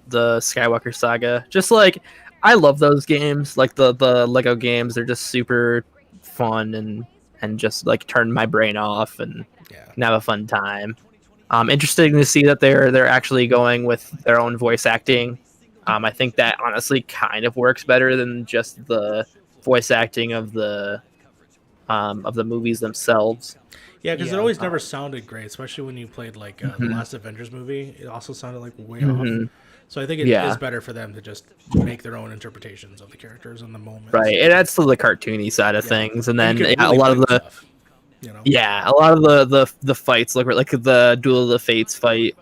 The Skywalker Saga. Just like I love those games, like the Lego games. They're just super fun and just like turn my brain off and have a fun time. Interesting to see that they're actually going with their own voice acting. I think that honestly kind of works better than just the voice acting of the movies themselves. Yeah, because it always never sounded great, especially when you played like the last Avengers movie. It also sounded like way off. So I think it is better for them to just make their own interpretations of the characters in the moment. Right, it adds to the cartoony side of things, and then a lot of the stuff, a lot of the fights look like the Duel of the Fates fight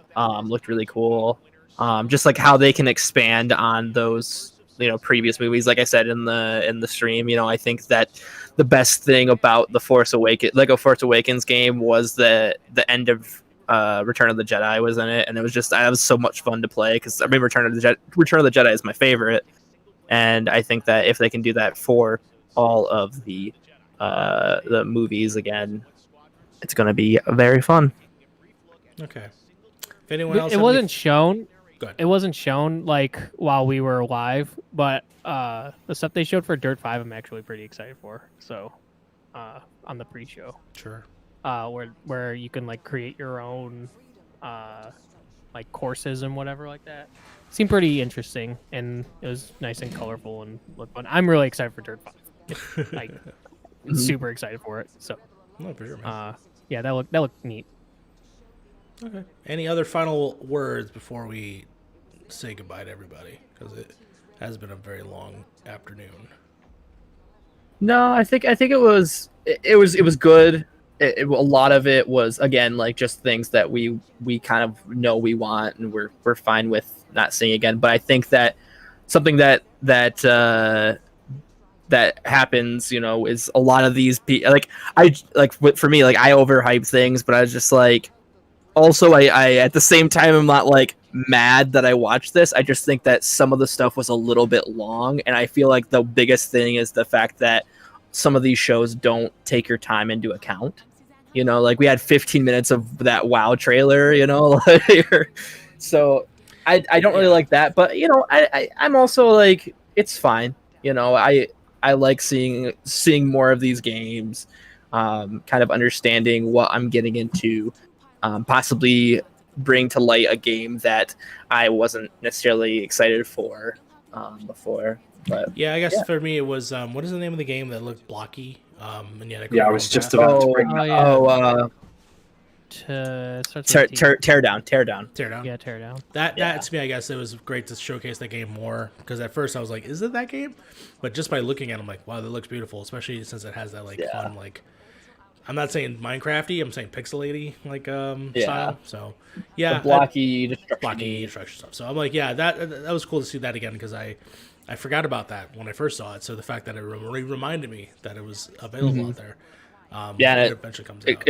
looked really cool. Just like how they can expand on those previous movies. Like I said in the stream, I think that the best thing about the Lego Force Awakens game was the end of Return of the Jedi was in it, and it was so much fun to play, because I mean Return of the Jedi is my favorite, and I think that if they can do that for all of the movies again, it's going to be very fun. Okay. If anyone else, it wasn't shown. It wasn't shown like while we were live, but the stuff they showed for Dirt 5, I'm actually pretty excited for. So, on the pre-show, sure. Where you can like create your own like courses and whatever like that. Seemed pretty interesting, and it was nice and colorful and looked fun. I'm really excited for Dirt 5. Like super excited for it. So, for sure, man. Yeah, that looked neat. Okay. Any other final words before we say goodbye to everybody? Because it has been a very long afternoon. No, I think it was good. A lot of it was, again, like just things that we kind of know we want, and we're fine with not seeing again. But I think that something that happens, is a lot of these for me, like I overhype things, but I was just like, also I at the same time I'm not like mad that I watched this. I just think that some of the stuff was a little bit long, and I feel like the biggest thing is the fact that some of these shows don't take your time into account. Like we had 15 minutes of that WoW trailer, so I don't really like that, but I'm also like, it's fine. I like seeing more of these games, kind of understanding what I'm getting into, possibly bring to light a game that I wasn't necessarily excited for before. But yeah, I guess for me it was what is the name of the game that looked blocky? And I was just about to bring that up. Tear down. Yeah, Tear Down. That to me, I guess it was great to showcase that game more, because at first I was like, is it that game? But just by looking at it, I'm like, wow, that looks beautiful, especially since it has that like fun, like, I'm not saying Minecrafty, I'm saying pixelaty style. So yeah, the blocky destruction stuff. So I'm like, yeah, that was cool to see that again, because I forgot about that when I first saw it. So the fact that it reminded me that it was available out there, Yeah, it and eventually comes it out.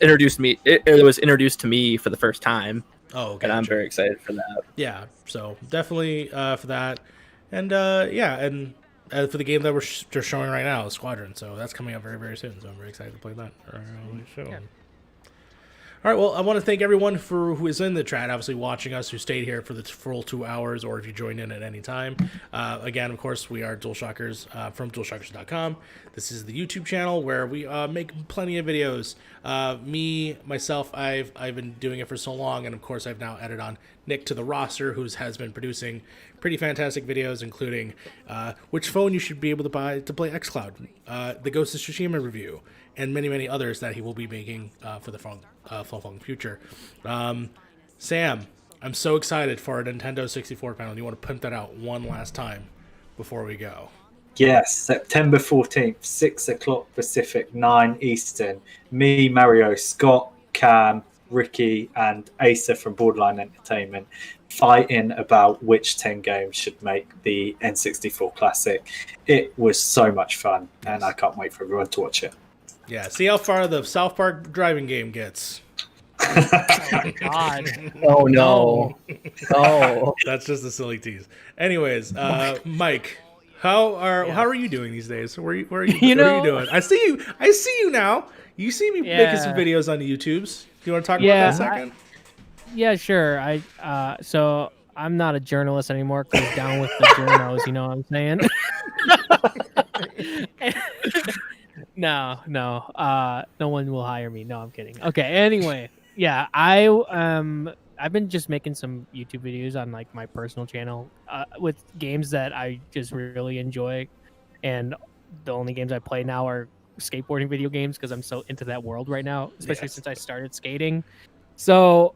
introduced me. It was introduced to me for the first time. Oh, okay. And I'm very excited for that. Yeah, so definitely for that, and yeah, and for the game that we're just showing right now, Squadron. So that's coming out very, very soon. So I'm very excited to play that. All right, well, I want to thank everyone who is in the chat, obviously watching us, who stayed here for the full 2 hours, or if you joined in at any time. Again, of course, we are DualShockers from DualShockers.com. This is the YouTube channel where we make plenty of videos. Myself, I've been doing it for so long, and of course, I've now added on Nick to the roster, who has been producing pretty fantastic videos, including which phone you should be able to buy to play xCloud, the Ghost of Tsushima review, and many, many others that he will be making for the phone future. Sam, I'm so excited for a Nintendo 64 panel. You want to pimp that out one last time before we go? Yes, September 14th, 6 o'clock Pacific, 9 Eastern. Me, Mario, Scott, Cam, Ricky, and Asa from Borderline Entertainment fighting about which 10 games should make the N64 Classic. It was so much fun, and I can't wait for everyone to watch it. Yeah, see how far the South Park driving game gets. Oh, God. Oh, no. Oh. That's just a silly tease. Anyways, Mike, how are you doing these days? Where are you what are you doing? I see you now. You see me making some videos on the YouTubes. Do you want to talk about that a second? Yeah, sure. So I'm not a journalist anymore because down with the journos, you know what I'm saying? No one will hire me. No, I'm kidding. Okay, anyway, yeah, I've been just making some YouTube videos on like my personal channel with games that I just really enjoy, and the only games I play now are skateboarding video games because I'm so into that world right now, especially since I started skating. So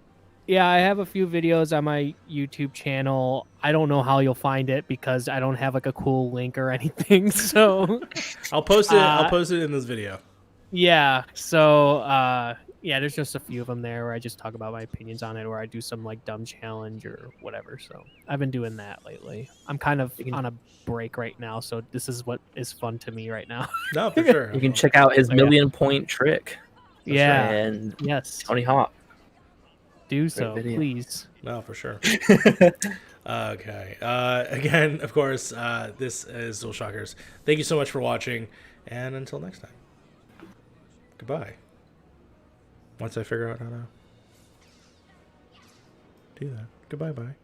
yeah, I have a few videos on my YouTube channel. I don't know how you'll find it because I don't have like a cool link or anything. So I'll post it. I'll post it in this video. Yeah. So yeah, there's just a few of them there where I just talk about my opinions on it, or I do some like dumb challenge or whatever. So I've been doing that lately. I'm kind of on a break right now, so this is what is fun to me right now. No, for sure. You can check out his million-point trick. That's yeah. Right. And yes, Tony Hawk. Do so, please. No, for sure. Okay. Again, of course, this is DualShockers. Thank you so much for watching, and until next time. Goodbye. Once I figure out how to do that. Goodbye, bye.